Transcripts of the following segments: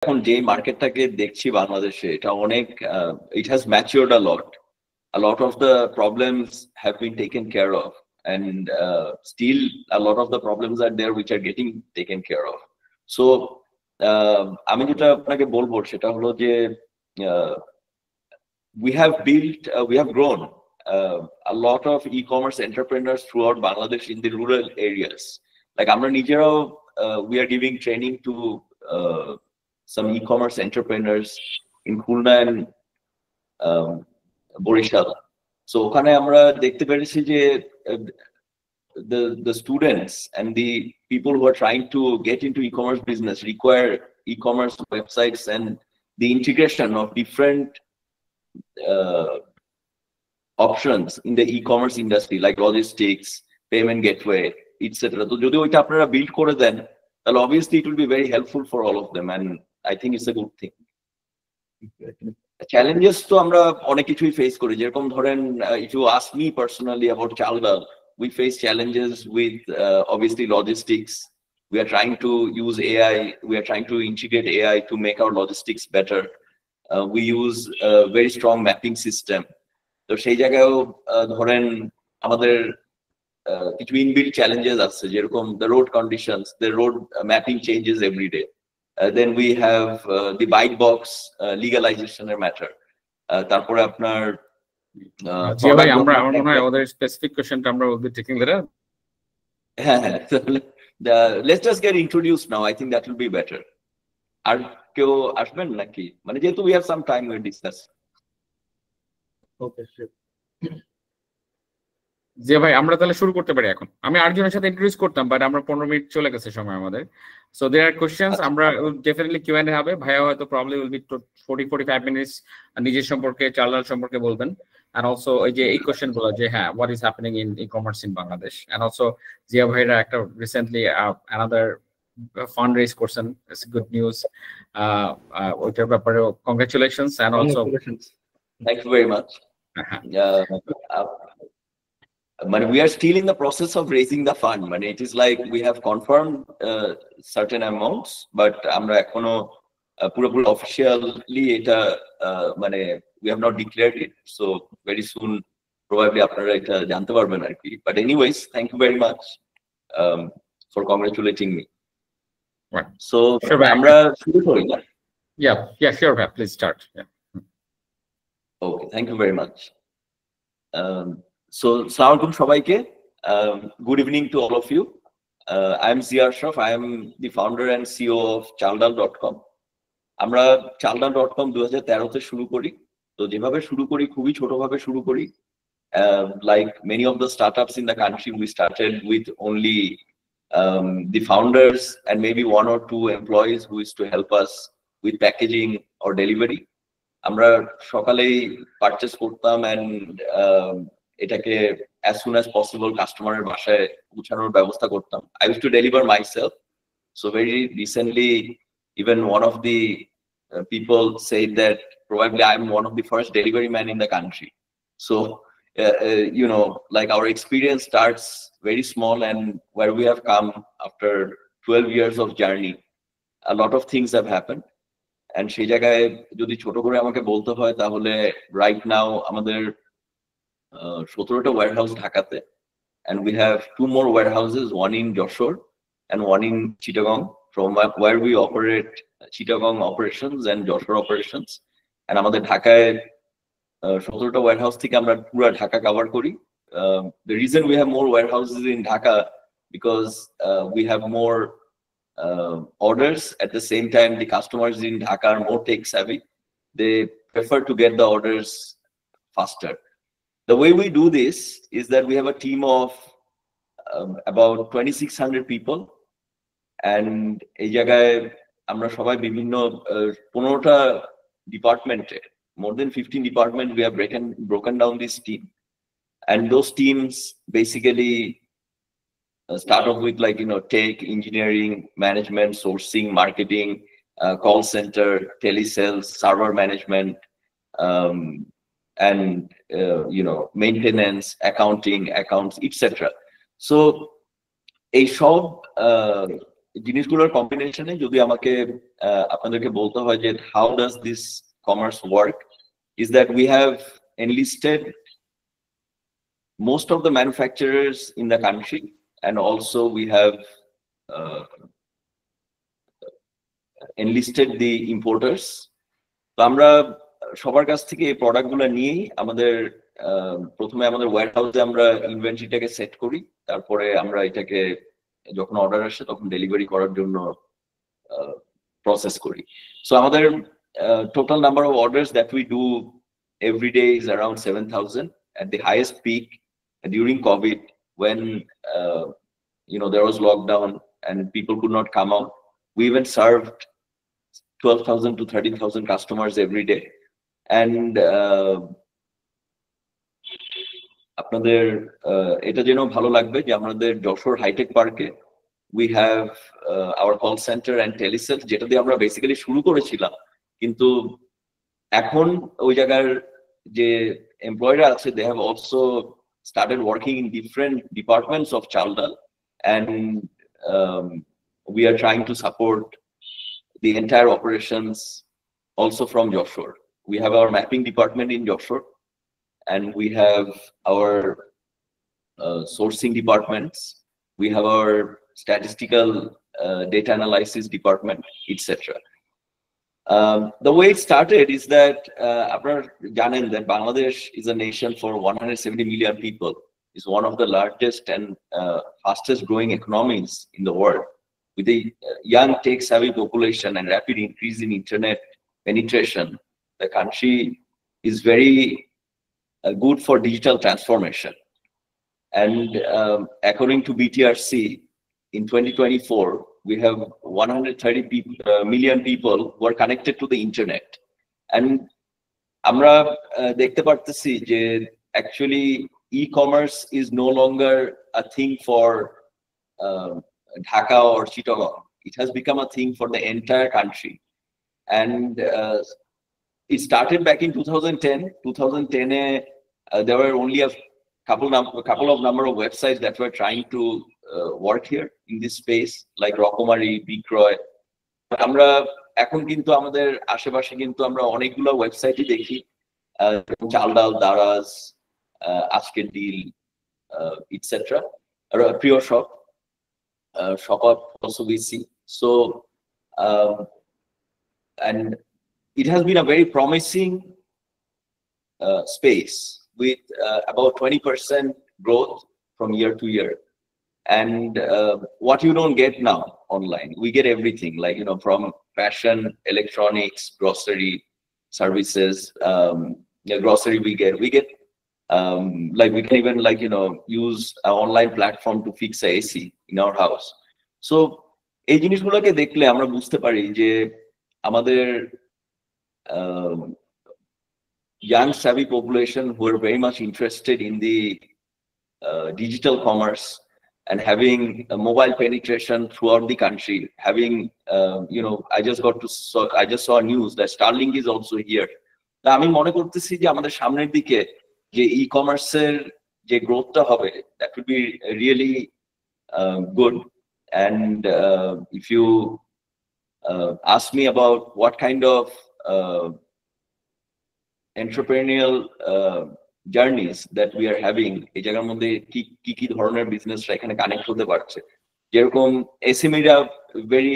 এখন যে মার্কেটটাকে দেখছি বাংলাদেশে এটা অনেক it has matured a lot of the problems have been taken care of and still a lot of the problems are there which are getting taken care of. So আমি যেটা আপনাকে বলবো সেটা হলো যে we have grown a lot of e-commerce entrepreneurs throughout Bangladesh in the rural areas. Like আমরা নিজেরাও we are giving training to some e-commerce entrepreneurs in Khulna and Borishal. So ওখানে আমরা দেখতে পেরেছি যে the students and the people who are trying to get into e-commerce business require e-commerce websites and the integration of different options in the e-commerce industry like logistics, payment gateway, etc. So যদি ওইটা আপনারা build করে দেন তাহলে obviously it will be very helpful for all of them and I think it's a good thing. Challenges তো আমরা অনেক কিছুই face করি, যেরকম ধরেন if you ask me personally about Chaldal, we face challenges with obviously logistics. We are trying to use AI, we are trying to integrate AI to make our logistics better. We use a very strong mapping system. তো সেই জায়গায়ও ধরেন আমাদের কিছু inbuilt challenges আছে, যেরকম the road conditions, the road mapping changes every day. Then we have the bike box legalization matter. তারপরে আপনার জিয়া ভাই আমরা আমার মনে হয় ওদের স্পেসিফিক কোশ্চেনটা আমরা will be taking later. হ্যাঁ let's just get introduced now. I think that will be better. আর কেউ আসবেন নাকি, মানে যেহেতু we have some time to discuss. Okay, sure. জি ভাই আমরা তাহলে শুরু করতে পারি এখন। আমি আরেকজনের সাথে ইন্ট্রোডিউস করতাম বাট আমরা 15 মিনিট চলে গেছে সময় আমাদের। সো देयर আর কোশ্চেনস, আমরা ডেফিনেটলি কিউএনএ হবে। ভাইয়া হয়তো প্রবলি উইল বি 40-45 মিনিটস নিজের সম্পর্কে, চালনাল সম্পর্কে বলবেন। and also এই যে এই কোশ্চেনগুলো যে হ্যাঁ what is happening in e-commerce in Bangladesh, and also Zia ভাইরা একটা রিসেন্টলি another fundraise করছেন, it's good news. ওইটার ব্যাপারে congratulations and also thank you very much. But we are still in the process of raising the fund. But it is like we have confirmed certain amounts, but আমরা এখনো পুরোপুরি officially এটা মানে we have not declared it. So very soon probably আপনারা এটা জানতে পারবেন আর কি. But anyways, thank you very much for congratulating me. Right. So আমরা শুরু করি না? Yeah, sure, please start. Yeah. Okay, thank you very much. So, Assalamu alaikum সবাইকে. Good evening to all of you. I am Zia Ashraf. I am the founder and CEO of Chaldal.com. আমরা Chaldal.com 2013 তে শুরু করি। তো যেভাবে শুরু করি খুবই ছোটভাবে শুরু করি। Like many of the startups in the country, we started with only the founders and maybe 1 or 2 employees who is to help us with packaging or delivery. আমরা সকালেই পারচেজ করতাম and এটাকে as soon as possible কাস্টমারের বাসায় পৌঁছানোর ব্যবস্থা করতাম. I used to deliver myself. So very recently, even one of the people said that probably I'm one of the first delivery man in the country. So you know, like our experience starts very small, and where we have come after 12 years of journey, a lot of things have happened. And সেই জায়গায় যদি ছোট করে আমাকে বলতে হয় তাহলে right now আমাদের 17টা warehouse ঢাকাতে, and we have 2 more warehouses, one in Joshore and one in Chittagong, from where we operate Chittagong operations and Joshore operations. And আমাদের ঢাকায় 17টা warehouse থেকে আমরা পুরো ঢাকা কভার করি. The reason we have more warehouses in Dhaka because we have more orders. At the same time, the customers in Dhaka are more tech savvy. They prefer to get the orders faster. The way we do this is that we have a team of about 2,600 people, and এই জায়গায় আমরা সবাই বিভিন্ন 15টা ডিপার্টমেন্টে, more than 15 departments, we have broken down this team, and those teams basically start off with, like, you know, tech, engineering, management, sourcing, marketing, call center, telesales, server management, and you know, maintenance, accounting, accounts, etc. So এই সব জিনিসগুলোর কম্বিনেশনে যদি আমাকে আপনাদেরকে বলতে হয় যে how does this commerce work, is that we have enlisted most of the manufacturers in the country, and also we have enlisted the importers. তো আমরা সবার কাছ থেকে এই প্রোডাক্টগুলো নিয়েই আমাদের প্রথমে আমাদের ওয়্যারহাউসে আমরা ইনভেন্টরিটাকে সেট করি, তারপরে আমরা এটাকে যখন অর্ডার আসে তখন ডেলিভারি করার জন্য প্রসেস করি। সো আমাদের total number of orders that we do every day is around 7,000. At the highest peak during COVID, when there was lockdown and people could not come out, we even served 12,000 to 13,000 customers every day. And আপনাদের এটা জেনেও ভালো লাগবে যে আমাদের Jessore hi tech পার্কে we have our call center and telesales, যেটা দিয়ে আমরা বেসিক্যালি শুরু করেছিলাম, কিন্তু এখন ওই জায়গার যে এমপ্লয়িরা আছে they have also started working in different departments of Chaldal, and we are trying to support the entire operations also from Joshore. We have our mapping department in Joshore, and we have our sourcing departments. We have our statistical data analysis department, etc. The way it started is that আপনারা জানেন that Bangladesh is a nation for 170 million people. It's one of the largest and fastest growing economies in the world. With a young tech-savvy population and rapid increase in internet penetration, the country is very good for digital transformation. And according to BTRC, in 2024, we have 130 million people who are connected to the internet. And আমরা দেখতে পারতেছি যে actually e-commerce is no longer a thing for Dhaka or Chittagong. It has become a thing for the entire country. And it started back in 2010. 2010, there were only a couple of number of websites that were trying to work here in this space, like Rokomari, Bikroy. আমরা এখন কিন্তু আমাদের আশেপাশে কিন্তু আমরা অনেকগুলো ওয়েবসাইটই দেখি, চালডাল, দারাজ, আজকের ডিল, ইটসেট্রা, প্রিয় shop, shop up also we see. So and it has been a very promising space with about 20% growth from year to year. And what you don't get now online, we get everything, like from fashion, electronics, grocery, services. Grocery we get like we can even use an online platform to fix a AC in our house. So এই জিনিসগুলোকে দেখলে আমরা বুঝতে পারি যে আমাদের young savvy population who are very much interested in the digital commerce and having a mobile penetration throughout the country, having I just saw news that Starlink is also here. তা আমি মনে করতেছি যে আমাদের সামনের দিকে যে ই-কমার্সের যে গ্রোথটা হবে, that would be really good. And if you ask me about what kind of entrepreneurial journeys that we are having, এই জায়গার মধ্যে কি কি ধরনের বিজনেসরা এখানে কানেক্ট হতে পারছে, যেরকম এসএমইরা very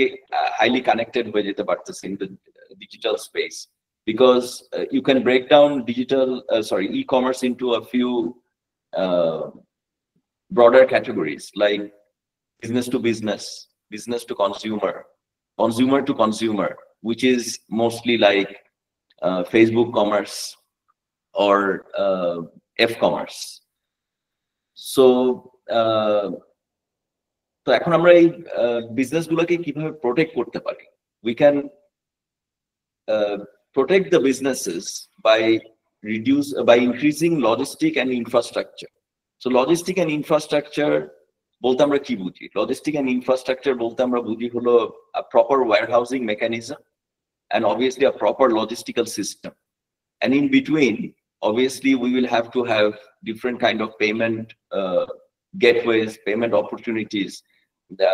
highly connected হয়ে যেতে পারতেছে in the digital space, because you can break down e-commerce into a few broader categories, like business to business, business to consumer, consumer to consumer, which is mostly like Facebook commerce or F-commerce. So তো এখন আমরা এই বিজনেসগুলোকে কিভাবে protect করতে পারি? We can protect the businesses by increasing logistic and infrastructure. So logistic and infrastructure বলতে আমরা কি বুঝি? Logistic and infrastructure বলতে আমরা বুঝি হলো a proper warehousing mechanism and obviously a proper logistical system. And in between, obviously, we will have to have different kind of payment gateways, payment opportunities, the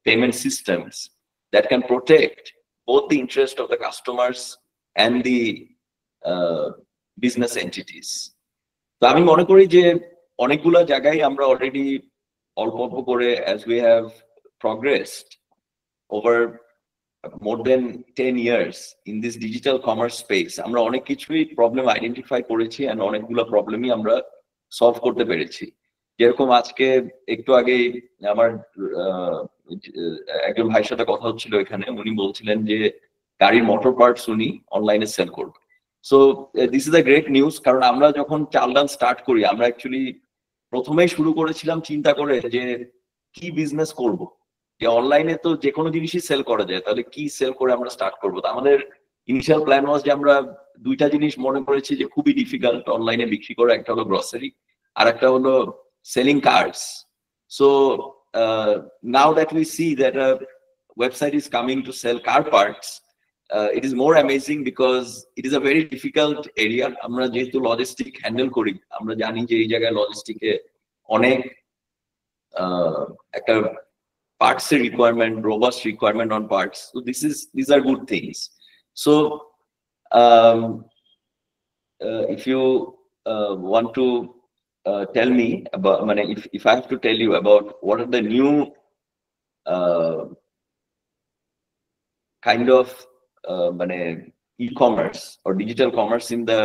payment systems that can protect both the interest of the customers and the business entities. তো আমি মনে করি যে অনেকগুলো জায়গায় আমরা already অল্প অল্প করে, as we have progressed over more than 10 years in this digital commerce space, আমরা অনেক কিছুই প্রবলেম আইডেন্টিফাই করেছি and অনেকগুলো প্রবলেমই আমরা সলভ করতে পেরেছি। যেরকম আজকে একটু আগে আমার একজন ভাইয়ের সাথে কথা হচ্ছিল এখানে, উনি বলছিলেন যে গাড়ির মোটর পার্টস উনি অনলাইনে সেল করবে। So this is a great news, কারণ আমরা যখন চালডাল স্টার্ট করি আমরা অ্যাকচুয়ালি প্রথমেই শুরু করেছিলাম চিন্তা করে যে কি বিজনেস করব, যে অনলাইনে তো যে কোনো জিনিসই সেল করা যায়, তাহলে কি সেল করে আমরা স্টার্ট করবো। তো আমাদের ইনিশিয়াল প্ল্যান ওয়াজ যে আমরা দুইটা জিনিস মনে করেছি যে খুবই ডিফিকাল্ট অনলাইনে বিক্রি করা, একটা হলো গ্রসারি আর একটা হলো selling cars. So now that we see that a website is coming to sell car parts, it is more amazing because it is a very difficult area. আমরা যেহেতু লজিস্টিক হ্যান্ডেল করি, আমরা জানি যে এই জায়গায় লজিস্টিকে অনেক একটা parts requirement, robust requirement on parts. So these are good things. So if you want to tell me about, if I have to tell you about what are the new kind of e-commerce or digital commerce in the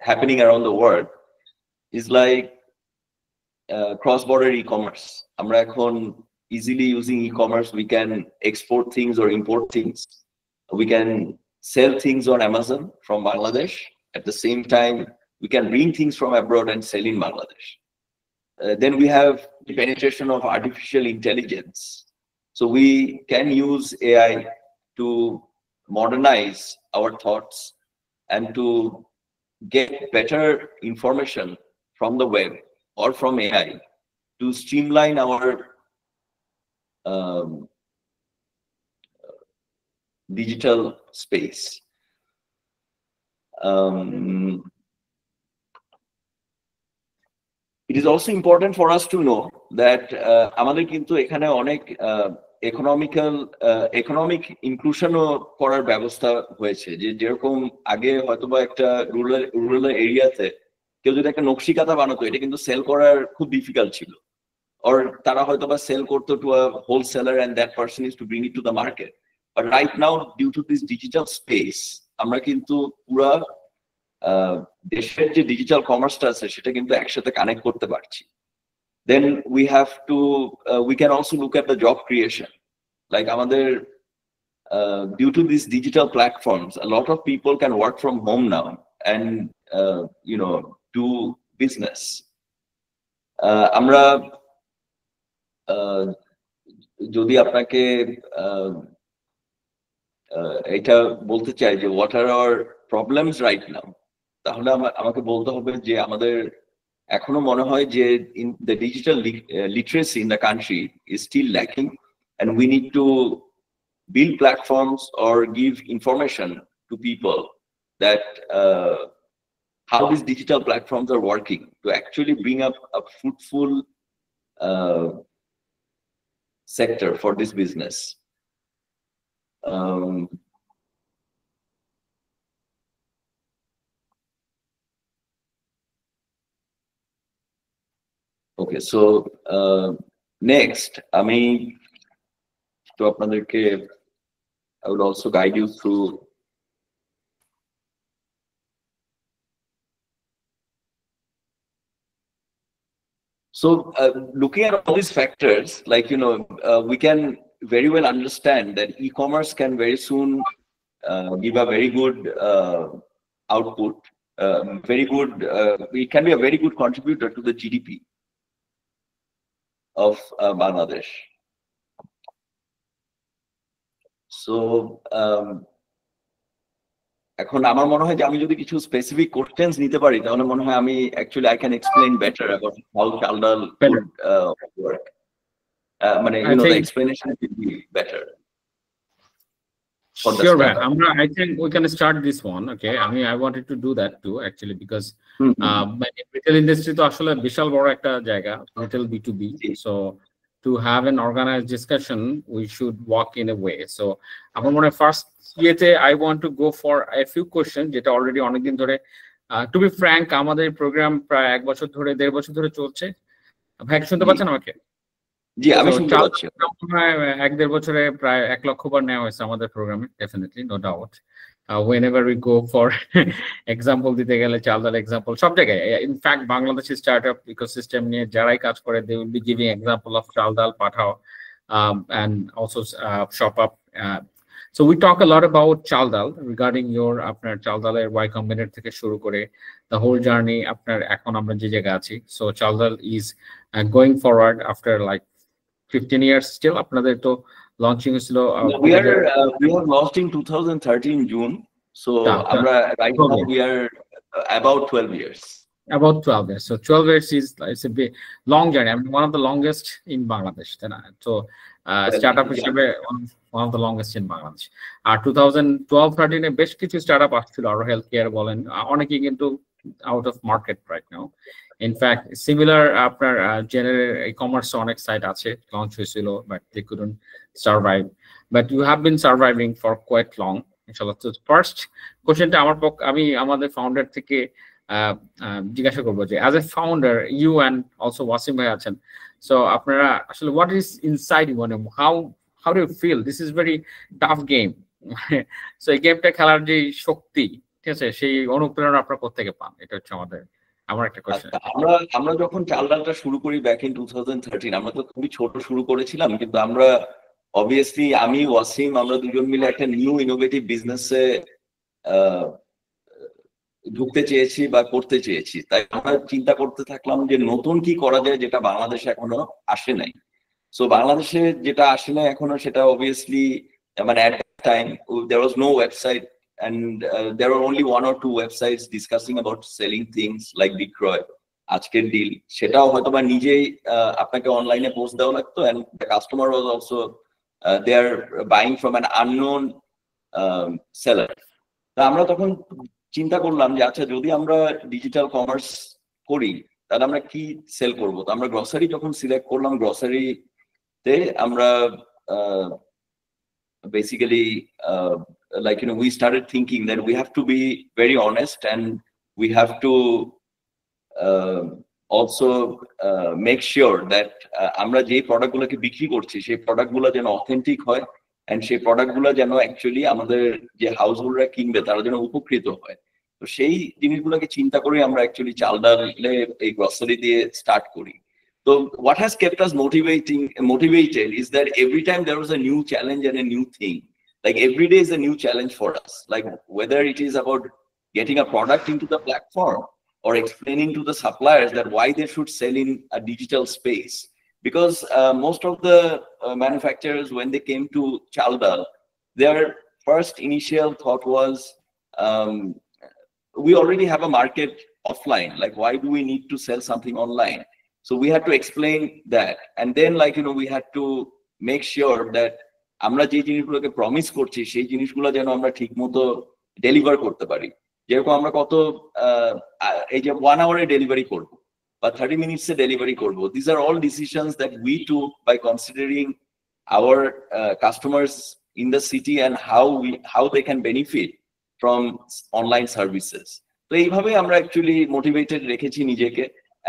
happening around the world, is like cross-border e-commerce. Amra ekhon easily using e-commerce, we can export things or import things. We can sell things on Amazon from Bangladesh. At the same time, we can bring things from abroad and sell in Bangladesh. Then we have the penetration of artificial intelligence. So we can use AI to modernize our thoughts and to get better information from the web or from AI to streamline our digital space. It is also important for us to know that আমাদের কিন্তু এখানে অনেক economic inclusion করার ব্যবস্থা হয়েছে। যে যেরকম আগে হয়তোবা একটা রুরাল এরিয়াতে কেউ যদি একটা নকশি কাঁথা বানাতো, এটা কিন্তু সেল করার খুব ডিফিকাল্ট ছিল, or তারা হয়তোবা সেল করতো to a wholesaler and that person is to bring it to the market. But right now, due to this digital space, আমরা কিন্তু পুরা দেশের যে ডিজিটাল কমার্সটা আছে সেটা কিন্তু একসাথে কানেক্ট করতে পারছি। Then we can also look at the job creation. Like আমাদের due to these digital platforms, a lot of people can work from home now and do business. আমরা যদি আপনাকে এটা বলতে চাই যে what are our problems right now, তাহলে আমাকে বলতে হবে যে আমাদের এখনো মনে হয় যে in the digital literacy in the country is still lacking, and we need to build platforms or give information to people that how these digital platforms are working to actually bring up a fruitful sector for this business. Okay, so next, I will also guide you through looking at all these factors, like we can very well understand that e-commerce can very soon give a very good output, it can be a very good contributor to the GDP of Bangladesh. So এখন আমার মনে হয় যে আমি যদি কিছু specific questions নিতে পারি তাহলে মনে হয় আমি actually I can explain better about how Chaldal would work. The explanation will be better. Sure, I think we can start this one. Okay, I wanted to do that too actually, because retail industry to ashole bishal boro ekta jayga, retail B2B. So to have an organized discussion, we should walk in a way. So আমার মনে হয় first ইয়েতে I want to go for a few questions যেটা already অনেকদিন ধরে to be frank আমাদের programme প্রায় 1 বছর ধরে 1.5 বছর ধরে চলছে। ভাই শুনতে পাচ্ছেন আমাকে? জি আমি শুনতে পাচ্ছি। 1-1.5 বছরে প্রায় 1 লক্ষ বার নেওয়া হয়েছে আমাদের প্রোগ্রামে, definitely no doubt. Whenever we go for example দিতে গেলে চালদার এক্সাম্পল সব জায়গায়, ইনফ্যাক্ট বাংলাদেশি স্টার্টআপ ইকোসিস্টেম নিয়ে যারাই কাজ করে they will be giving example of Chaldal Pathao and also shop up. So we talk a lot about Chaldal regarding your আপনার চালদালের Y Combinator থেকে শুরু করে the whole journey আপনার এখন আমরা যে জায়গায় আছি। So Chaldal is going forward after like 15 years still আপনাদের তো launching হয়েছিল we have launched in 2013 June, so আমরা right now we are about 12 years. About 12 years. So 12 years is it's a big long journey. I mean, one of the longest in Bangladesh. So startup হিসেবে one of the longest in Bangladesh. 2012-13 এ বেশ কিছু startup আসছিল আর health care বলেন, অনেকেই কিন্তু out of market right now. In fact, similar আপনার general e-commerce অনেক site আছে লঞ্চ হয়েছিল, but they couldn't survive. But you have been surviving for quite long. Inshallah. So first questionটা আমি আমাদের ফাউন্ডার থেকে জিজ্ঞাসা করবো যে as a founder you and also Wasim ভাই আছেন, so আপনারা আসলে what is inside you, মানে how do you feel? This is very tough game. So এই গেমটা খেলার যে শক্তি, ঠিক আছে, সেই অনুপ্রেরণা আপনারা কোত্থেকে পান? এটা হচ্ছে আমার একটা কোশ্চেন। আমরা যখন চালদালটা শুরু করি ব্যাক ইন 2013, আমরা তো খুবই ছোট শুরু করেছিলাম, কিন্তু আমরা অবভিয়াসলি আমি ওয়াসিম আমরা দুজন মিলে একটা নিউ ইনোভেটিভ বিজনেসে ঢুকতে চেয়েছি বা করতে চেয়েছি। তাই আমরা চিন্তা করতে থাকলাম যে নতুন কি করা যায় যেটা বাংলাদেশে এখনো আসে নাই। সো বাংলাদেশে যেটা আসে নাই এখনো সেটা অবভিয়াসলি মানে at that time there was no website and there were only 1 or 2 websites discussing about selling things like বিক্রয়, আজকের ডিল, সেটাও হয়তো বা নিজেই আপনাকে অনলাইনে পোস্ট দেওয়া লাগতো and the customer was also they are buying from an unknown seller. তা আমরা তখন চিন্তা করলাম যে আচ্ছা যদি আমরা ডিজিটাল কমার্স করি তাহলে আমরা কি সেল করব। তো আমরা গ্রসারি যখন সিলেক্ট করলাম, গ্রসারিতে আমরা basically like we started thinking that we have to be very honest and we have to also make sure that আমরা যে প্রোডাক্টগুলোকে বিক্রি করছি সেই প্রোডাক্টগুলো যেন অথেন্টিক হয় and সেই প্রোডাক্টগুলো যেন অ্যাকচুয়ালি আমাদের যে হাউসহোল্ডরা কিনবে তারা যেন উপকৃত হয়। তো সেই জিনিসগুলোকে চিন্তা করে আমরা অ্যাকচুয়ালি চালদালে এই গ্রসারি দিয়ে স্টার্ট করি। So what has kept us motivated is that every time there was a new challenge and a new thing, like every day is a new challenge for us, like whether it is about getting a product into the platform or explaining to the suppliers that why they should sell in a digital space. Because most of the manufacturers, when they came to Chaldal, their first initial thought was, we already have a market offline, like why do we need to sell something online? So we had to explain that, and then we had to make sure that আমরা যে জিনিসগুলোকে promise করছি সেই জিনিসগুলো যেন আমরা ঠিকমতো deliver করতে পারি। যেরকম আমরা কত এই যে 1 hour-এ ডেলিভারি করব বা 30 minutes-এ ডেলিভারি করব, these are all decisions that we took by considering our customers in the city and how they can benefit from online services. তো এইভাবে আমরা অ্যাকচুয়ালি মোটিভেটেড রেখেছি নিজেকে।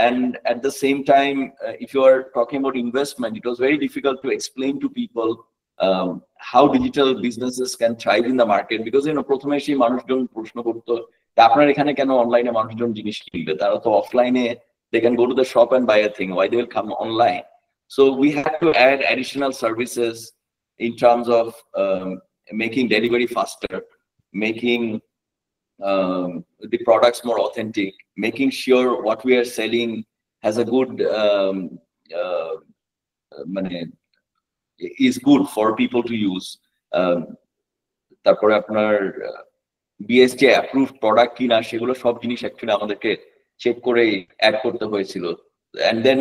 And at the same time, if you are talking about investment, it was very difficult to explain to people how digital businesses can thrive in the market, because প্রথমে সেই মানুষজন প্রশ্ন করতো আপনার এখানে কেন অনলাইনে মানুষজন জিনিস কিনবে, তারা তো অফলাইনে they can go to the shop and buy a thing, why they will come online? So we had to add additional services in terms of making delivery faster, making the products more authentic, making sure what we are selling has a good is good for people to use. তারপরে আপনার BSJ approved product কিনা সেগুলো সব জিনিস actually আমাদেরকে check করে add করতে হয়েছিল। and then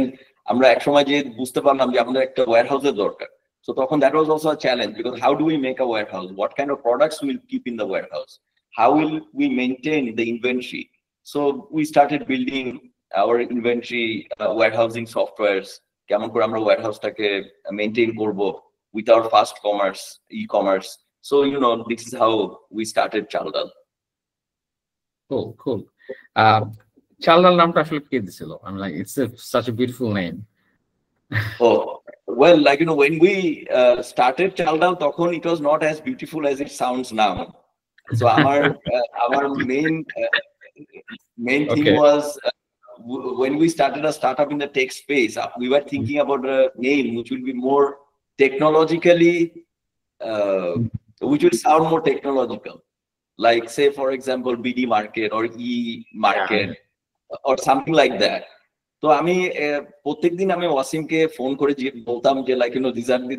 আমরা একসময় যে বুঝতে পারলাম যে আমাদের একটা ওয়্যারহাউসের দরকার। So তখন that was also a challenge, because how do we make a warehouse? What kind of products we'll keep in the warehouse? How will we maintain the inventory? So we started building our inventory warehousing softwares, কেমন করে আমরা ওয়্যারহাউসটাকে maintain করব with our fast commerce, e-commerce. So, this is how we started Chaldal. Cool. Chaldal namta ashole ke disilo? I'm like, it's such a beautiful name. Oh, well, like, when we started Chaldal, tokhon it was not as beautiful as it sounds now. So our main thing was, when we started a startup in the tech space, we were thinking about a name which will be more technologically, which will sound more technological. Like, say, for example, BD market or e-market or something like that. So আমি প্রত্যেকদিন আমি ওয়াসিমকে phone করে বলতাম যে, like,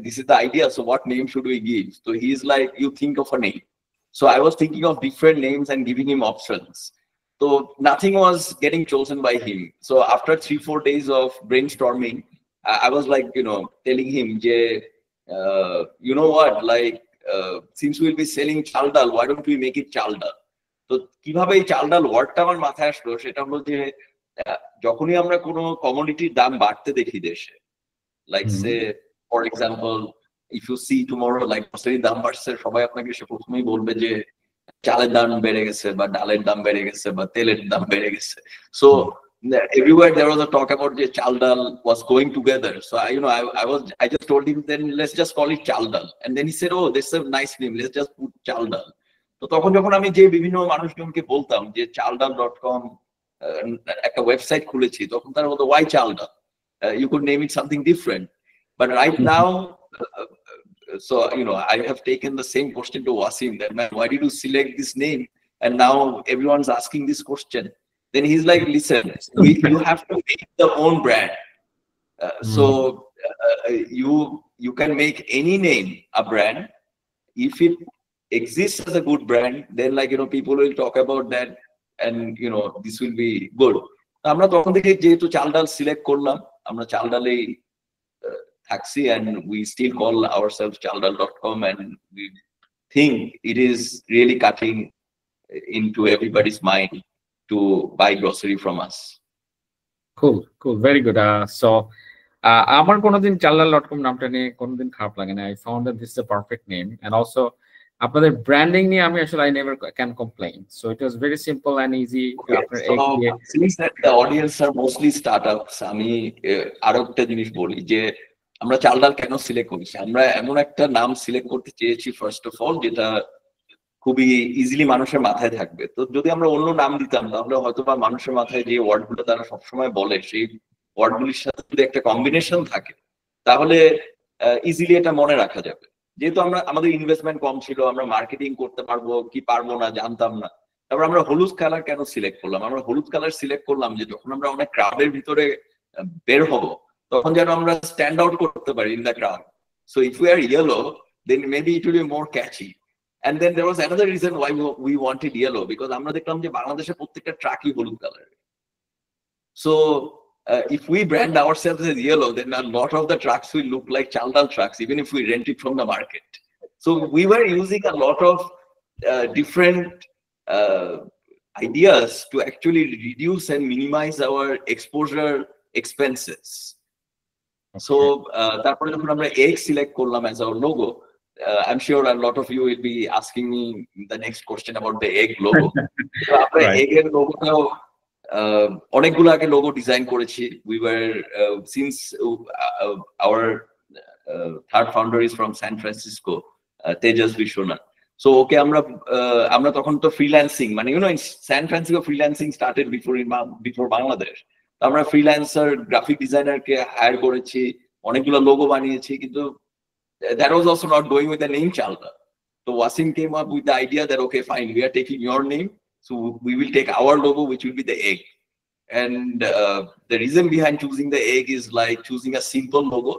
this is the idea, so what name should we give? So he's like, you think of a name. So I was thinking of different names and giving him options. So nothing was getting chosen by him. So after 3-4 days of brainstorming, I was like, telling him, you know what, like, since we'll be selling Chaldal, why don't we make it Chaldal? So কিভাবে এই Chaldal ওয়ার্ডটা আমার মাথায় আসলো, সেটা হলো যে যখনই আমরা কোনো কমোডিটির দাম বাড়তে দেখি দেশে, like say for example, if you see tomorrow like grocery দাম বাড়ছে, সবাই আপনাকে এসে প্রথমেই বলবে যে চালের দাম বেড়ে গেছে বা ডালের দাম বেড়ে গেছে বা তেলের দাম বেড়ে গেছে. So everywhere there was a talk about the Chaldal was going together. So I just told him, then let's just call it Chaldal. And then he said, oh, this is a nice name, let's just put Chaldal. তো তখন যখন আমি যে বিভিন্ন মানুষজনকে বলতাম যে chaldal.com একটা ওয়েবসাইট খুলেছি, তখন তারা বলতো, why Chaldal? You could name it something different. But right now, so I have taken the same question to Wasim, that, man, why did you select this name? And now everyone's asking this question. Then he's like, listen, you have to make the own brand. So you can make any name a brand. If it exists as a good brand, then, like, people will talk about that, and this will be good. আমরা তখন থেকে যেহেতু Chaldal select করলাম, আমরা Chaldal-এই থাকছি, and we still call ourselves Chaldal.com, and we think it is really cutting into everybody's mind to buy grocery from us. Cool, very good. So আমার কোনোদিন Chaldal.com নামটা নিয়ে কোনোদিন খারাপ লাগে না. I found that this is a perfect name, and also আপনাদের branding নিয়ে আমি আসলে I never can complain. So it was very simple and easy. Since that the audience are mostly startups, আমি আরো একটা জিনিস বলি যে আমরা Chaldal কেন সিলেক্ট করেছি। আমরা এমন একটা নাম সিলেক্ট করতে চেয়েছি ফার্স্ট অফ অল, যেটা খুবই ইজিলি মানুষের মাথায় থাকবে। তো যদি আমরা অন্য নাম দিতাম, তাহলে হয়তো বা মানুষের মাথায় যে ওয়ার্ডগুলো তারা সবসময় বলে, সেই ওয়ার্ডগুলির সাথে যদি একটা কম্বিনেশন থাকে, তাহলে ইজিলি এটা মনে রাখা যাবে। যেহেতু আমাদের ইনভেস্টমেন্ট কম ছিল, আমরা মার্কেটিং করতে পারবো কি পারবো না জানতাম না। তারপর আমরা হলুদ কালার কেন সিলেক্ট করলাম? আমরা হলুদ কালার সিলেক্ট করলাম যে যখন আমরা অনেক ক্রাউডের ভিতরে বের হব, তখন যেন আমরা স্ট্যান্ড আউট করতে পারি in the crowd. So if we are yellow, then maybe it will be more catchy. And then there was another reason why we wanted yellow, because আমরা দেখলাম যে বাংলাদেশে প্রত্যেকটা ট্রাকই হলুদ colour. So if we brand ourselves as yellow, then a lot of the trucks will look like Chaldal trucks, even if we rent it from the market. So we were using a lot of different ideas to actually reduce and minimize our exposure expenses. So তারপরে যখন আমরা egg select করলাম as our logo, I'm sure a lot of you will be asking me the next question about the egg logo. So আমরা egg এর লোগোটাও অনেকগুলো আগে logo design করেছি। We were since our third founder is from San Francisco, Tejas Vishwanath. So okay, আমরা তখন তো freelancing, মানে in San Francisco freelancing started before Bangladesh. আমরা ফ্রিল্যান্সার গ্রাফিক ডিজাইনারকে হায়ার করেছি, অনেকগুলো লোগো বানিয়েছি, কিন্তু that was also not going with the name Chaldal. So Wasim came up with the idea that, okay, fine, we are taking your name, so we will take our logo, which will be the egg. And the reason behind choosing the egg is like choosing a simple logo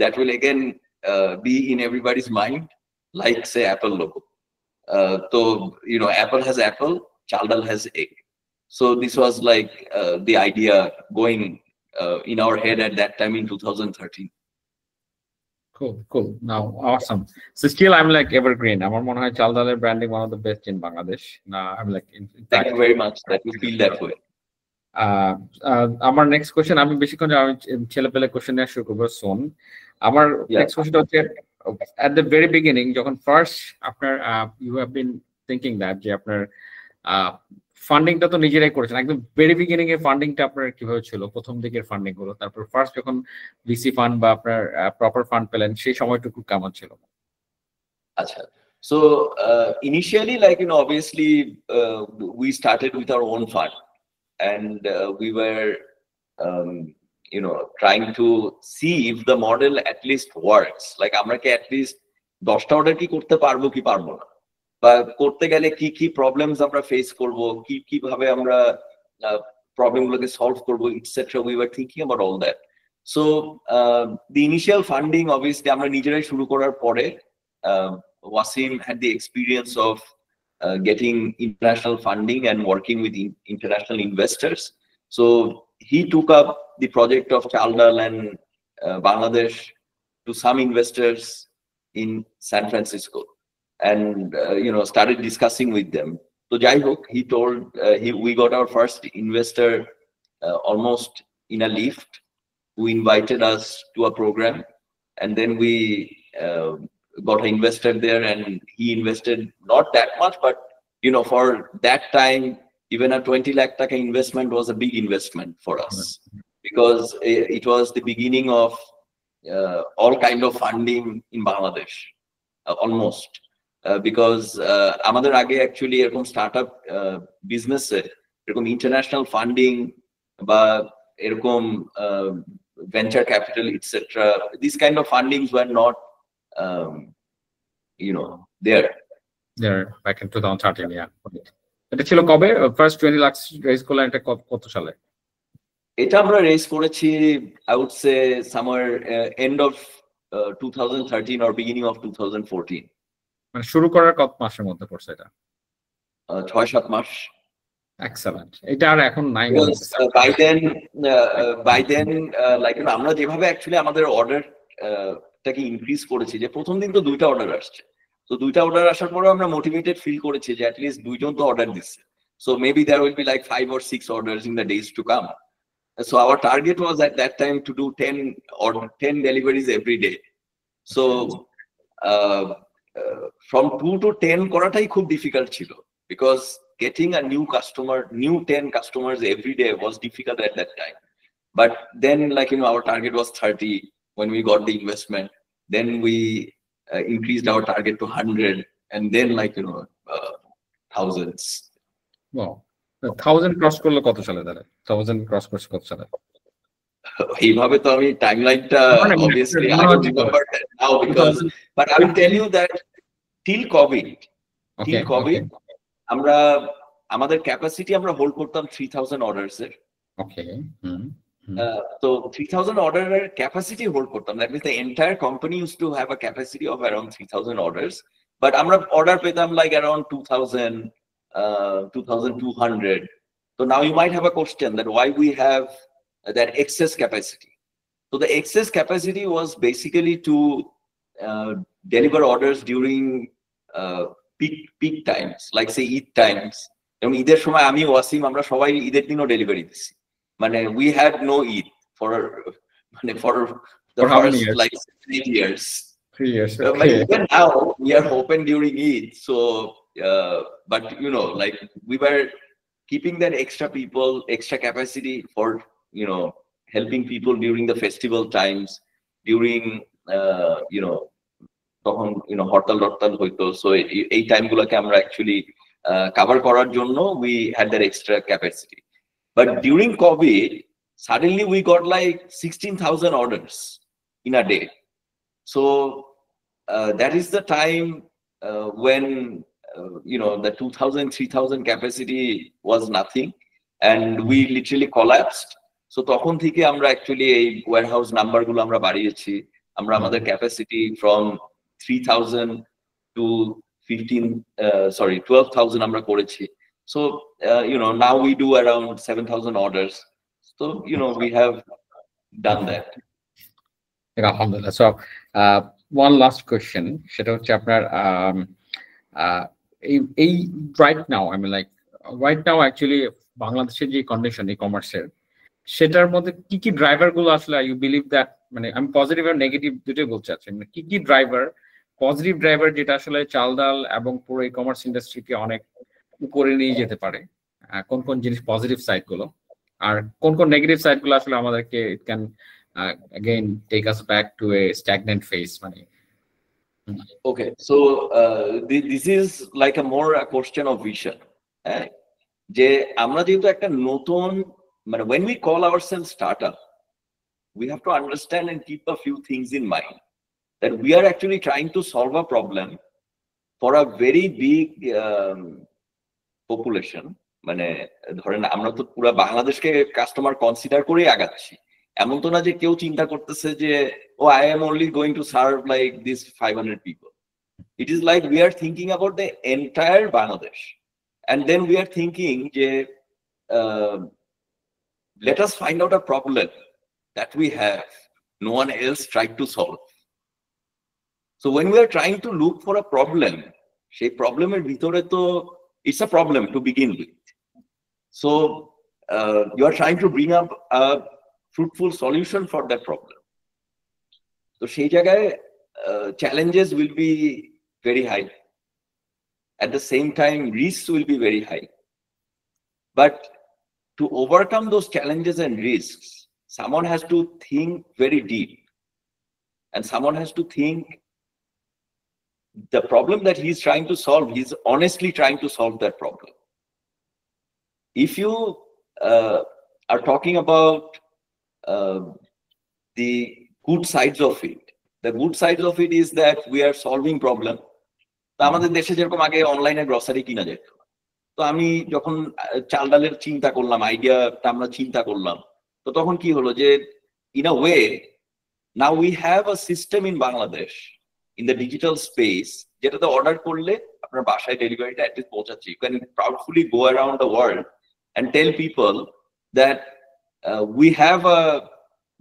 that will again be in everybody's mind, like say Apple logo. So Apple has apple, Chaldal has egg. So this was like the idea going in our head at that time in 2013. Cool. Now, awesome. So still, I'm like evergreen. আমার মনে হয় Chaldal branding one of the best in Bangladesh. Now, I'm like. Thank you very much. That we feel that way. আমার next question, আমি বেশিক্ষণ আমি ছেলে পেলে question নিয়ে শুরু করবো সোন। আমার নেক্সট কোয়েশ্চনটা হচ্ছে at the very beginning যখন ফার্স্ট আপনার you have been thinking that যে আপনার ফান্ডিংটা তো নিজেরাই করেছেন, একদম ভেরি বিগিনিং এর ফান্ডিংটা আপনার কিভাবে ছিল, প্রথম দিকের ফান্ডিং গুলো, তারপর ফার্স্ট যখন ভিসি ফান্ড বা আপনার প্রপার ফান্ড পেলেন সেই সময়টুকু কেমন ছিল? আচ্ছা, so initially, like, you know, obviously we started with our own fund, and we were you know, trying to see if the model at least works, like আমরা কি at least 10টা order কি করতে পারবো কি পারবো না, বা করতে গেলে কি কি প্রবলেমস আমরা ফেস করব, কি কিভাবে আমরা প্রবলেম গুলোকে সলভ করব, etcetera. We were thinking about all that. So the initial funding obviously আমরা নিজেরাই শুরু করার পরে Wasim had the experience of getting international funding and working with international investors. So he took up the project of Chaldal and Bangladesh to some investors in San Francisco, and you know, started discussing with them. So Jai Hook, he told we got our first investor almost in a lift, who invited us to a program, and then we got an investor there, and he invested not that much, but you know, for that time even a 20 lakh taka investment was a big investment for us, because it was the beginning of all kind of funding in Bangladesh, almost, because amader age actually erokom startup business e erokom international funding ba erokom venture capital etc, these kind of fundings were not you know, there back in 2013. Yeah, এটা ছিল কবে first 20 lakh raise করলেন? এটা কত সালে? এটা আমরা raise করেছি I would say somewhere end of 2013 or beginning of 2014. মানে শুরু করার কত মাসের মধ্যে পড়ছে এটা? 6-7 মাস। এক্সেলেন্ট। এটা আর এখন নাই। by then like, you know, আমরা যেভাবে অ্যাকচুয়ালি আমাদের অর্ডার টাকে ইনক্রিজ করেছি, যে প্রথম দিন তো 2টা অর্ডার আসছে, তো 2টা অর্ডার আসার পরে আমরা মোটিভেটেড ফিল করেছি যে অ্যাটলিস্ট 2জন তো অর্ডার দিচ্ছে, so maybe there will be like 5 or 6 orders in the days to come. So our target was at that time to do 10 deliveries every day. So from 2 to 10 করাটাই খুব difficult ছিল, because getting a new 10 customers every day was difficult at that time. But then, like, you know, our target was 30 when we got the investment. Then we increased our target to 100, and then, like, you know, thousands. Wow. 1000 cross করলো কত সালে? তাহলে 1000 cross করছে কত সালে? এইভাবে তো আমি টাইমলাইনটা obviously I don't remember that now, because but I will tell you that till COVID আমরা আমাদের ক্যাপাসিটি আমরা হোল্ড করতাম 3000 অর্ডারস এর। ওকে। So 3000 অর্ডারের ক্যাপাসিটি হোল্ড করতাম, that means the entire company use to have a capacity of around 3000 orders, but আমরা order পেতাম like around 2000 2200. So now you might have a question that why we have that excess capacity. So the excess capacity was basically to deliver orders during peak times, like say Eid times. এবং ঈদের সময় আমি ওয়াসিম আমরা সবাই ঈদের দিনও delivery দিচ্ছি, মানে we had no Eid for the first like 3 years. But even now we are open during Eid, so but you know, like, we were keeping that extra capacity for, you know, helping people during the festival times, during you know, তখন, you know, হরতাল হইতো, so এই time গুলোকে আমরা actually cover করার জন্য we had that extra capacity. But during COVID suddenly we got like 16,000 orders in a day. So that is the time when you know, the 2000-3000 capacity was nothing, and we literally collapsed. So তখন থেকে আমরা actually এই warehouse number গুলো আমরা বাড়িয়েছি, আমরা আমাদের capacity from 3000 to 12,000 আমরা করেছি। So you know, now we do around 7,000 orders, so you know, we have done that. Alhamdulillah. So one last question, সেটা হচ্ছে আপনার এই right now, I mean, like, right now actually বাংলাদেশের যে condition ই কমার্সের, সেটার মধ্যে কি কি ড্রাইভার গুলো আসলে ইউ বিলিভ দ্যাট, মানে আমি পজিটিভ আর নেগেটিভ দুটোই বলতে চাচ্ছি, মানে কি কি ড্রাইভার, পজিটিভ ড্রাইভার যেটা আসলে চাল ডাল এবং পুরো ই কমার্স ইন্ডাস্ট্রিকে অনেক উপরে নিয়ে যেতে পারে, কোন কোন জিনিস পজিটিভ সাইড গুলো, আর কোন কোন নেগেটিভ সাইড গুলো আসলে আমাদেরকে it can again take us back to a stagnant phase, মানে Okay, so this is like a more a question of vision. যে আমরা যেহেতু একটা নতুন, মানে when we call ourselves startup, we have to understand and keep a few things in mind, that we are actually trying to solve a problem for a very big population. মানে ধরেন আমরা তো পুরো বাংলাদেশকে কাস্টমার কনসিডার করে আগাচ্ছি, এমন তো না যে কেউ চিন্তা করতেছে যে ও I am only going to serve like this 500 people. It is like we are thinking about the entire Bangladesh, and then we are thinking যে let us find out a problem that we have no one else tried to solve. So when we are trying to look for a problem, সেই প্রবলেমের ভিতরে তো it's a problem to begin with. So you are trying to bring up a fruitful solution for that problem. So সেই জায়গায় challenges will be very high. At the same time, risks will be very high. But to overcome those challenges and risks, someone has to think very deep, and someone has to think the problem that he's trying to solve, he's honestly trying to solve that problem. If you are talking about the good sides of it, the good sides of it is that we are solving problem. আমাদের দেশে যেরকম আগে অনলাইনে grocery কিনা যেত, তো আমি যখন চাল ডালের চিন্তা করলাম, আইডিয়াটা আমরা চিন্তা করলাম, তো তখন কি হলো যে in a way now we have a system in Bangladesh in the digital space যেটাতে অর্ডার করলে আপনার বাসায় ডেলিভারিটা অ্যাট লিস্ট পৌঁছাচ্ছে. You can proudly go around the world and tell people that we have a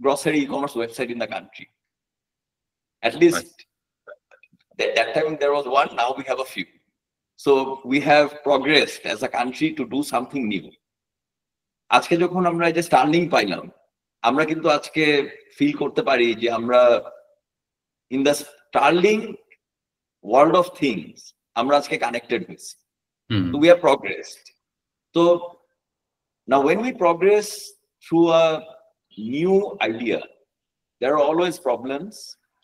grocery e-commerce website in the country. At least that time there was one, now we have a few. So we have progressed as a country to do something new. আজকে যখন আমরা এই যে Sterling পাইলাম, আমরা কিন্তু আজকে feel করতে পারি যে আমরা in the Starlink world of things আমরা আজকে কানেক্টেড হয়েছি. So we have progressed. So now when we progress through a new idea, there are always problems.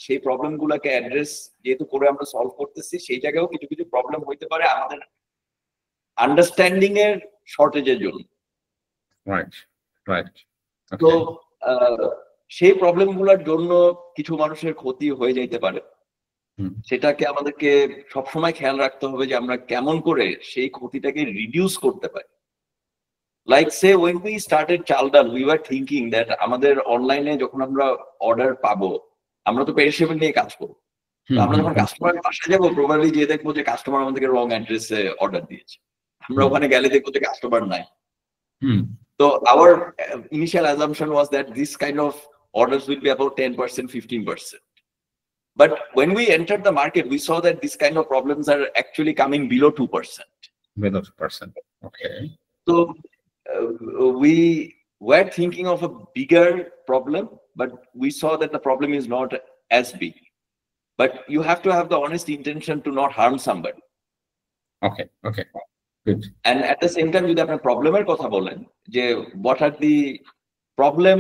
সেই প্রবলেম গুলাকে অ্যাড্রেস যেহেতু করে আমরা সলভ করতেছি, সেই জায়গায়ও কিছু কিছু প্রবলেম হইতে পারে আমাদের আন্ডারস্ট্যান্ডিং এর শর্টেজের জন্য. তো সেই প্রবলেম গুলার জন্য কিছু মানুষের ক্ষতি হয়ে যাইতে পারে. সেটাকে আমাদেরকে সবসময় খেয়াল রাখতে হবে যে আমরা কেমন করে সেই ক্ষতিটাকে রিডিউস করতে পারি. Like say when we started Chaldal, we were thinking that আমাদের অনলাইনে যখন আমরা অর্ডার পাবো, আমরা তো পেরিশেবল নিয়ে কাজ করবো. আমরা যখন কাস্টমারের পাশে যাবো, প্রবাবলি যে দেখবো যে কাস্টমার আমাদেরকে রং অ্যাড্রেসে অর্ডার দিয়েছে, আমরা ওখানে গেলে দেখবো যে কাস্টমার নাই. তো our initial assumption was that this kind of orders will be about 10%, 15%. But when we entered the market, we saw that this kind of problems are actually coming below 2%. Below 2%. Okay. So we were thinking of a bigger problem, but we saw that the problem is not as big. But you have to have the honest intention to not harm somebody. Okay. Good. And at the same time, যদি আপনার প্রবলেমের কথা বলেন যে what are the problem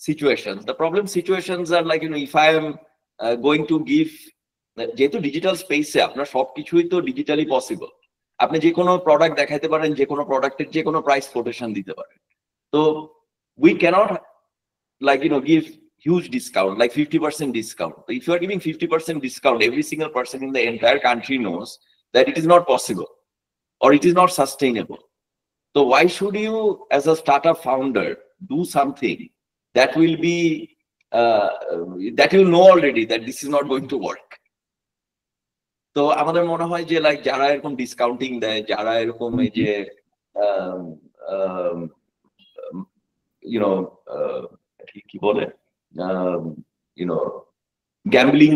situations? The problem situations are like, if I am going to give, যেহেতু digital স্পেসে আপনার সবকিছুই তো ডিজিটালি পসিবল, আপনি যে কোনো প্রোডাক্ট দেখাইতে পারেন, যে কোনো প্রোডাক্টের যে কোনো প্রাইস কোটেশন দিতে পারেন. তো we cannot give huge discount, like 50% discount. So if you are giving 50% discount, every single person in the entire country knows that it is not possible or it is not sustainable. So why should you, as a startup founder, do something that will be that you know already that this is not going to work? তো আমাদের মনে হয় যে যারা এরকম discounting দেয়, যারা এরকম এই যে কি বলে গ্যাম্বলিং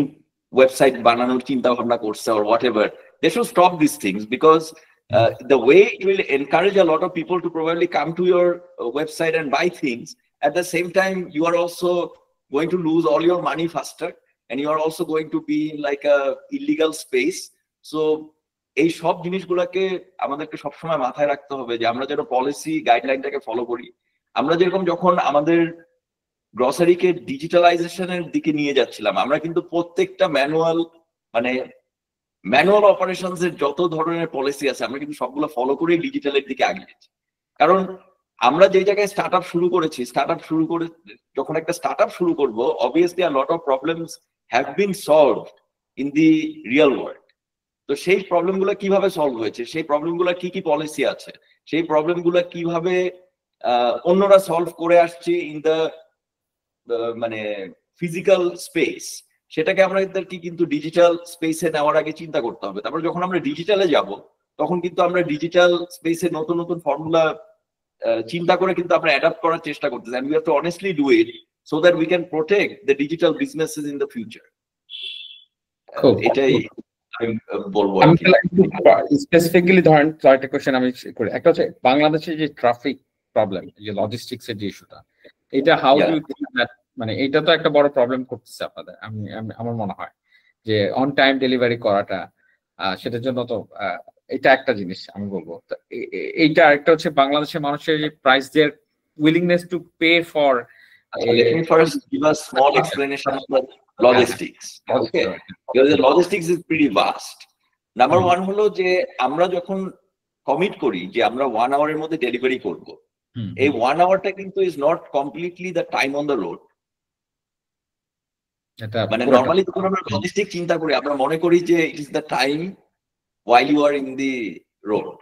ওয়েবসাইট বানানোর চিন্তা ভাবনা করছে or whatever, they should stop these things, because The way it will encourage a lot of people to probably come to your website and buy things. At the same time, you are also going to lose all your money faster, and you are also going to be in like a illegal space. So এই সব জিনিসগুলোকে আমাদেরকে সবসময় মাথায় রাখতে হবে যে আমরা যেন পলিসি গাইডলাইনটাকে ফলো করি। আমরা যেরকম যখন আমাদের গ্রসারিকে ডিজিটালাইজেশনের দিকে নিয়ে যাচ্ছিলাম, আমরা কিন্তু প্রত্যেকটা ম্যানুয়াল অপারেশনস এর যত ধরনের পলিসি আছে আমরা কিন্তু সবগুলো ফলো করে ডিজিটালের দিকে আগিয়েছি। কারণ আমরা যে জায়গায় স্টার্টআপ শুরু করেছি, যখন একটা স্টার্টআপ শুরু করব, obviously a lot of problems have been solved in the real world. তো সেই প্রবলেমগুলো কিভাবে সলভ হয়েছে, সেই প্রবলেমগুলো কি কি পলিসি আছে, সেই প্রবলেমগুলো কিভাবে অন্যরা সলভ করে আসছে ইন দ্য ফিজিক্যাল স্পেস, সেটাকে আমাদেরকে কিন্তু ডিজিটাল স্পেসে নেওয়ার আগে চিন্তা করতে হবে। তারপর যখন আমরা ডিজিটালে যাব, তখন কিন্তু আমরা ডিজিটাল স্পেসে নতুন নতুন ফর্মুলা চিন্তা করে কিন্তু আমরা অ্যাডাপ্ট করার চেষ্টা করতেছি, and we have to honestly do it so that we can protect the digital businesses in the future. এটাই আমি বলবো। স্পেসিফিক্যালি ধরেন একটা কোশ্চেন আমি করি, একটা হচ্ছে বাংলাদেশে যে ট্রাফিক প্রবলেম, যে লজিস্টিক্স এর যে ইস্যুটা, এটা how do you think that, মানে এটা তো একটা বড় প্রবলেম করতেছে আপনাদের। আমার মনে হয় যে অন টাইম ডেলিভারি করাটা, সেটার জন্য তো এটা একটা জিনিস আমি বলবো। এইটা একটা হচ্ছে বাংলাদেশের মানুষের যে price, their willingness to pay for. Let me first give a small explanation of the logistics. Okay, because the logistics is pretty vast. Number one হলো যে আমরা যখন কমিট করি যে আমরা 1 আওয়ারের মধ্যে ডেলিভারি করব, এই 1 আওয়ারটা কিন্তু is not completely the time on the road. মানে নরমালি যখন আমরা লজিস্টিক চিন্তা করি, আমরা মনে করি যে it is the time while you are in the road,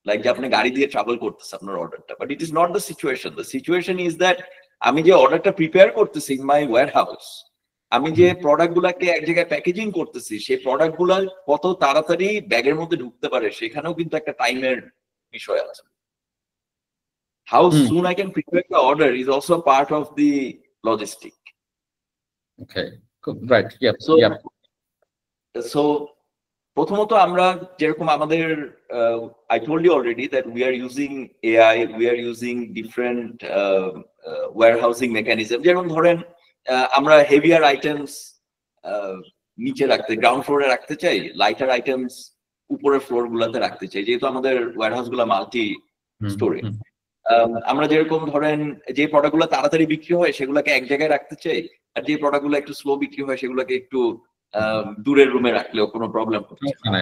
like যে আপনি গাড়ি দিয়ে ট্রাভেল করতেছেন আপনার অর্ডারটা, but it is not the situation. The situation is that আমি যে অর্ডারটা প্রিপেয়ার করতেছি ইন মাই ওয়্যারহাউস, আমি যে প্রোডাক্ট গুলাকে এক জায়গায় প্যাকেজিং করতেছি, সেই প্রোডাক্ট গুলা কত তাড়াতাড়ি ব্যাগের মধ্যে ঢুকতে পারে, সেখানেও কিন্তু একটা টাইমের বিষয় আছে। How soon I can prepare the order is also part of the logistic. Okay, right, yeah. So প্রথমত আমরা যেরকম আমাদের I told you already that we are using AI, we are using different warehousing mechanism. যেরকম ধরেন আমরা heavier items নিচে রাখতে, ground ফ্লোরে রাখতে চাই, লাইটার আইটেমস উপরের ফ্লোর গুলাতে রাখতে চাই, যেহেতু আমাদের ওয়্যারহাউস গুলা মাল্টি স্টোরেজ। আমরা যেরকম ধরেন যে প্রোডাক্ট গুলো তাড়াতাড়ি বিক্রি হয় সেগুলোকে এক জায়গায় রাখতে চাই, আর যে প্রোডাক্ট গুলো একটু স্লো বিক্রি হয় সেগুলোকে একটু দূরের রুমে রাখলেও কোনো প্রবলেম হচ্ছে না।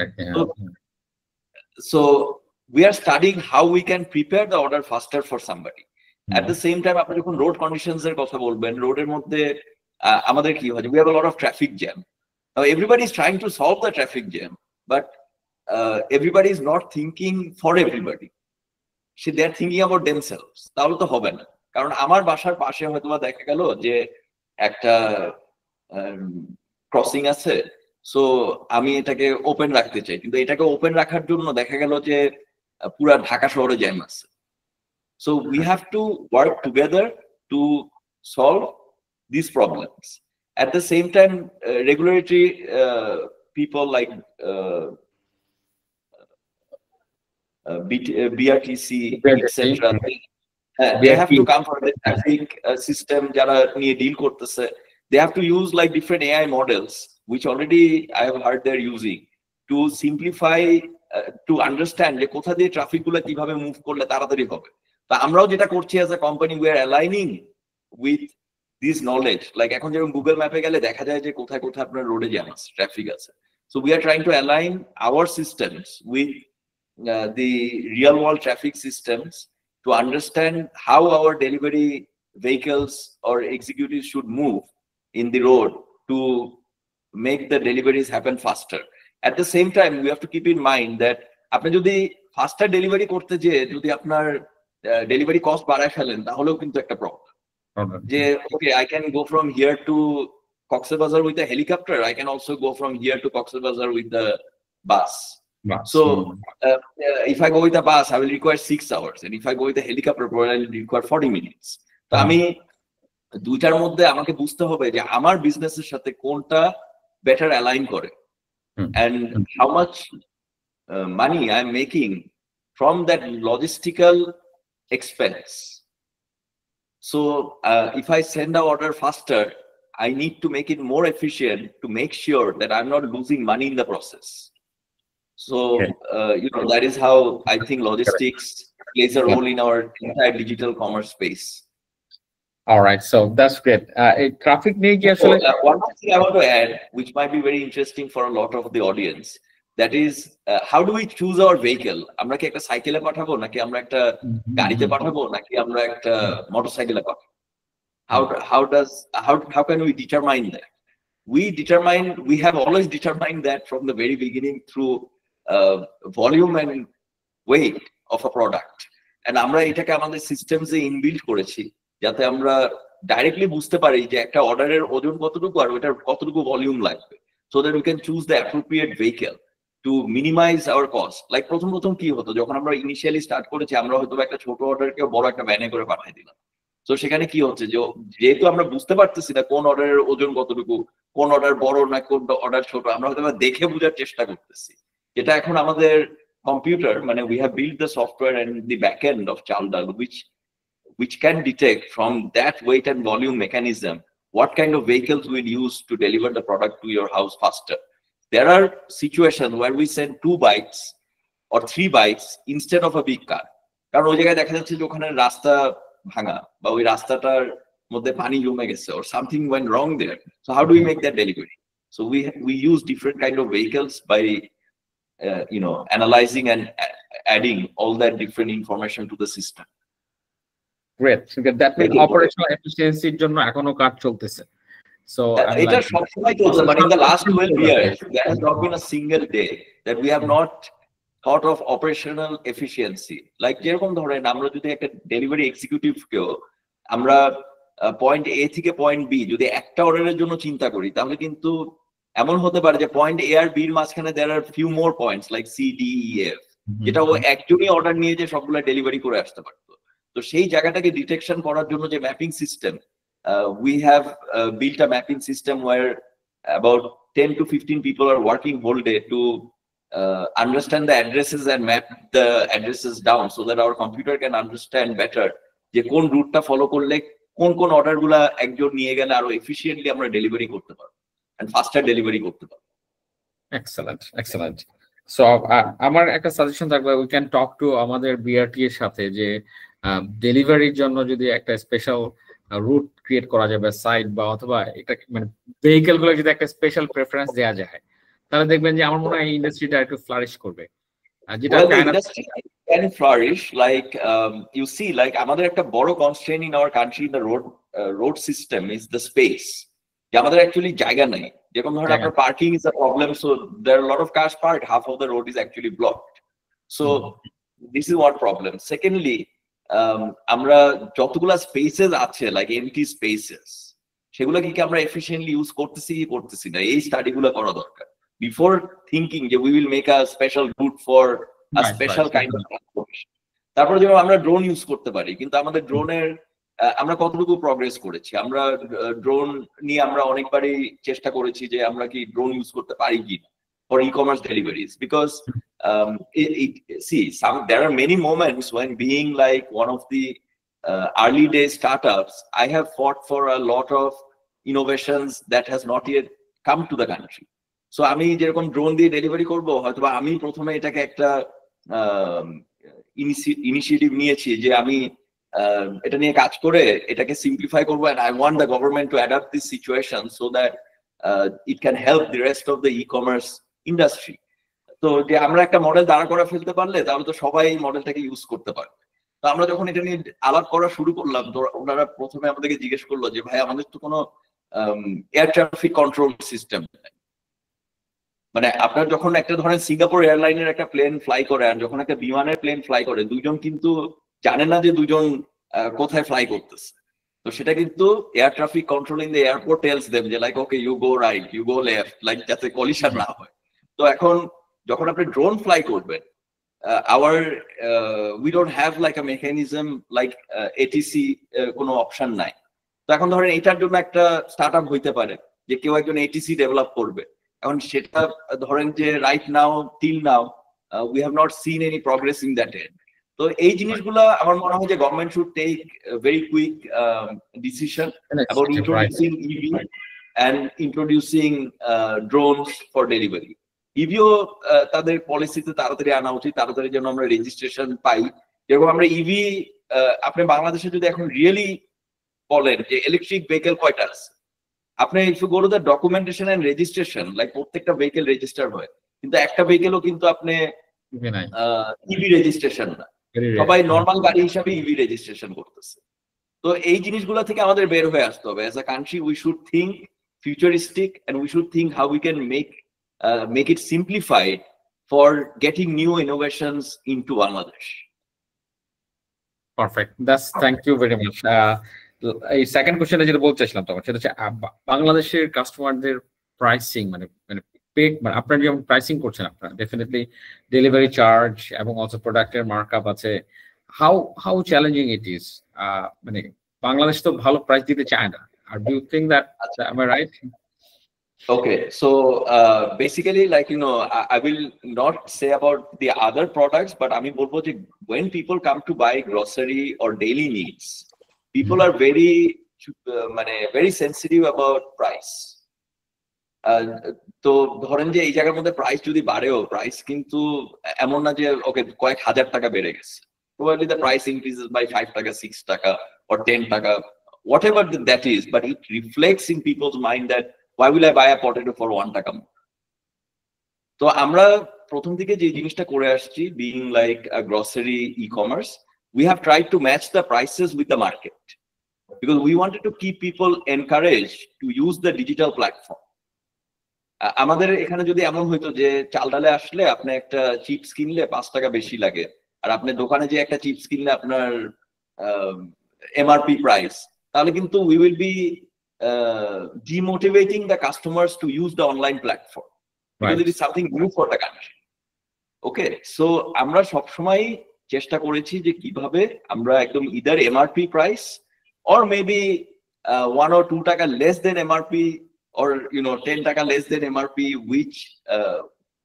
So we are studying how we can prepare the order faster for somebody. At the same time, আপনি যখন রোড কন্ডিশনস এর কথা বলবেন, রোডের মধ্যে আমাদের কি হয়, we have a lot of traffic jam. Now everybody is trying to solve the traffic jam, but everybody is not thinking for everybody. They are thinking about themselves. তাহলে তো হবে না, কারণ আমার বাসার পাশে হয়তো দেখা গেল যে একটা ক্রসিং আছে, সো আমি এটাকে ওপেন রাখতে চাই, কিন্তু এটাকে ওপেন রাখার জন্য দেখা গেল যে পুরা ঢাকা শহরে জ্যাম আছে। So we have to work together to solve this problems. At the same time, regulatory people like BRTC, etc., they have to come for the traffic system যারা নিয়ে ডিল করতেছে। They have to use like different AI models, which already I have heard they're using, to simplify, to understand যে কোথা দিয়ে traffic গুলো কিভাবে move করলে তাড়াতাড়ি হবে। তো আমরাও যেটা করছি as a company, we are aligning with this knowledge. Like এখন যেরকম গুগল ম্যাপে গেলে দেখা যায় যে কোথায় কোথায় আপনার রোডে জ্যাম আছে, ট্রাফিক আছে। So we are trying to align our systems with the real world traffic systems to understand how our delivery vehicles or executives should move in the road to make the deliveries happen faster. At the same time, we have to keep in mind that আপনি যদি ফাস্টার delivery করতে যেয়ে যদি আপনার delivery cost বাড়ায় ফেলেন, তাহলেও কিন্তু একটা প্রবলেম। যে okay, I can go from here to Cox's Bazar with a helicopter, I can also go from here to Cox's Bazar with the bus. So if I go with a bus, I will require 6 hours, and if I go with a helicopter, probably I will require 40 minutes. তো আমি দুইটার মধ্যে আমাকে বুঝতে হবে যে আমার বিজনেসের সাথে কোনটা বেটার অ্যালাইন করে, and how much money I'm making from that logistical expense. So if I send an order faster, I need to make it more efficient to make sure that I'm not losing money in the process. So that is how I think logistics plays a role in our entire digital commerce space. All right, so that's great. Traffic নিয়ে কি আসলে one thing I want to add, which might be very interesting for a lot of the audience, that is how do we choose our vehicle? আমরা কি একটা সাইকেলে পাঠাবো নাকি আমরা একটা গাড়িতে পাঠাবো নাকি আমরা একটা মোটরসাইকেলে পাঠাবো? How can we determine that? We have always determined that from the very beginning through volume and weight of a product, and আমরা এটাকে আমাদের systems এ inbuilt করেছি যাতে আমরা ডাইরেক্টলি বুঝতে পারি যে একটা অর্ডারের ওজন কতটুকু আর ওটার কতটুকু ভলিউম লাগবে, so that we can choose the appropriate vehicle to minimize our cost. Like প্রথম কি হতো, যখন আমরা ইনিশিয়ালি স্টার্ট করেছি আমরা হয়তো একটা ছোট অর্ডারকে বড় একটা ভ্যানে করে পাঠিয়ে দিলাম। তো সেখানে কি হচ্ছে, যেহেতু আমরা বুঝতে পারতেছি না কোন অর্ডারের ওজন কতটুকু, কোন অর্ডার বড় না কোন অর্ডার ছোট, আমরা হয়তো দেখে বোঝার চেষ্টা করতেছি। যেটা এখন আমাদের কম্পিউটার, মানে we have built the software and the back end of Chalda which can detect from that weight and volume mechanism what kind of vehicles we'll use to deliver the product to your house faster. There are situations where we send 2 bikes or 3 bikes instead of a big car. কারণ ওই জায়গায় দেখা যাচ্ছে যে ওখানে রাস্তা ভাঙা বা ওই রাস্তাটার মধ্যে পানি জমে গেছে or something went wrong there. So how do we make that delivery? So we use different kind of vehicles by analyzing and adding all that different information to the system. Great. That means operational efficiency এর জন্য এখনো কাজ চলতেছে। So এটা সবসময় চলছে, but in the last 12 years there has not been a single day that we have not thought of operational efficiency. Like যেরকম ধরেন আমরা যদি একটা ডেলিভারি এক্সিকিউটিভ কেও আমরা পয়েন্ট এ থেকে পয়েন্ট বি যদি একটা অর্ডারের জন্য চিন্তা করি, তাহলে কিন্তু এমন হতে পারে যে পয়েন্ট এ আর বি এর মাঝখানে there are few more points like C D E F, যেটা ও একজনই অর্ডার নিয়ে যে সবগুলা ডেলিভারি করে আসতে পারতো। তো সেই জায়গাটাকে ডিটেকশন করার জন্য যে mapping system, we have built a mapping system where about 10 to 15 people are working whole day to understand the addresses and map the addresses down so that our computer can understand better যে কোন রুটটা follow করলে কোন order গুলা একজন নিয়ে গেলে আরো এফিশিয়েন্টলি আমরা ডেলিভারি করতে পারবো and faster ডেলিভারি করতে পারবো। Excellent. So আমার একটা সাজেশন থাকবে, we can talk to আমাদের বিআরটি এর সাথে যে ডেলিভারির জন্য যদি একটা স্পেশাল রুট ক্রিয়েট করা যাবে সাইট বা অথবা এটা মানে ভেহিকল গুলো যদি একটা স্পেশাল প্রেফারেন্স দেওয়া যায়, তাহলে দেখবেন যে আমার মনে হয় ইন্ডাস্ট্রিটা একটু ফ্লারিশ করবে। যেটা can flourish, like you see, like আমাদের একটা বড় constraint in our country in the road system is the space. যে আমাদের actually জায়গা নাই, যেরকম ধরেন আপনার parking is a problem, so there are a lot of cars parked, half of the road is actually blocked. So this is one problem. Secondly, আমরা যতগুলা spaces আছে লাইক এমটি স্পেসেস, সেগুলো কি আমরা এফিশিয়েন্টলি ইউজ করতেছি না, এই study গুলো করা দরকার বিফোর থিংকিং যে we will make a special route for a special kind of transportation. তারপরে যেমন আমরা ড্রোন ইউজ করতে পারি, কিন্তু আমাদের ড্রোনের আমরা কতটুকু প্রগ্রেস করেছি? আমরা ড্রোন নিয়ে আমরা অনেকবারই চেষ্টা করেছি যে আমরা কি ড্রোন ইউজ করতে পারি কি for e-commerce deliveries, because there are many moments when being like one of the early day startups, I have fought for a lot of innovations that has not yet come to the country. So আমি যেরকম drone দিয়ে delivery করবো, হয়তো আমি প্রথমে এটাকে একটা initiative নিয়েছি যে আমি এটা নিয়ে কাজ করে এটাকে সিম্পলিফাই করবো, and I want the government to adapt this situation so that it can help the rest of the e-commerce industry. তো যে আমরা একটা মডেল দাঁড়া করা ফেলতে পারলে তাহলে তো সবাই এই মডেলটাকে ইউজ করতে পারবে। তো আমরা যখন এটা নিয়ে আলাপ করা শুরু করলাম, তো ওনারা প্রথমে আমাদেরকে জিজ্ঞেস করলো যে ভাই আমাদের তো কোনো এয়ার ট্রাফিক কন্ট্রোল সিস্টেম নেই, মানে আপনার যখন একটা ধরেন সিঙ্গাপুর এয়ারলাইনের একটা প্লেন ফ্লাই করে আর যখন একটা বিমানের প্লেন ফ্লাই করে, দুইজন কিন্তু জানে না যে দুজন কোথায় ফ্লাই করতেছে। তো সেটা কিন্তু air traffic control in the airport tells them যে like okay you go right, you go left, like যাতে কলিশন না হয়। তো এখন যখন আপনি ড্রোন ফ্লাই করবেন, we don't have like a mechanism like ATC, কোনো অপশন নাই। তো এখন ধরেন এটার জন্য একটা স্টার্টআপ হইতে পারে যে কেউ একজন ATC ডেভেলপ করবে। এখন সেটা ধরেন যে right now till now we have not seen any progress in that end. তো এই জিনিসগুলা আমার মনে হয় যে government should take very quick decision about introducing EV and introducing drones for delivery. ইভিও তাদের পলিসিতে তাড়াতাড়ি আনা উচিত, তাড়াতাড়ি যেন আমরা রেজিস্ট্রেশন পাই। যেরকম আমরা ইভি, আপনি বাংলাদেশে যদি এখন রিয়েলি বলেন যে ইলেকট্রিক ভেহিকেল কয়টা আছে, আপনি if you go to the documentation and registration, like প্রত্যেকটা ভেহিকেল রেজিস্টার হয়, কিন্তু একটা ভেহিকেলও কিন্তু আপনি ইভি রেজিস্ট্রেশন না, সবাই নর্মাল গাড়ি হিসাবে ইভি রেজিস্ট্রেশন করতেছে। তো এই জিনিসগুলো থেকে আমাদের বের হয়ে আসতে হবে। As a country we should think futuristic and we should think how we can make it simplified for getting new innovations into Bangladesh. Perfect. Thank you very much. এই সেকেন্ড কোশ্চেন যেটা বলতে চাইছিলাম তখন সেটা হচ্ছে বাংলাদেশের কাস্টমারদের প্রাইসিং, মানে আপনারা যেমন প্রাইসিং করছেন, আপনারা ডেফিনেটলি ডেলিভারি চার্জ এবং অলসো প্রোডাক্টের মার্কআপ আছে, হাউ চ্যালেঞ্জিং ইট ইজ, মানে বাংলাদেশ তো ভালো প্রাইস দিতে চায় না। Or do you think that, am I right? Okay, so basically, like, you know, I will not say about the other products, but I mean, when people come to buy grocery or daily needs, people are very sensitive about price. তো ধরেন যে এই জায়গার মধ্যে price যদি বাড়েও, price কিন্তু এমন না যে ওকে কয়েক হাজার টাকা বেড়ে গেছে, probably the price increases by 5 টাকা, 6 টাকা or 10 টাকা, whatever that is, but it reflects in people's mind that why will I buy a potato for 1 টাকা more? তো আমরা প্রথম থেকে যে জিনিসটা করে আসছি, being like a grocery e-commerce, we have tried to match the prices with the market because we wanted to keep people encouraged to use the digital platform. আমাদের এখানে যদি এমন হইতো যে চাল ডালে আসলে আপনি একটা চিপস কিনলে 5 টাকা বেশি লাগে, আর আপনি দোকানে যে একটা চিপস কিনলে আপনার MRP প্রাইস, তাহলে কিন্তু we will be demotivating the customers to use the online platform because it is something new for the country. Okay, so আমরা সবসময় চেষ্টা করেছি যে কিভাবে আমরা একদম either MRP price or maybe 1 or 2 টাকা less than MRP, or 10 টাকা less than MRP, which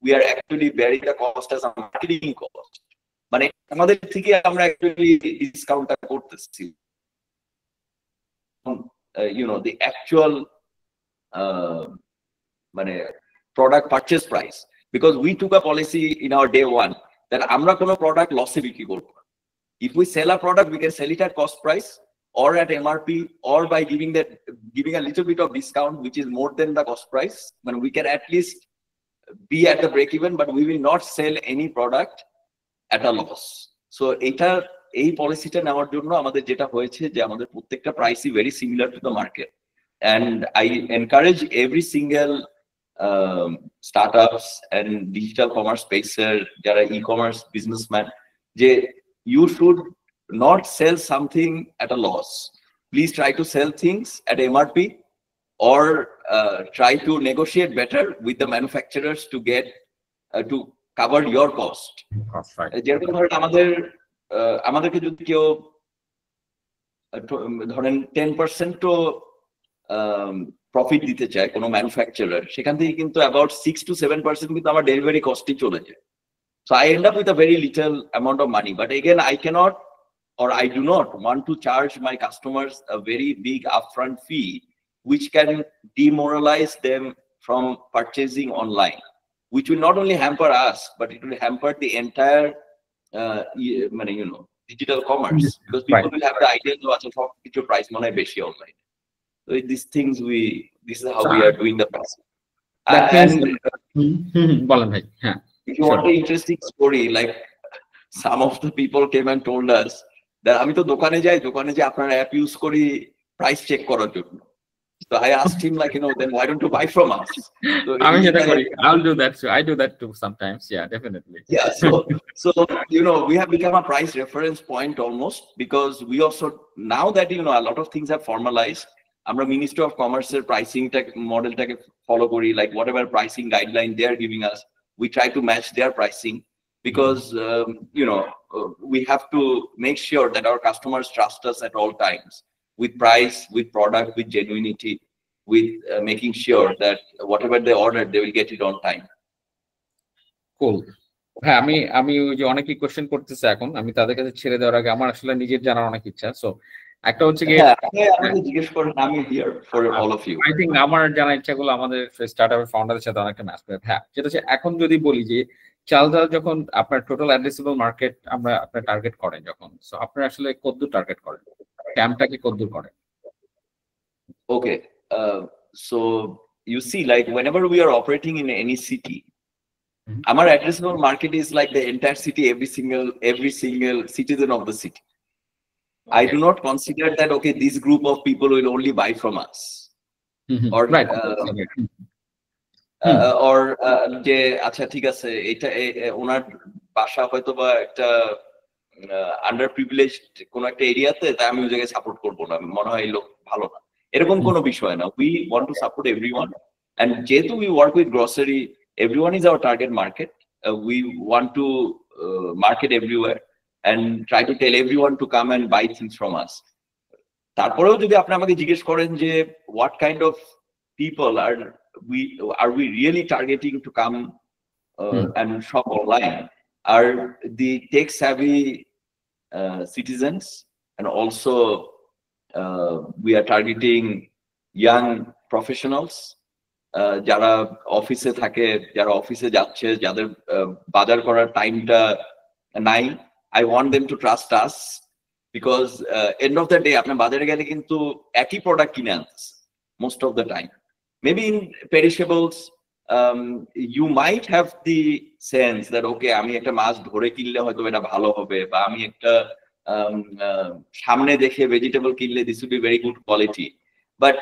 we are actually bearing the cost as a marketing cost. মানে আমাদের থেকে আমরা actually ডিসকাউন্টটা করতেছি, the actual product purchase price, because we took a policy in our day one that amra kono product loss e bikri korbo na. If we sell a product, we can sell it at cost price or at MRP, or by giving a little bit of discount which is more than the cost price, when we can at least be at the break even, but we will not sell any product at a loss. So এই পলিসিটা নেওয়ার জন্য আমাদের যেটা হয়েছে যে আমাদের প্রত্যেকটা প্রাইসই very similar to the market, and I encourage every single startups and digital commerce স্পেসের যারা ই কমার্স বিজনেসম্যান, যে you should not sell something at a loss, please try to sell things at MRP or try to negotiate better with the manufacturers to get to cover your cost. যেরকম ধরেন আমাদেরকে যদি কেউ ধরেন 10% তো profit দিতে চায় কোনো ম্যানুফ্যাকচারার, সেখান থেকে কিন্তু অ্যাবাউট 6 to 7% কিন্তু আমার ডেলিভারি কস্টই চলে যায়। So I end up with a very little amount of money, but again I cannot, or I do not want to charge my customers a very big upfront fee which can demoralize them from purchasing online, which will not only hamper us but it will hamper the entire digital commerce, because people will have the idea of your price mone beshi online. So these things this is how we are doing the process. If you want an interesting story, like some of the people came and told us that আমি তো দোকানে যাই, দোকানে যে আপনার app use করি price check করার জন্য। So I asked him, like, then why don't you buy from us? So I'll do that too. I do that too sometimes. Yeah, definitely. Yeah. So we have become a price reference point almost, because we also, now that a lot of things have formalized, আমরা Ministry of Commerce pricing model টাকে follow করি, like whatever pricing guideline they are giving us, we try to match their pricing, because we have to make sure that our customers trust us at all times, with price, with product, with genuinity, with making sure that whatever they order, they will get it on time. Cool. হ্যাঁ, আমি ওই যে অনেকেই question করতেছে এখন, আমি তাদের কাছে ছেড়ে দেওয়ার আগে আমার আসলে নিজের জানার অনেক ইচ্ছা। সো একটা হচ্ছে গিয়ে, হ্যাঁ, আপনি আমাকে জিজ্ঞেস করেন, আমি here for all of you. I think আমার জানার ইচ্ছাগুলো আমাদের স্টার্টআপের ফাউন্ডারের সাথে অনেকটা ম্যাচ করে। হ্যাঁ, যেটা হচ্ছে এখন যদি বলি যে চালটা যখন আপনার টোটাল অ্যাড্রেসেবল মার্কেট আমরা আপনার টার্গেট করেন যখন, সো আপনার আসলে কতদূর টার্গেট করেন, ট্যামটাকে কতদূর করেন? Okay, so you see, like whenever we are operating in any city, our addressable market is like the entire city, every single citizen of the city. I do not consider that, okay, this group of people will only buy from us. Or right. or যে আচ্ছা ঠিক আছে, এটা ওনার বাসা হয়তো বা একটা under privileged কোন একটা এরিয়াতে, তাই আমি ওই জায়গায় সাপোর্ট করবো না, মনে হয় এই লোক ভালো না, এরকম কোনো বিষয় না। We want to support everyone, and যেহেতু we work with grocery, everyone is our target market. We want to market everywhere and try to tell everyone to come and buy things from us. তারপরেও যদি আপনি আমাকে জিজ্ঞেস করেন যে what kind of people are we really targeting to come and shop online, are the tech savvy citizens, and also we are targeting young professionals যারা অফিসে থাকে, যারা অফিসে যাচ্ছে, যাদের বাজার করার টাইমটা নাই। I want them to trust us because end of the day আপনার বাজারে গেলে কিন্তু একই প্রোডাক্ট কিনে আনতেছে most of the time. Maybe in perishables, you might have the sense that okay, আমি একটা মাছ ধরে কিনলে হয়তো এটা ভালো হবে, বা আমি একটা সামনে দেখে ভেজিটেবল কিনলে this will be very good quality. But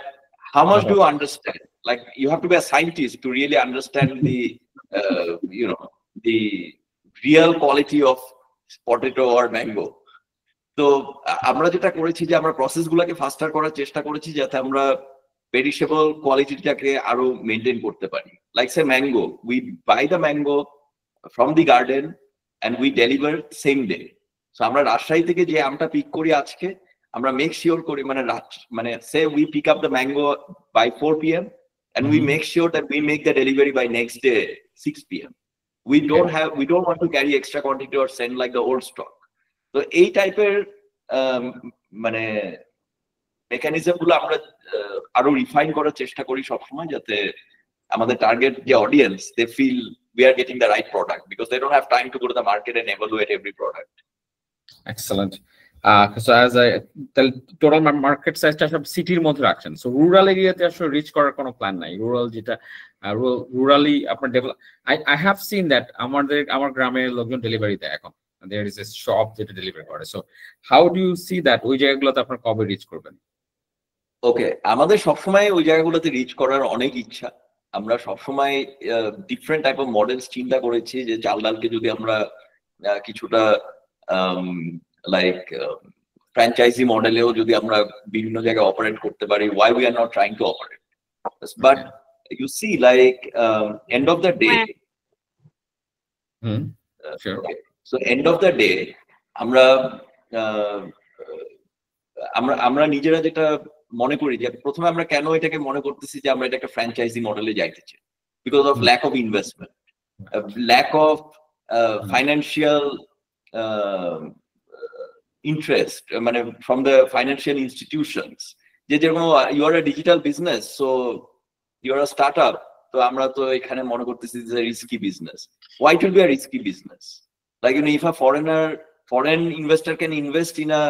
how much do you understand? Like you have to be a scientist to really understand the the real quality of potato or mango. তো আমরা যেটা করেছি যে আমরা process গুলাকে ফাস্টার করার চেষ্টা করেছি যাতে আমরা পেরিশেবল কোয়ালিটিটাকে আরো মেনটেন করতে পারি। Like say mango, we buy the mango from the garden and we deliver same day. So আমরা রাজশাহী থেকে যে আমটা পিক করি আজকে, আমরা মেক শিওর করি, মানে say we pick up the mango by 4 PM and we make sure that we make the delivery by next day 6 PM. We don't want to carry extra quantity or send like the old stock. তো এই টাইপের মানে mechanism গুলো আমরা আরো refine করার চেষ্টা করি সবসময়, যাতে আমাদের টার্গেট যে audience, they feel we are getting the right product because they don't have time to go to the market and evaluate every product. Excellent. So as the total market size টা সব সিটির মধ্যে রাখছেন, so rural এরিয়াতে আসলে rich করার কোনো plan নাই? রুরাল যেটা রুরালি আপনার develop, I have seen that আমার গ্রামের লোকজন ডেলিভারি দেয় এখন, there is a shop যেটা ডেলিভারি করে। So how do you see that ওই জায়গাগুলোতে আপনার কবে রিচ করবেন? ওকে, আমাদের সবসময় ওই জায়গাগুলোতে রিচ করার অনেক ইচ্ছা। আমরা সবসময় ডিফারেন্ট টাইপ অফ মডেলস চিন্তা করেছি, যে চাল ডালকে যদি আমরা কিছুটা লাইক ফ্র্যাঞ্চাইজি মডেলেও যদি আমরা বিভিন্ন জায়গায় অপারেট করতে পারি, why we are not trying to operate. But you see like end of the day, so end of the day আমরা নিজেরা যেটা মনে করি, যে প্রথমে আমরা কেন এটাকে মনে করতেছি যে আমরা এটা একটা ফ্র্যাঞ্চাইজি মডেলে যাইতে চাই, because of lack of investment, lack of financial interest, মানে ফ্রম দ্য ফাইন্যান্সিয়াল ইনস্টিটিউশনস, যে যেরকম you are a digital business, so you are a startup, তো আমরা তো এখানে মনে করতেছি যে risky business. Why it will be a risky business? Like, if a foreign investor can invest in a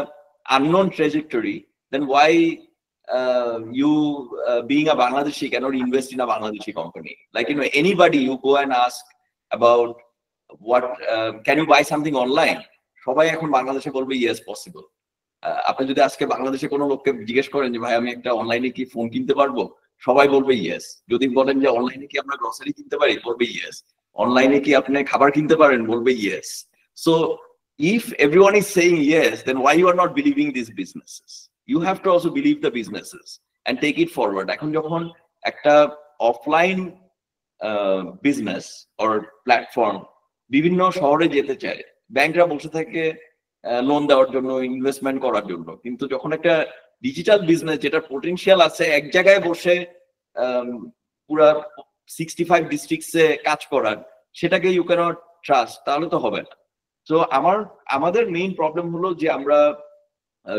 unknown trajectory, then why you being a Bangladeshi cannot invest in a Bangladeshi company? Like, anybody you go and ask about what can you buy something online, সবাই এখন বাংলাদেশে বলবে yes possible. আপনি যদি আজকে বাংলাদেশে কোনো লোককে জিজ্ঞেস করেন যে ভাই আমি একটা অনলাইনে কি ফোন কিনতে পারবো, সবাই বলবে yes. যদি বলেন যে অনলাইনে কি আমরা গ্রসারি কিনতে পারি, বলবে yes. অনলাইনে কি আপনি খাবার কিনতে পারেন, বলবে yes. So if everyone is saying yes, then why you are not believing these businesses? You have to also believe the businesses and take it forward. এখন যখন একটা অফলাইন বিজনেস অর প্ল্যাটফর্ম বিভিন্ন শহরে যেতে চায়, ব্যাংকরা বসে থাকে লোন দেওয়ার জন্য, ইনভেস্টমেন্ট করার জন্য, কিন্তু যখন একটা ডিজিটাল বিজনেস যেটা পোটেনশিয়াল আছে এক জায়গায় বসে পুরা 65 ডিস্ট্রিক্টসে কাজ করার, সেটাকে ইউ ক্যানট ট্রাস্ট তাহলে তো হবে না। তো আমাদের মেইন প্রবলেম হলো যে আমরা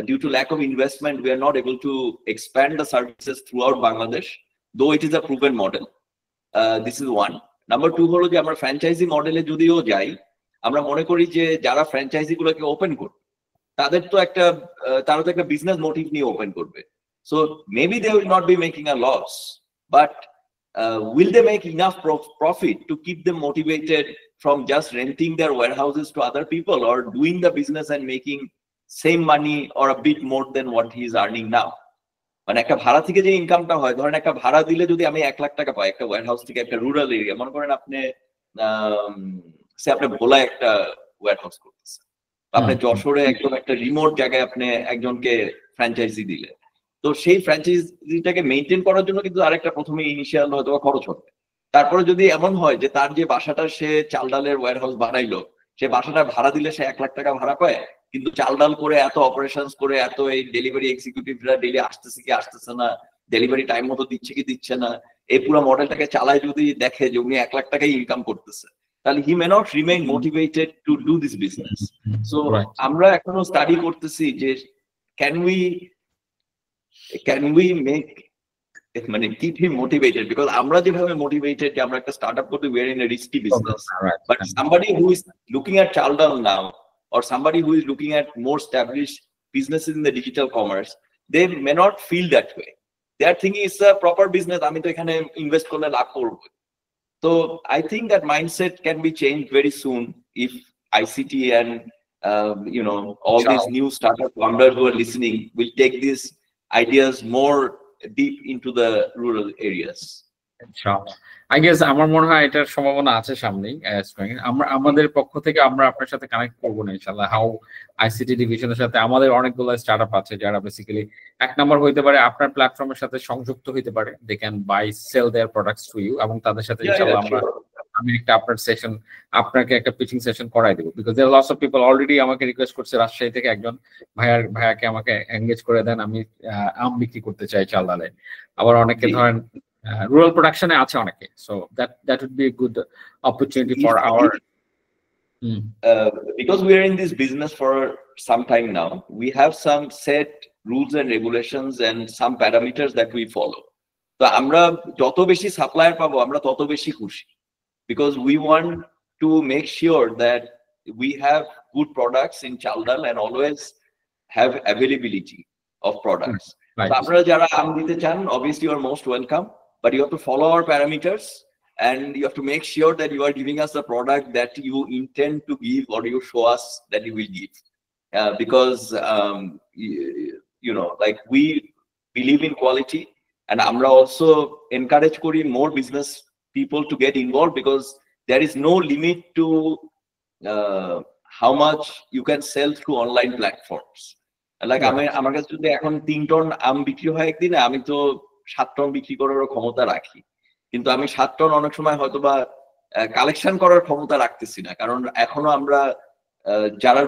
due to lack of investment we are not able to expand the services throughout Bangladesh, though it is a proven model. This is one. Number two হলো যে আমরা ফ্র্যাঞ্চাইজি মডেলে যদিও যাই, আমরা মনে করি যে যারা ফ্র্যাঞ্চাইজি গুলোকে ওপেন করবে তারা তো একটা বিজনেস মোটিভ নিয়ে ওপেন করবে। So maybe they will not be making a loss, but will they make enough profit to keep them motivated from just renting their warehouses to other people, or doing the business and making same money or a bit more than what he is earning now? মানে একটা ভাড়া থেকে যে ইনকামটা হয়, ধরেন একটা ভাড়া দিলে যদি আমি 1 লাখ টাকা পাই একটা ওয়্যারহাউস থেকে, একটা রুরাল এরিয়া, মনে করেন আপনি আপনি ভোলায় একটা ওয়্যারহাউস করতেছেন, আপনি যশোরে একদম একটা রিমোট জায়গায় আপনি একজনকে ফ্র্যাঞ্চাইজি দিলে, তো সেই ফ্র্যাঞ্চাইজিটাকে মেইনটেইন করার জন্য কিন্তু আরেকটা প্রথমে ইনিশিয়াল হয়তো খরচ হবে। তারপরে যদি এমন হয় যে তার যে বাসাটা সে চাল ডালের ওয়্যারহাউস বানাইলো, সে বাসাটা ভাড়া দিলে সে 1 লাখ টাকা ভাড়া পায়, কিন্তু চাল ডাল করে এত অপারেশনস করে এত এই ডেলিভারি এক্সিকিউটিভরা ডেইলি আসতেছে কি আসতেছে না, ডেলিভারি টাইম মতো দিচ্ছে কি দিচ্ছে না, এই পুরো মডেলটাকে চালায় যদি দেখে যে উনি 1 লাখ টাকাই ইনকাম করতেছে, তাহলে he may not remain motivated to do this business. So আমরা এখনো স্টাডি করতেছি যে ক্যান উই মেক মানে keep him motivated, because আমরা যেভাবে মোটিভেটেড যে আমরা একটা স্টার্টআপ করতে, we are in a risky business, but somebody who is looking at Chaldal now, or somebody who is looking at more established businesses in the digital commerce, they may not feel that way. They are thinking it's a proper business, আমি তো এখানে invest করলে লাভ করব। So I think that mindset can be changed very soon if ICT and all these new startup founders who are listening will take these ideas more deep into the rural areas. I guess আমার মনে হয় এটার সম্ভাবনা আছে সামনেই। আমরা আমাদের পক্ষ থেকে আমরা আপনার সাথে কানেক্ট করবো না ইনশাআল্লাহ। হাউ আইসিটি ডিভিশনের সাথে আমাদের অনেকগুলো স্টার্টআপ আছে যারা বেসিক্যালি এক নম্বর হইতে পারে আপনার প্ল্যাটফর্মের সাথে সংযুক্ত হইতে পারে, they can buy sell their products to you, এবং তাদের সাথে ইনশাআল্লাহ আমি একটা আপনার সেশন, আপনাকে একটা পিচিং সেশন করাই দেবো। Because there lots of people already আমাকে রিকোয়েস্ট করছে, রাজশাহী থেকে একজন ভাইয়াকে আমাকে এনগেজ করে দেন, আমি আম বিক্রি করতে চাই চাল ডালে। আবার অনেকে ধরেন rural production আছে অনেকে, so that would be a good opportunity for our because we are in this business for some time now, we have some set rules and regulations and some parameters that we follow. So আমরা যত বেশি supplier পাবো আমরা তত বেশি খুশি, because we want to make sure that we have good products in Chaldal and always have availability of products. So আপনারা যারা আম দিতে চান, obviously you are most welcome, but you have to follow our parameters and you have to make sure that you are giving us the product that you intend to give, or you show us that you will give, because like we believe in quality, and amra also encourage kori more business people to get involved, because there is no limit to how much you can sell through online platforms. Like আমার কাছে যদি এখন 3 ton আম বিক্রি হয় একদিনে, আমি তো 7 ton বিক্রি করার ক্ষমতা রাখি, কিন্তু আমি 7 টন অনেক সময় হয়তো বা কালেকশন করার ক্ষমতা রাখতেছি না, কারণ এখনো আমরা যারা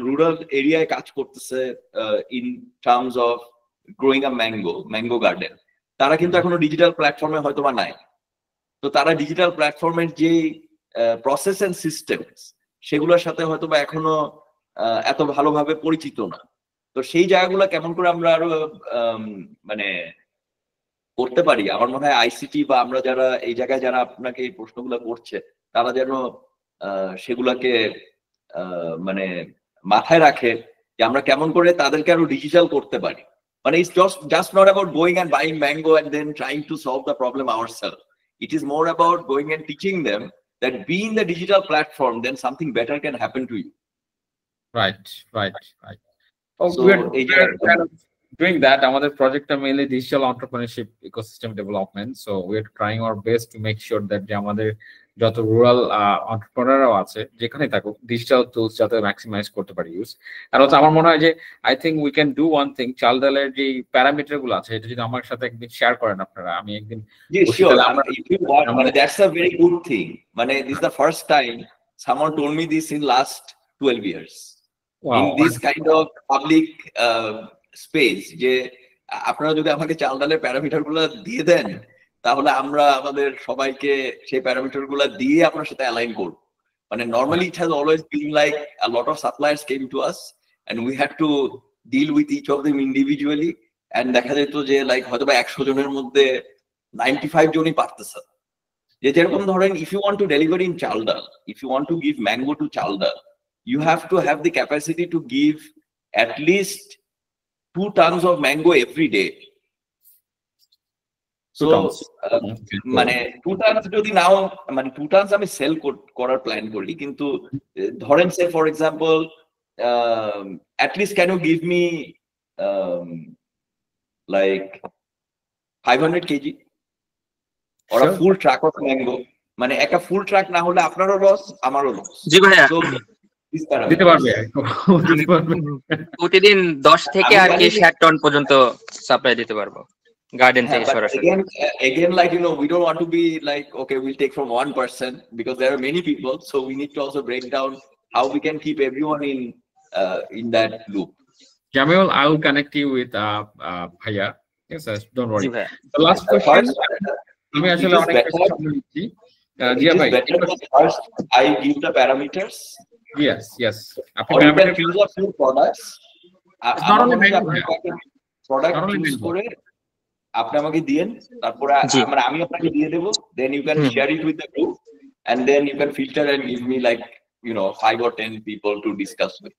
রুরাল এরিয়ায় কাজ করতেছে in terms of growing a mango garden, তারা কিন্তু এখনো ডিজিটাল প্ল্যাটফর্মে হয়তো বা নাই। তো তারা ডিজিটাল প্ল্যাটফর্মের যে প্রসেস এন্ড সিস্টেমস সেগুলোর সাথে হয়তো বা এখনো এত ভালোভাবে পরিচিত না। তো সেই জায়গাগুলো কেমন করে আমরা আরো মানে করতে পারি, আমার মনে হয় আইসিটি বা আমরা যারা এই জায়গায় যারা আপনাকে এই প্রশ্নগুলো করছে তারা যেন সেগুলাকে মানে মাথায় রাখে যে আমরা কেমন করে তাদেরকে আরো ডিজিটাল করতে পারি। মানে it's just not about going and buying mango and then trying to solve the problem ourself. It is more about going and teaching them that being the digital platform, then something better can happen to you. Right. Oh, so we're doing that. Our project is mainly digital entrepreneurship ecosystem development. So we're trying our best to make sure that আমাদের যত rural এন্টারপ্রেনাররাও আছে যেখানে থাকুক digital tools যাতে maximise করতে পারি use. আর হচ্ছে আমার মনে হয় যে I think we can do one thing, চাল ডালের যে প্যারামিটার গুলো আছে এটা যদি আমার সাথে একদিন শেয়ার করেন আপনারা, আমি একদিন মানে that's a very good thing. মানে this is the first time someone told me this in last 12 years. Wow. In this kind of public space, যে আপনারা যদি আমাকে চাল ডালের প্যারামিটার গুলো দিয়ে দেন তাহলে আমরা আমাদের সবাইকে সেই প্যারামিটার গুলো দিয়ে আপনার সাথে অ্যালাইন করব। মানে normally it has always been like a lot of suppliers came to us and we had to deal with each of them individually, and দেখা যেত যে like হয়তো বা 100 জনের মধ্যে 95 জনই পারতেছে। যে যেরকম ধরেন, if you want to deliver in Chalda, if you want to give mango to Chalda, you have to have the capacity to give at least 2 tons of mango every day. So মানে 2 tons যদি নাও, মানে 2 tons আমি sell করার plan করি, কিন্তু ধরেন সে for example at least can you give me like 500 kg or a full truck of mango, মানে একটা ফুল ট্রাক না হলে আপনারও লস আমারও লস। জি ভাইয়া দিতে পারবে প্রতিদিন 10 থেকে আর কি 60 টন পর্যন্ত সাপ্লাই দিতে পারবো গার্ডেন থেকে সরাসরি। Again, like we don't want to be like, okay, we'll take from one person, because there are many people, so we need to also break down how we can keep everyone in that loop. Jamil, I will connect you with Bhaiya. Yes, don't worry. The last question, আমি আসলে অনেক question নিচ্ছি। জিয়া ভাই, first I give the parameters. Yes. আপনি parameter choose a few products. Product choose করে আপনি আমাকে দিয়েন, তারপরে আমি আপনাকে দিয়ে দেব, then you can share it with the group and then you can filter and give me like 5 or 10 people to discuss with.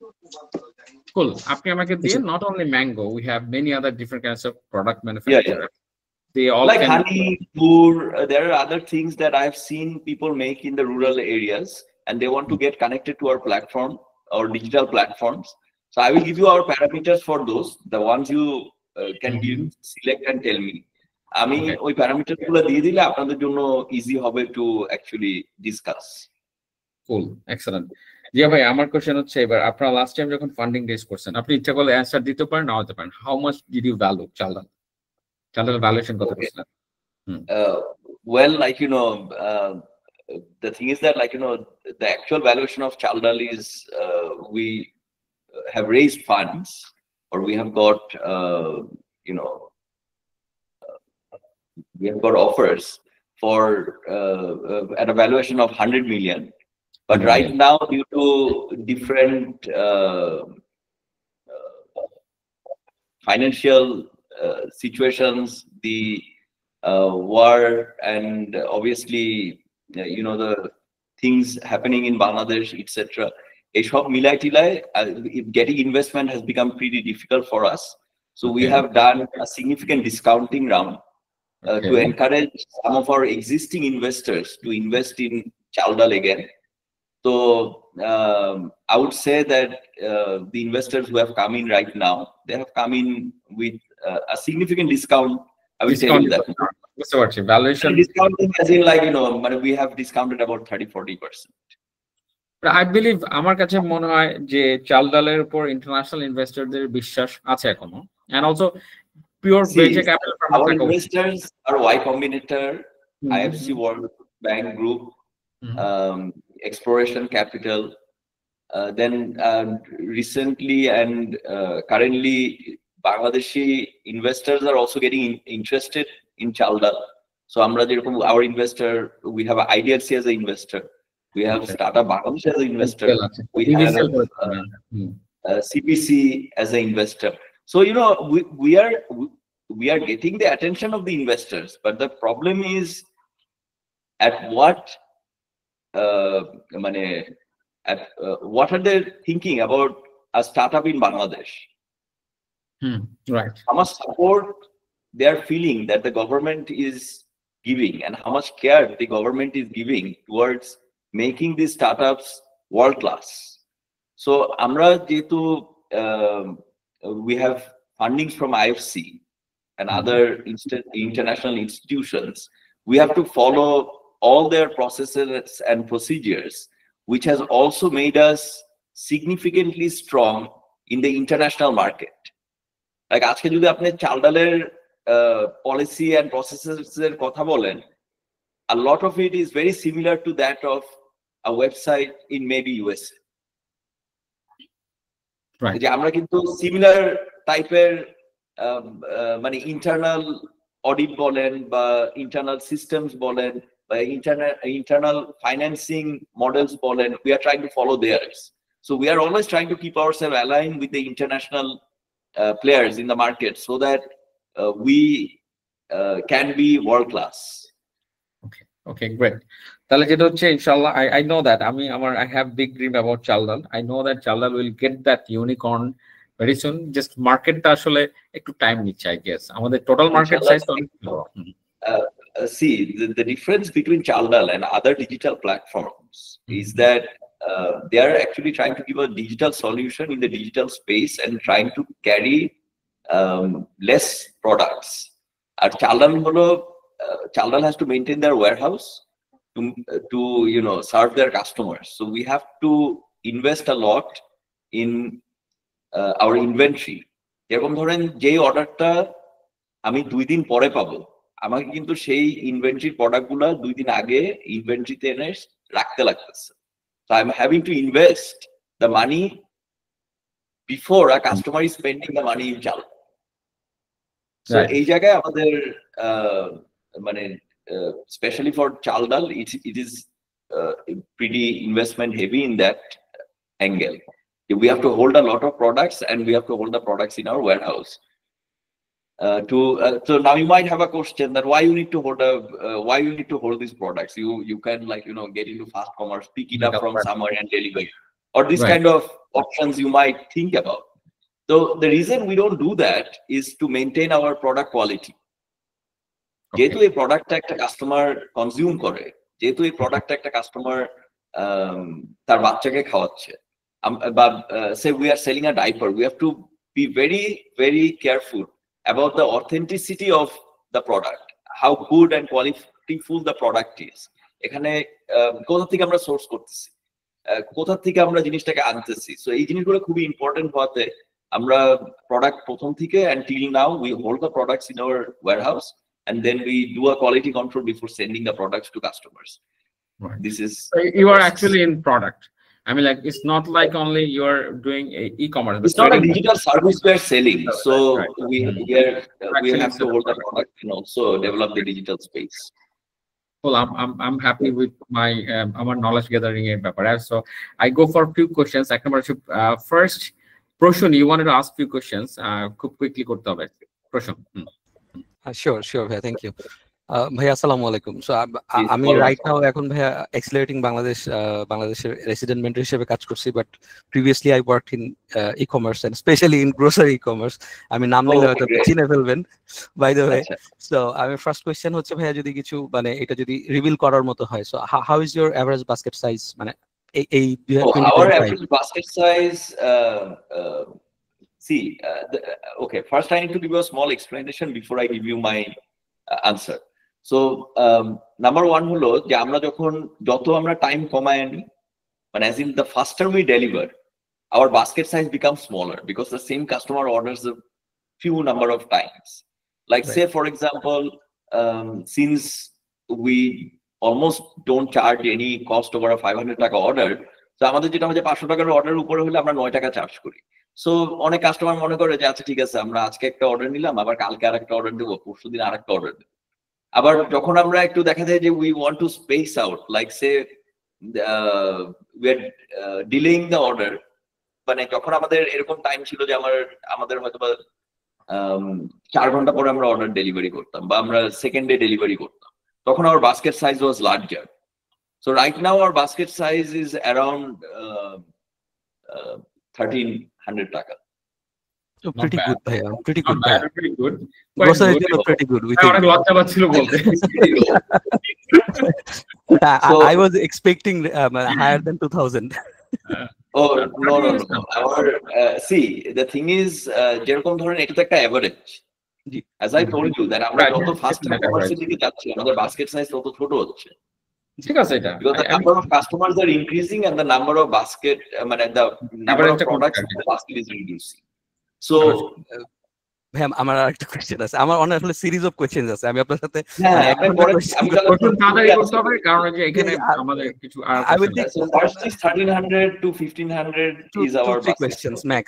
Cool. আপনি আমাকে দিয়েন, not only mango, we have many other different kinds of product manufacturers. They all like honey, food, there are other things that I've seen people make in the rural areas and they want to get connected to our platform or digital platforms. So I will give you our parameters for those, the ones you can give, select and tell me. আমি ওই parameter গুলো দিয়ে দিলে আপনাদের জন্য easy হবে two actually discuss. কুল, excellent. Zia ভাই, আমার কোশ্চেন হচ্ছে, এবার আপনারা লাস্ট টাইম যখন ফান্ডিং রেজ করছেন, আপনি ইচ্ছা করলে অ্যানসার দিতে পারেন, নাও দিতে পারেন, how much did you value চালদার ভ্যালুয়েশন কত করছিলেন? Well, like the thing is that the actual valuation of Chaldal is we have raised funds, or we have got we have got offers for at a valuation of 100 million, but right now due to different financial situations, the war, and obviously the things happening in Bangladesh, etc. Eshop milai tilai, getting investment has become pretty difficult for us. So we have done a significant discounting round to encourage some of our existing investors to invest in Chaldal again. So I would say that the investors who have come in right now, they have come in with a significant discount. I will tell you that. Valuation discounting as in we have discounted about 30-40%. I believe আমার কাছে মনে হয় যে চালদালের উপর international ইনভেস্টরদের বিশ্বাস আছে এখনো, and also pure venture capital from our investors are Y Combinator, IFC World Bank Group, Exploration Capital, then recently and currently Bangladeshi investors are also getting interested in Chaldal. So our investor, we have IDFC as an investor, we have Startup Bangladesh as an investor, we have CPC as an investor. So we are getting the attention of the investors, but the problem is at what what are they thinking about a startup in Bangladesh? Right. How much support they are feeling that the government is giving, and how much care the government is giving towards making these startups world class. So amra jetu we have fundings from IFC and other international institutions, we have to follow all their processes and procedures, which has also made us significantly strong in the international market. Like আজকে যদি আপনি চালডালের policy and processes এর কথা বলেন, a lot of it is very similar to that of a website in maybe USA. Right. যে আমরা কিন্তু similar টাইপের internal audit বলেন বা internal systems বলেন, internal financing models বলেন, we are trying to follow theirs. So we are always trying to keep ourselves aligned with the international players in the market so that we can be world class. Okay, great. তাহলে যেটা হচ্ছে ইনশাআল্লাহ I know that I have big dream about Chaldal. I know that Chaldal will get that unicorn very soon. Just marketটা আসলে একটু time নিচ্ছে I guess. আমাদের total market size তো অনেক বড়। See, the difference between Chaldal and other digital platforms is that they are actually trying to give a digital solution in the digital space and trying to carry less products. And Chaldal has to maintain their warehouse to serve their customers. So we have to invest a lot in our inventory. এরকম ধরেন যে অর্ডারটা আমি 2 দিন পরে পাবো, আমাকে কিন্তু সেই ইনভেন্টরি প্রোডাক্টগুলো 2 দিন আগে ইনভেন্টরিতে এনে রাখতে লাগতেছে। So I'm having to invest the money before a customer is spending the money in Chaldal. So এই জায়গায় আমাদের মানে especially for Chaldal, it is pretty investment heavy in that angle. We have to hold a lot of products and we have to hold the products in our warehouse. So now you might have a question that why you need to hold these products. You can get into fast commerce, pick it up from somewhere and deliver it, or this kind of options you might think about. So the reason we don't do that is to maintain our product quality. যেহেতু এই প্রোডাক্টটা একটা customer consume করে, যেহেতু এই প্রোডাক্টটা একটা customer তার বাচ্চাকে খাওয়াচ্ছে, বা say we are selling a diaper, we have to be very very careful about the authenticity of the product, how good and qualityful the product is. এখানে কোথা থেকে আমরা সোর্স করতেছি, কোথা থেকে আমরা জিনিসটাকে আনতেছি, সো এই জিনিসগুলো খুবই ইম্পর্টেন্ট হওয়াতে আমরা প্রোডাক্ট প্রথম থেকে until now we hold the products in our warehouse and then we do a quality control before sending the products to customers. Right. This is you are actually in product. I mean, like, it's not like only you're doing e-commerce. It's not a digital service we are selling. So we have to hold the product and also develop the digital space. Well, I'm happy with my our knowledge gathering in paper. So I go for a few questions. First, Proshun, you wanted to ask few questions. Quickly করতে হবে। Proshun. Sure, ভাইয়া, thank you. ভাইয়া আসসালামু আলাইকুম। So আমি right now এখন ভাইয়া এক্সেলারেটিং বাংলাদেশের রেসিডেন্ট মেন্টর হিসেবে কাজ করছি, but previously I worked in e-commerce and specially in grocery e-commerce. আমি নাম নিলে হয়তো চিনে ফেলবেন, বাই দ্য ওয়ে। সো আমার ফার্স্ট কোয়েশ্চেন হচ্ছে ভাইয়া, যদি কিছু মানে এটা যদি রিভিল করার মতো হয়, so how is your average basket size, মানে এই our average basket size, see, okay, first I need to give you a small explanation before I give you my answer. So number one হলো যে আমরা যত আমরা time কমায় আনি, মানে as in the faster we deliver, our basket size becomes smaller because the same customer orders a few number of times. Like say for example, since we almost don't charge any cost over a 500 টাকা order, তো আমাদের যেটা হচ্ছে 500 টাকার order উপরে হলে আমরা 9 টাকা চার্জ করি। সো অনেক কাস্টমার মনে করে যে আচ্ছা ঠিক আছে, আমরা আজকে একটা অর্ডার নিলাম, আবার কালকে আরেকটা অর্ডার দেবো, পরশুদিন আরেকটা অর্ডার দেবো। আবার যখন আমরা একটু দেখা যায় যে we want to space out, like say we are delaying the order, মানে যখন আমাদের এরকম টাইম ছিল যে আমাদের হয়তো বা 4 ঘন্টা পরে আমরা অর্ডার ডেলিভারি করতাম বা আমরা সেকেন্ড ডে ডেলিভারি করতাম, তখন our basket size was larger. So right now our basket size is around 1300 taka. So pretty good, bhaiya. Pretty good. Pretty good. Grocery is pretty good. অনেক লজ্জা পাচ্ছিল বলতে। I was expecting higher than 2000. Oh no. Our see, the thing is, যেরকম ধরেন এটা তো একটা average. As I told you that আমরা যত ফাস্ট কমার্সের দিকে যাচ্ছি, আমাদের বাস্কেট সাইজ তত ছোট হচ্ছে। ঠিক আছে, এটা because the number of customers are increasing and the number of basket, মানে the number of products in the basket is reducing. So ভাই আমার আরেকটা কোশ্চেন আছে, আমার অনেক আসলে সিরিজ অফ কোশ্চেনস আছে, আমি আপনার সাথে কারণ যে এখানে আমাদের কিছু I will take first is 1300 to 1500 is our questions max.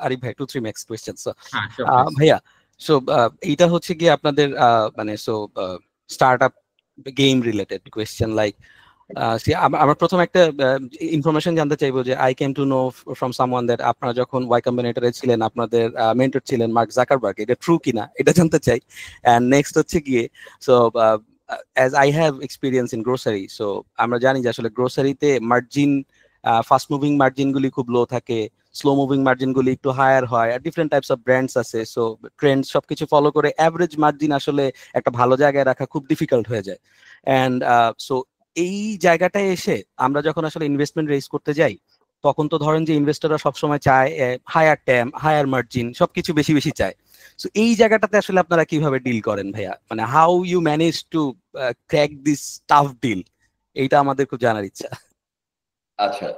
Arif ভাই 2-3 max questions. So ভাইয়া, সো এইটা হচ্ছে কি আপনাদের মানে so startup game related question like আমার প্রথম একটা ইনফরমেশন জানতে চাইবো যে I came to know from someone that আপনারা যখন ওয়াই কম্বিনেটরে ছিলেন আপনাদের মেন্টর ছিলেন মার্ক জাকারবার্গ, এটা ট্রু কিনা এটা জানতে চাই। এন্ড নেক্সট হচ্ছে গিয়ে so as I have experience in grocery, so আমরা জানি যে আসলে গ্রোসারিতে মার্জিন ফাস্ট মুভিং মার্জিন গুলি খুব লো থাকে, স্লো মুভিং মার্জিন গুলি একটু হায়ার হয়, আর ডিফারেন্ট টাইপস অফ ব্র্যান্ডস আছে। সো ট্রেন্ড সবকিছু ফলো করে অ্যাভারেজ মার্জিন আসলে একটা ভালো জায়গায় রাখা খুব ডিফিকাল্ট হয়ে যায়। এন্ড সো এই জায়গাটায় এসে আমরা যখন আসলে ইনভেস্টমেন্ট রেজ করতে যাই তখন তো ধরেন যে ইনভেস্টররা সবসময় চায় হায়ার ট্যাম, হায়ার মার্জিন, সবকিছু বেশি বেশি চায়। সো এই জায়গাটাতে আসলে আপনারা কিভাবে ডিল করেন ভাইয়া, মানে how you manage to crack this tough deal, এইটা আমাদের খুব জানার ইচ্ছা। আচ্ছা,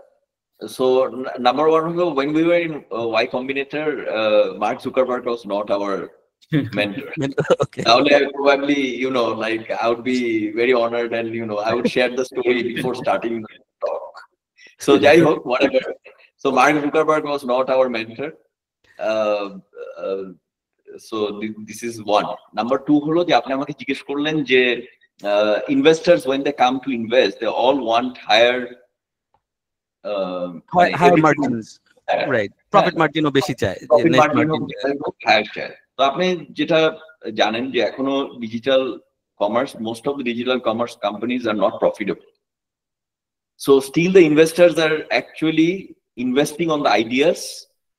so number one, when we were in Y Combinator, Mark Zuckerberg was not our mentor. Okay. Probably, like I would be very honored, and I would share the story before starting the talk. So jai hok, whatever. So Mark Zuckerberg was not our mentor. So this is one. Number two হলো যে আপনি আমাকে জিজ্ঞেস করলেন যে investors when they come to invest, they all want higher margins, right? Profit marginও বেশি চায়, net margin higher চায়। তো আপনি যেটা জানেন যে এখনো digital commerce, most of the digital commerce companies are not profitable. So still the investors are actually investing on the ideas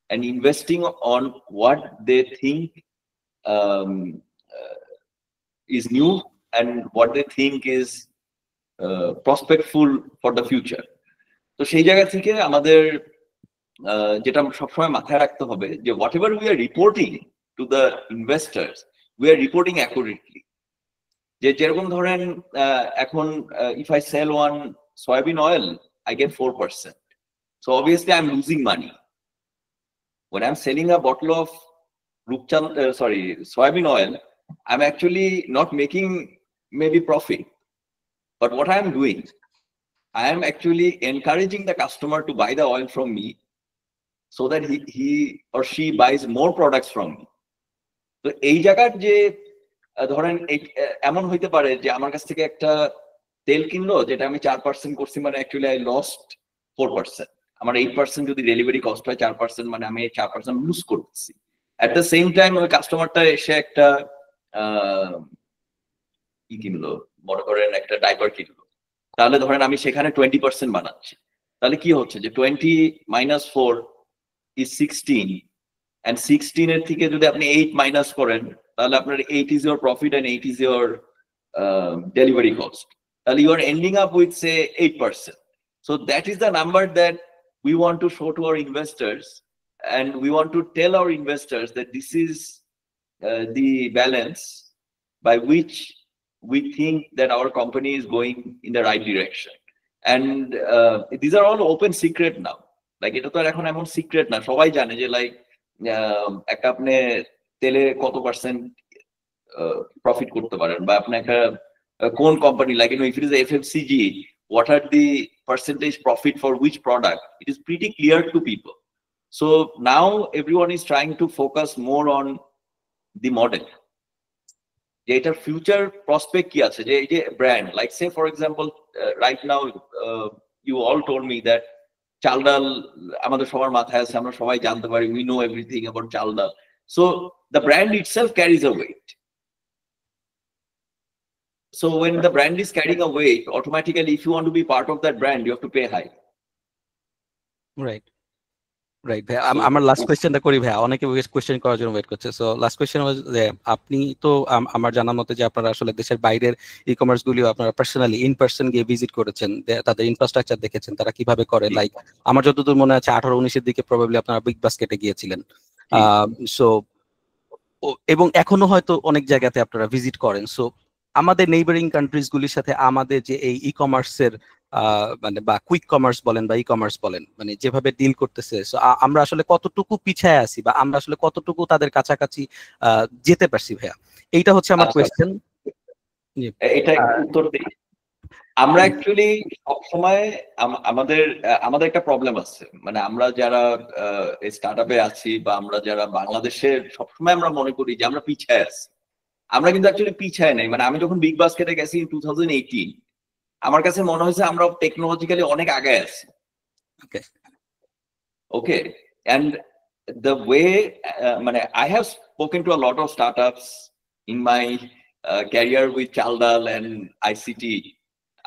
and investing on what they think is new and what they think is prospectful for the future. তো সেই জায়গা থেকে আমাদের যেটা সবসময় মাথায় রাখতে হবে যে whatever we are reporting to the investors, we are reporting accurately. যেরকম ধরেন এখন if I sell one soybean oil, I get 4%. So obviously I'm losing money. When I'm selling a bottle of soybean oil, I'm actually not making maybe profit. But what I'm doing, I am actually encouraging the customer to buy the oil from me so that he or she buys more products from me. So এই জায়গার যে ধরেন এমন হইতে পারে যে আমার কাছ থেকে একটা তেল কিনলো যেটা আমি 4% করছি, মানে অ্যাকচুয়ালি আই লস্ট 4%। আমার 8% যদি ডেলিভারি কস্ট হয় 4%, মানে আমি 4% লুজ করতেছি। এট দ্য সেম টাইম ওই কাস্টমারটা এসে একটা কি কিনলো, মনে করেন একটা ডাইপার কিনলো, তাহলে ধরেন আমি সেখানে 20% বানাচ্ছি। তাহলে কি হচ্ছে যে 20 - 4 is 16, and 16 এর থেকে যদি আপনি 8 মাইনাস করেন তাহলে আপনার 8 is your profit and 8 is your delivery cost. তাহলে you are ending up with say 8%. So that is the number that we want to show to our investors, and we want to tell our investors that this is the balance by which we think that our company is going in the right direction. And these are all open secret now. Like এটা তো এখন এমন secret না, সবাই জানে যে like একটা আপনি তেলে কত পার্সেন্ট প্রফিট করতে পারেন, বা আপনি একটা কোন company, like if it is FMCG, what are the percentage profit for which product, it is pretty clear to people. So now everyone is trying to focus more on the model, যে এটার future prospect কি আছে, যে এই যে brand, like say for example right now you all told me that চাল ডাল আমাদের সবার মাথায় আছে, আমরা সবাই জানতে পারি, we know everything about চাল ডাল. So the brand itself carries a weight. So when the brand is carrying a weight, automatically if you want to be part of that brand, you have to pay high. Right. Right ভাই, আমার last কোয়েশ্চেনটা করি ভাই, অনেকে question করার জন্য wait করছে। So last question ওয়াজ যে আপনি তো আমার জানার মতে যে আপনারা আসলে দেশের বাইরের ই কমার্স গুলিও আপনারা পার্সোনালি ইন পার্সন গিয়ে ভিজিট করেছেন, তাদের ইনফ্রাস্ট্রাকচার দেখেছেন তারা কিভাবে করে। লাইক আমার যতদূর মনে আছে 18-19 এর দিকে প্রবাবলি আপনারা বিগ বাস্কেটে গিয়েছিলেন। সো এবং এখনো হয়তো অনেক জায়গাতে আপনারা ভিজিট করেন। সো আমাদের নেইবারিং কান্ট্রিজ গুলির সাথে আমাদের যে এই ই কমার্সের মানে বা কুইক কমার্স বলেন বা ই কমার্স বলেন, মানে যেভাবে ডিল করতেছে, আমরা আসলে কতটুকু পিছায় আছি বা আমরা আসলে কতটুকু তাদের কাছাকাছি যেতে পারছি ভাইয়া, এইটা হচ্ছে আমার কোয়েশ্চেন। এটা উত্তর দিই, আমরা অ্যাকচুয়ালি সবসময় আমাদের একটা প্রবলেম আছে, মানে আমরা যারা স্টার্টআপে আছি বা আমরা যারা বাংলাদেশের, সবসময় আমরা মনে করি যে আমরা পিছায় আছি। আমরা কিন্তু অ্যাকচুয়ালি পিছায় নাই। মানে আমি যখন বিগ বাস্কেটে গেছি 2018, আমার কাছে মনে হয়েছে আমরা টেকনোলজিক্যালি অনেক আগে আছি। ওকে, and the way মানে I have spoken to a lot of startups in my career with Chaldal and ICT.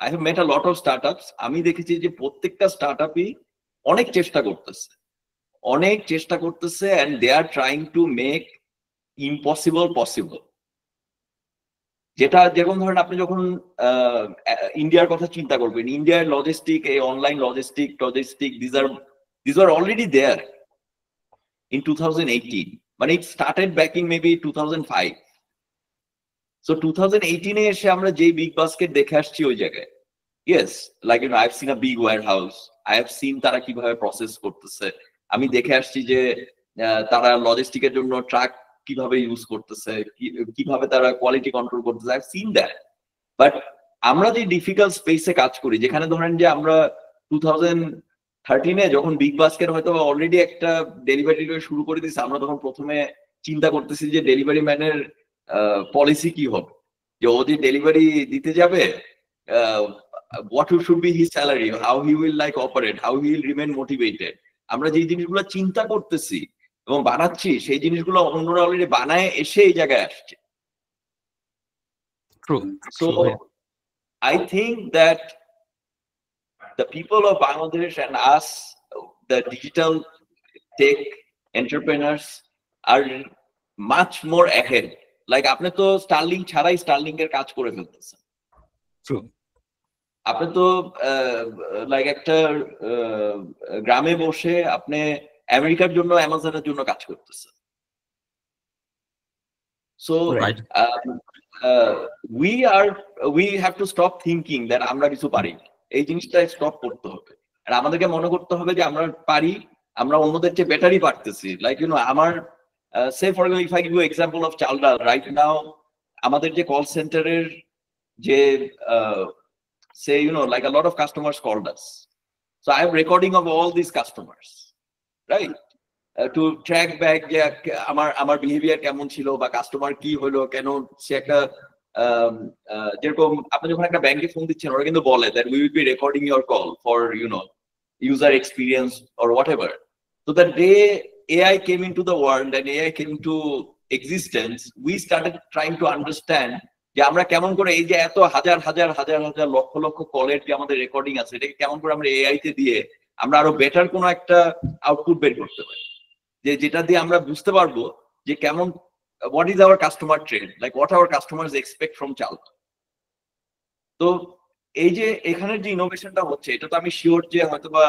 I have met a lot of startups. আমি দেখেছি যে প্রত্যেকটা স্টার্টআপই অনেক চেষ্টা করতেছে and they are trying to make impossible possible. যেটা যেরকম ধরেন আপনি যখন ইন্ডিয়ার কথা চিন্তা করবেন, ইন্ডিয়ার লজিস্টিক, এই online logistic these were already there in 2018. মানে it started back in maybe 2005. So 2018 এ এসে আমরা যে বিগ বাস্কেট দেখে আসছি ওই জায়গায়, yes, like you know, I've seen a big warehouse. I have seen তারা কিভাবে প্রসেস করতেছে। আমি দেখে আসছি যে তারা লজিস্টিকের জন্য ট্রাক কিভাবে ইউজ করতেছে, কিভাবে তারা কোয়ালিটি কন্ট্রোল করতেছে। I've seen that. বাট আমরা যে ডিফিকাল্ট স্পেসে কাজ করি, যেখানে ধরেন যে আমরা 2013 যখন বিগ বাস্কেট হয়তো অলরেডি একটা ডেলিভারি শুরু করে দিয়েছে, আমরা তখন প্রথমে চিন্তা করতেছি যে ডেলিভারি ম্যানের পলিসি কি হবে, যে ও যে ডেলিভারি দিতে যাবে, what should be his salary, how he will like operate, how he will remain motivated. আমরা যে জিনিসগুলো চিন্তা করতেছি এবং বানাচ্ছি, সেই জিনিসগুলো অন্যরা অলরেডি বানায় এসে এই জায়গায় আসছে। So I think that the people of Bangladesh and us, the digital tech entrepreneurs, are much more ahead. Like আপনি তো স্টারলিংক ছাড়াই স্টারলিংক এর কাজ করে ফেলতেছেন। আপনি তো লাইক একটা গ্রামে বসে আপনি আমেরিকার জন্য অ্যামাজনের জন্য কাজ করতেছেন। So we have to stop thinking that আমরা কিছু পারি। এই জিনিসটা স্টপ করতে হবে, আর আমাদেরকে মনে করতে হবে যে আমরা পারি, আমরা অন্যদের চেয়ে বেটারই পারতেছি। লাইক ইউ নো, আমার say for example, if I give you example of Chaldal right now, আমাদের যে কল সেন্টারের যে say you know, like a lot of customers called us, so I have recording of all these customers, right, to track back যে আমার behaviour কেমন ছিল বা customer কি হলো, কেন সে একটা যেরকম আপনি যখন একটা ব্যাংকে ফোন দিচ্ছেন, ওরা কিন্তু বলে that we will be recording your call for you know user experience or whatever. So the day AI came into the world and AI came into existence, we started trying to understand যে আমরা কেমন করে এই যে এত হাজার হাজার হাজার হাজার লক্ষ লক্ষ কলের যে আমাদের রেকর্ডিং আছে, এটাকে কেমন করে আমরা এআই তে দিয়ে আমরা আরো বেটার কোনো একটা আউটপুট বের করতে পারি, যে যেটা দিয়ে আমরা বুঝতে পারবো যে কেমন, what is our customer trend, like what our customers expect from Chaldal. তো এই যে এখানের যে ইনোভেশনটা হচ্ছে, এটা তো আমি শিওর যে হয়তোবা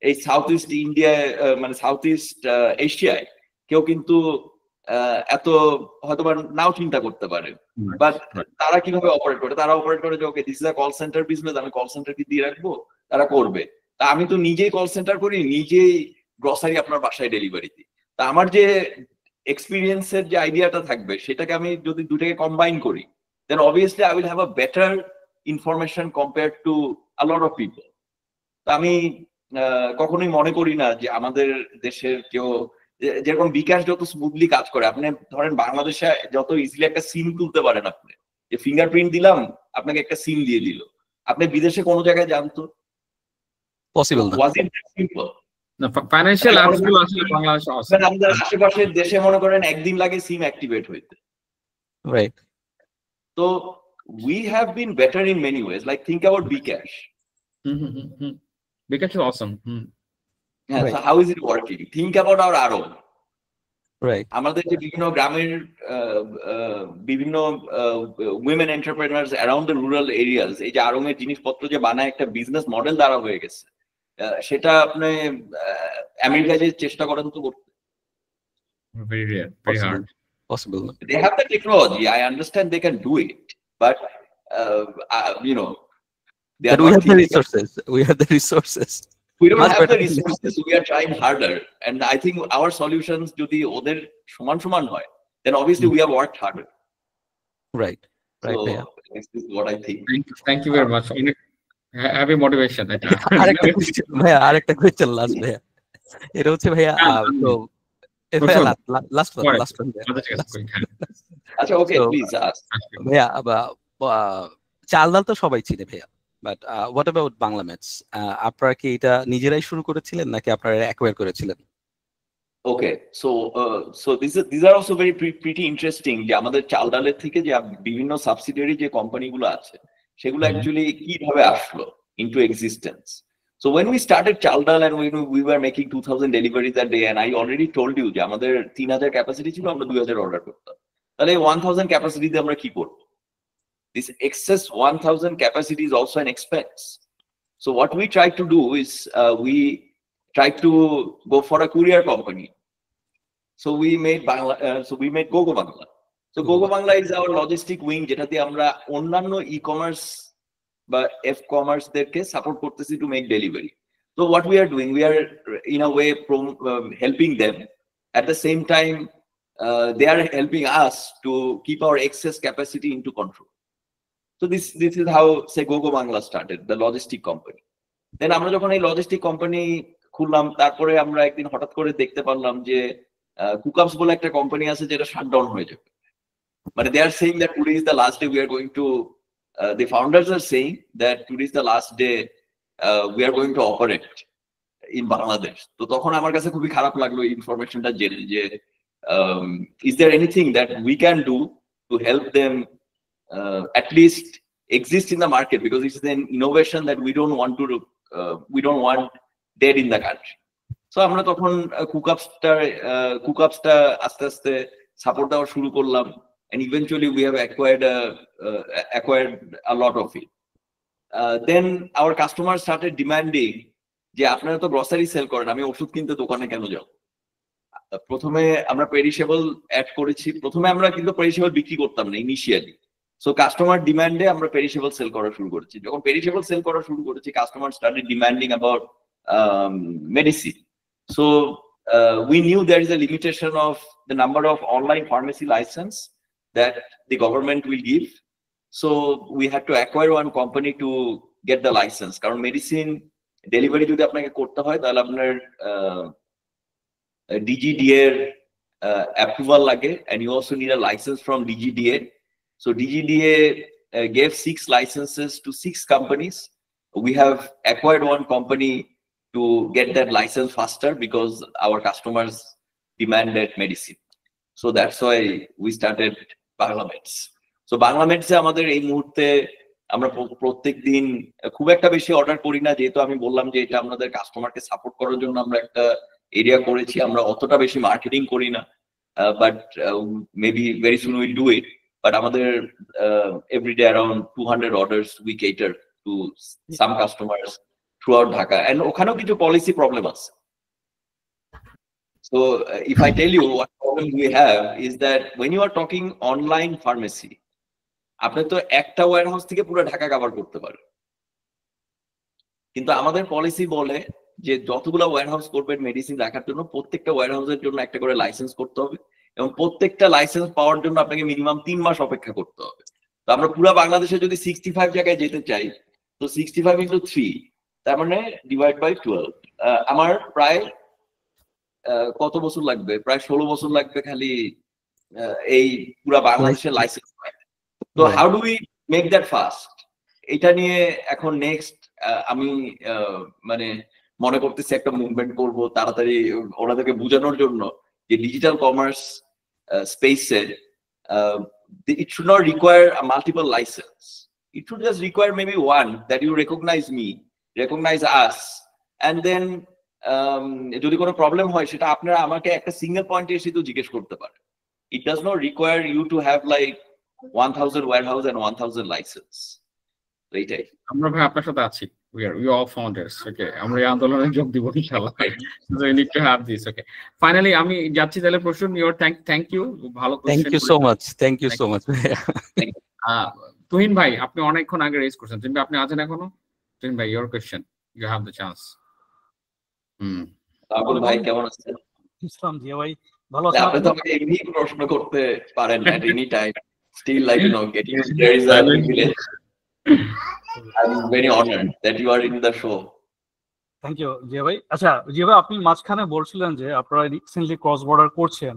এই সাউথ ইস্ট ইন্ডিয়ায় মানে সাউথ ইস্ট এশিয়ায় কেউ কিন্তু এত হয়তোবা নাও চিন্তা করতে পারে, বাট তারা কিভাবে অপারেট করে, তারা অপারেট করে যে okay this is a call centre business, আমি কল সেন্টার কি দিয়ে রাখবো, তারা করবে। তা আমি তো নিজেই কল সেন্টার করি, নিজেই গ্রসারি আপনার বাসায় ডেলিভারি দিই। তা আমার যে এক্সপিরিয়েন্সের যে আইডিয়াটা থাকবে, সেটাকে আমি যদি দুটাকে কম্বাইন করি, then obviously I will have a better information compare to a lot of people. তা আমি কখনোই মনে করি না যে আমাদের দেশের কেউ, যেরকম বিকাশ যত স্মুথলি কাজ করে, আপনি ধরেন বাংলাদেশে যত ইজিলি একটা সিম তুলতে পারেন, আপনি যে ফিঙ্গারপ্রিন্ট দিলাম আপনাকে একটা সিম দিয়ে দিল, আপনি বিদেশে কোনো জায়গায় জানতো পসিবল না, ওয়াজ ইট সিম্পল না। ফাইনান্সিয়াল অ্যাপসগুলো আসলে বাংলাদেশে আছে, আমাদের আশেপাশের দেশে মনে করেন একদিন লাগে সিম অ্যাক্টিভেট হইতে, রাইট? তো we have been better in many ways, like think about Bcash. Bcash is awesome. Yeah, right. So how is it working? Think about our Aro. Right. আমাদের যে বিভিন্ন গ্রামের বিভিন্ন women entrepreneurs around the rural areas, এই যে আরঙের জিনিসপত্র যে বানায় একটা বিজনেস মডেল দ্বারা হয়ে গেছে, সেটা আপনি আমেরিকায় যে চেষ্টা করেন তো করতে, very rare, very hard. Possible. They have the technology, I understand they can do it, but you know, but we have the resources. We have the resources. We don't have the resources. We are trying harder, and I think our solutions যদি ওদের সমান সমান হয়, then obviously we have worked harder. Right. Right. So this is what I think. Thank you very much. Happy motivation. আরেকটা question ভাইয়া, আরেকটা question last ভাইয়া, এটা হচ্ছে ভাইয়া, তো ভাইয়া লাস্ট পরে। ওয়ান আচ্ছা, ঠিক আছে, হ্যাঁ। আচ্ছা, ওকে, So, প্লিজ ভাইয়া চাল ডাল তো সবাই চিনে ভাইয়া, but what about Bangla maths? আপনারা কি এটা নিজেরাই শুরু করেছিলেন নাকি আপনারা অ্যাকোয়ার করেছিলেন? Okay, so this are also very pretty interesting যে আমাদের চাল ডালের থেকে যে বিভিন্ন সাবসিডিয়ারি যে কোম্পানিগুলো আছে সেগুলো অ্যাকচুয়ালি কিভাবে আসলো into existence. So when we started Chaldal and we were making 2000 deliveries a day, and I already told you যে আমাদের 3000 ক্যাপাসিটি ছিল, আমরা 2000 অর্ডার করতাম, তাহলে 1000 ক্যাপাসিটি দিয়ে আমরা কি করব? This excess 1000 capacity is also an expense. So what we tried to do is we tried to go for a courier company. So we made Gogo Bangla. So Gogo Bangla is our logistic wing যেটাতে আমরা অন্যান্য e-commerce বা F-commerce দেরকে support করতেছি to make delivery. So what we are doing, we are in a way helping them. At the same time, they are helping us to keep our excess capacity into control. So this is how, say, Gogo Bangla started, the logistic company. Then আমরা যখন এই logistic company খুললাম, তারপরে আমরা একদিন হঠাৎ করে দেখতে পারলাম যে কুকআপস বলে একটা কোম্পানি আছে যেটা শাটডাউন হয়ে যাবে. মানে they are saying that today is the last day we are going to the founders are saying that today is the last day we are going to operate in Bangladesh. তো তখন আমার কাছে খুবই খারাপ লাগলো এই ইনফরমেশনটা জেনে যে is there anything that we can do to help them at least exist in the market, because it's an innovation that we don't want dead in the country. So আমরা তখন কুকআপসটা আস্তে আস্তে সাপোর্ট দেওয়া শুরু করলাম, and eventually we have acquired a lot of it. Then our customers started demanding যে আপনারা তো গ্রসারি সেল করেন, আমি ওষুধ কিনতে দোকানে কেন যাব? প্রথমে আমরা পেরিশেবল অ্যাড করেছি, প্রথমে আমরা কিন্তু পেরিশেবল বিক্রি করতাম না ইনিশিয়ালি. সো কাস্টমার ডিমান্ডে আমরা পেরিশেবল সেল করা শুরু করেছি. যখন পেরিশেবল সেল করা শুরু করেছি, customer started demanding about medicine. So we knew there is a limitation of the number of online pharmacy license that the government will give. So we had to acquire one company to get the license. কারণ medicine delivery যদি আপনাকে করতে হয় তাহলে আপনার DGDA approval লাগে, and you also need a license from DGDA. So DGDA gave 6 licenses to 6 companies. We have acquired one company to get that license faster because our customers demanded medicine. So that's why we started Bangla Meds. So Bangla Meds আমাদের এই মুহূর্তে আমরা প্রত্যেক দিন খুব একটা বেশি order করি না, যেহেতু আমি বললাম যে এটা আমাদের কাস্টমারকে সাপোর্ট করার জন্য আমরা একটা এরিয়া করেছি, আমরা অতটা বেশি মার্কেটিং করি না, but maybe very soon will do it. But আমাদের everyday around 200 orders we cater to some customers throughout Dhaka, and ওখানেও কিছু পলিসি প্রবলেম আছে. So if I tell you what problem we have is that when you are talking online pharmacy, আপনি তো একটা warehouse থেকে পুরো Dhaka cover করতে পারেন, কিন্তু আমাদের পলিসি বলে যে যতগুলো ওয়্যারহাউস করবেন মেডিসিন রাখার জন্য, প্রত্যেকটা ওয়্যারহাউসের জন্য একটা করে লাইসেন্স করতে হবে, এবং প্রত্যেকটা লাইসেন্স পাওয়ার জন্য আপনাকে মিনিমাম 3 মাস অপেক্ষা করতে হবে. তো আমরা পুরো বাংলাদেশে যদি 65 জায়গায় যেতে চাই, তো 65 into 3, তার মানে ডিভাইড বাই 12, আমার প্রায় কত বছর লাগবে? প্রায় 16 বছর লাগবে খালি এই পুরো বাংলাদেশের লাইসেন্স পাই. তো how do we make that fast? এটা নিয়ে এখন নেক্সট আমি মানে মনে করতেছি একটা মুভমেন্ট করব তাড়াতাড়ি ওনাদেরকে বোঝানোর জন্য যে ডিজিটাল কমার্স স্পেসে it should not require a multiple license. It should just require maybe one, that you recognize us, and then যদি কোনো প্রবলেম হয় সেটা আপনারা আমাকে একটা সিঙ্গেল পয়েন্টে এসে তো জিজ্ঞেস করতে পারেন. It does not require you to have like 1000 warehouse and 1000 license. এইটাই. আমরা ভাই আপনার সাথে আছি. We are all founders. Okay, আমরা এই আন্দোলনে যোগ দিব ইনশাআল্লাহ. So we need to have this. Okay. Finally আমি যাচ্ছি তাহলে প্রশ্ন নিয়ে. Thank you. ভালো question. Thank you so much. Tuhin ভাই, আপনি অনেকক্ষণ আগে রেজ করছেন. তুমি আপনি আছেন এখনো? তুহিন ভাই, your question. You have the chance. Abul ভাই কেমন আছেন? ইসলাম জি ভাই ভালো আছেন? আপনি তো আমাকে এমনি প্রশ্ন করতে পারেন at any time. Still, like, you know, getting there is a privilege. I'm very honored that you are in the show. Thank you Zia ভাই। আচ্ছা জিয়া ভাই, আপনি মাঝখানে বলছিলেন যে আপনারা রিসেন্টলি ক্রস বর্ডার করছেন।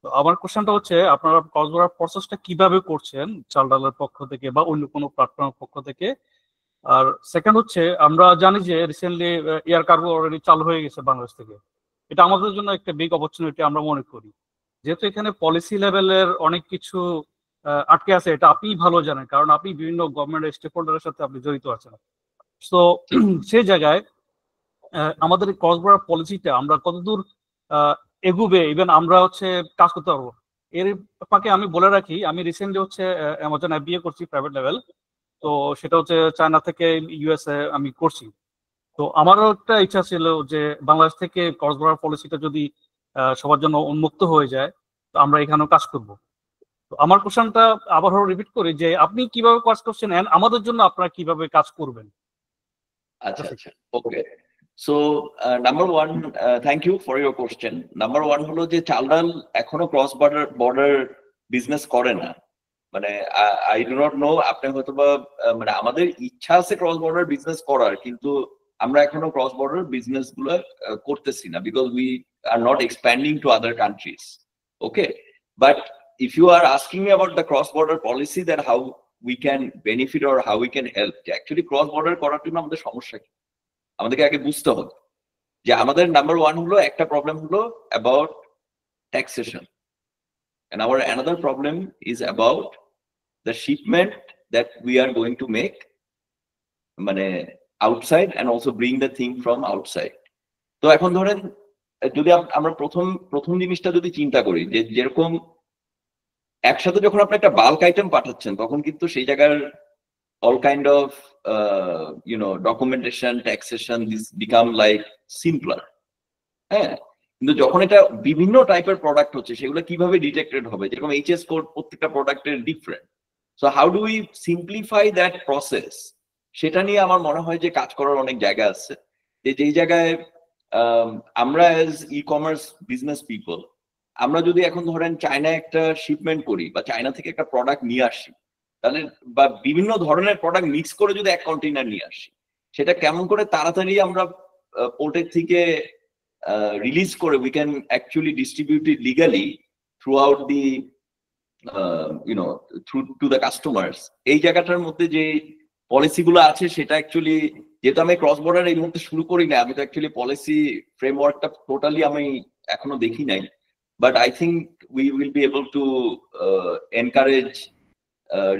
তো আমার কোশ্চেনটা হচ্ছে, আপনারা ক্রস বর্ডার প্রসেসটা কিভাবে করছেন, চাল ডালের পক্ষ থেকে বা অন্য কোনো প্ল্যাটফর্মের পক্ষ থেকে? আর সেকেন্ড হচ্ছে, আমরা জানি যে রিসেন্টলি এয়ার কার্গো অলরেডি চালু হয়ে গেছে বাংলাদেশ থেকে। এটা আমাদের জন্য একটা বিগ অপরচুনিটি আমরা মনে করি, যেহেতু এখানে পলিসি লেভেলের অনেক কিছু আটকে আছে। এটা আপনি ভালো জানেন, কারণ আপনি বিভিন্ন গভর্নমেন্ট স্টেক হোল্ডারের সাথে আপনি জড়িত আছেন। তো সেই জায়গায় আমাদের ক্রস বর্ডার পলিসিটা আমরা কতদূর এগুবে, ইভেন আমরা হচ্ছে কাজ করতে পারবো। এর ফাঁকে আমি বলে রাখি, আমি রিসেন্টলি হচ্ছে অ্যামাজন এফবিএ করছি প্রাইভেট লেভেল। তো সেটা হচ্ছে চায়না থেকে ইউএসএ আমি করছি। তো আমারও একটা ইচ্ছা ছিল যে বাংলাদেশ থেকে ক্রস বর্ডার পলিসিটা যদি সবার জন্য উন্মুক্ত হয়ে যায়, তো আমরা এখানেও কাজ করব। তো আমার কোশ্চেনটা আবারও রিপিট করি যে আপনি কিভাবে কাজ করছেন এন্ড আমাদের জন্য আপনারা কিভাবে কাজ করবেন? আচ্ছা, okay. So number one, thank you for your question. Number one হলো যে চাল ডাল এখনো ক্রস বর্ডার বিজনেস করে না। মানে আই ডু নট নো, আপনি হয়তো বা মানে আমাদের ইচ্ছা আছে ক্রস বর্ডার বিজনেস করার, কিন্তু আমরা এখনো ক্রস বর্ডার বিজনেস গুলো করতেছি না, because we are not expanding to other countries. Okay, but if you are asking me about the cross border policy, that how we can benefit or how we can help, actually cross border করার জন্য আমাদের সমস্যা কি আমাদেরকে আগে বুঝতে হবে। যে আমাদের নাম্বার ওয়ান হলো একটা প্রবলেম হলো about taxation, and our another problem is about the shipment that we are going to make মানে outside and also bring the thing from outside. তো এখন ধরেন যদি আমরা প্রথম জিনিসটা যদি চিন্তা করি, যে যেরকম একসাথে যখন আপনি একটা বাল্ক আইটেম পাঠাচ্ছেন, তখন কিন্তু সেই জায়গার all kind of documentation, taxation, this become like simpler. হ্যাঁ, কিন্তু যখন এটা বিভিন্ন টাইপের প্রোডাক্ট হচ্ছে, সেগুলো কিভাবে ডিটেক্টেড হবে, যেরকম এইচএস কোড প্রত্যেকটা প্রোডাক্টের different. So how do we simplify that process, সেটা নিয়ে আমার মনে হয় যে কাজ করার অনেক জায়গা আছে। যেই জায়গায় আমরা as e commerce business people, আমরা যদি এখন ধরেন চায়নায় একটা শিপমেন্ট করি বা চায়না থেকে একটা প্রোডাক্ট নিয়ে আসি, তাহলে বা বিভিন্ন ধরনের প্রোডাক্ট মিক্স করে যদি এক কন্টেইনার নিয়ে আসি, সেটা কেমন করে তাড়াতাড়ি আমরা পোর্টের থেকে রিলিজ করে we can actually distribute it legally through out the through to the customers. এই জায়গাটার মধ্যে যে পলিসিগুলো আছে, সেটা অ্যাকচুয়ালি, যেহেতু আমি ক্রস বর্ডার এই মুহূর্তে শুরু করি না, আমি তো অ্যাকচুয়ালি পলিসি ফ্রেমওয়ার্কটা টোটালি আমি এখনো দেখি নাই। But I think we will be able to encourage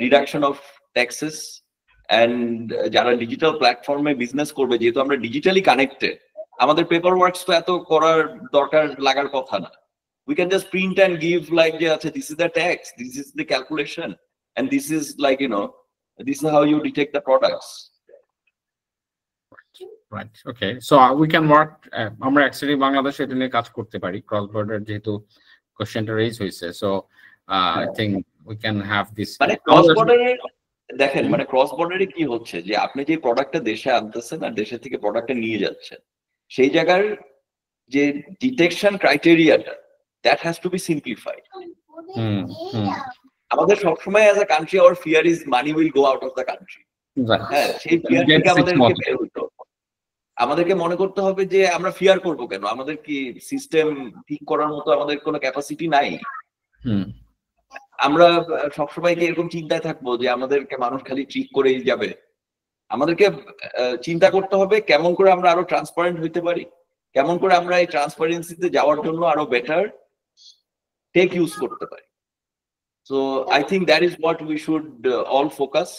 reduction of taxes, and যারা ডিজিটাল প্ল্যাটফর্মে বিজনেস করবে, যেহেতু আমরা ডিজিটালি কানেক্টেড, আমাদের পেপার ওয়ার্কস তো এত করার দরকার লাগার কথা না। We can just print and give like যে আচ্ছা, this is the tax, this is the calculation, and this is like this is how you detect the products. Right. Okay. So we can work. আমরা actually বাংলাদেশে এটা নিয়ে কাজ করতে পারি, cross border যেহেতু কোশ্চেনটা রেজ হয়েছে। So I think we can have this. মানে ক্রস বর্ডারে দেখেন, মানে ক্রস বর্ডারে কি হচ্ছে, যে আপনি যে প্রোডাক্টটা দেশে আনতেছেন আর দেশে থেকে প্রোডাক্টটা নিয়ে যাচ্ছেন, সেই জায়গার যে ডিটেকশন ক্রাইটেরিয়াটা, that has to be simplified. আমাদের সবসময় as a country our fear is money will go out of the country. হ্যাঁ, সেই ফিয়ার থেকে আমাদেরকে বের হতে হবে। আমাদেরকে মনে করতে হবে যে আমরা ফিয়ার করব কেন, আমাদের কি সিস্টেম ঠিক করার মতো আমাদের কোনো ক্যাপাসিটি নাই? আমরা সবসময় কি এরকম চিন্তায় থাকবো যে আমাদেরকে মানুষ খালি ট্রিক করেই যাবে? আমাদেরকে চিন্তা করতে হবে কেমন করে আমরা আরো ট্রান্সপারেন্ট হইতে পারি, কেমন করে আমরা এই ট্রান্সপারেন্সিতে যাওয়ার জন্য আরো বেটার টেক ইউজ করতে পারি। So I think that is what we should all focus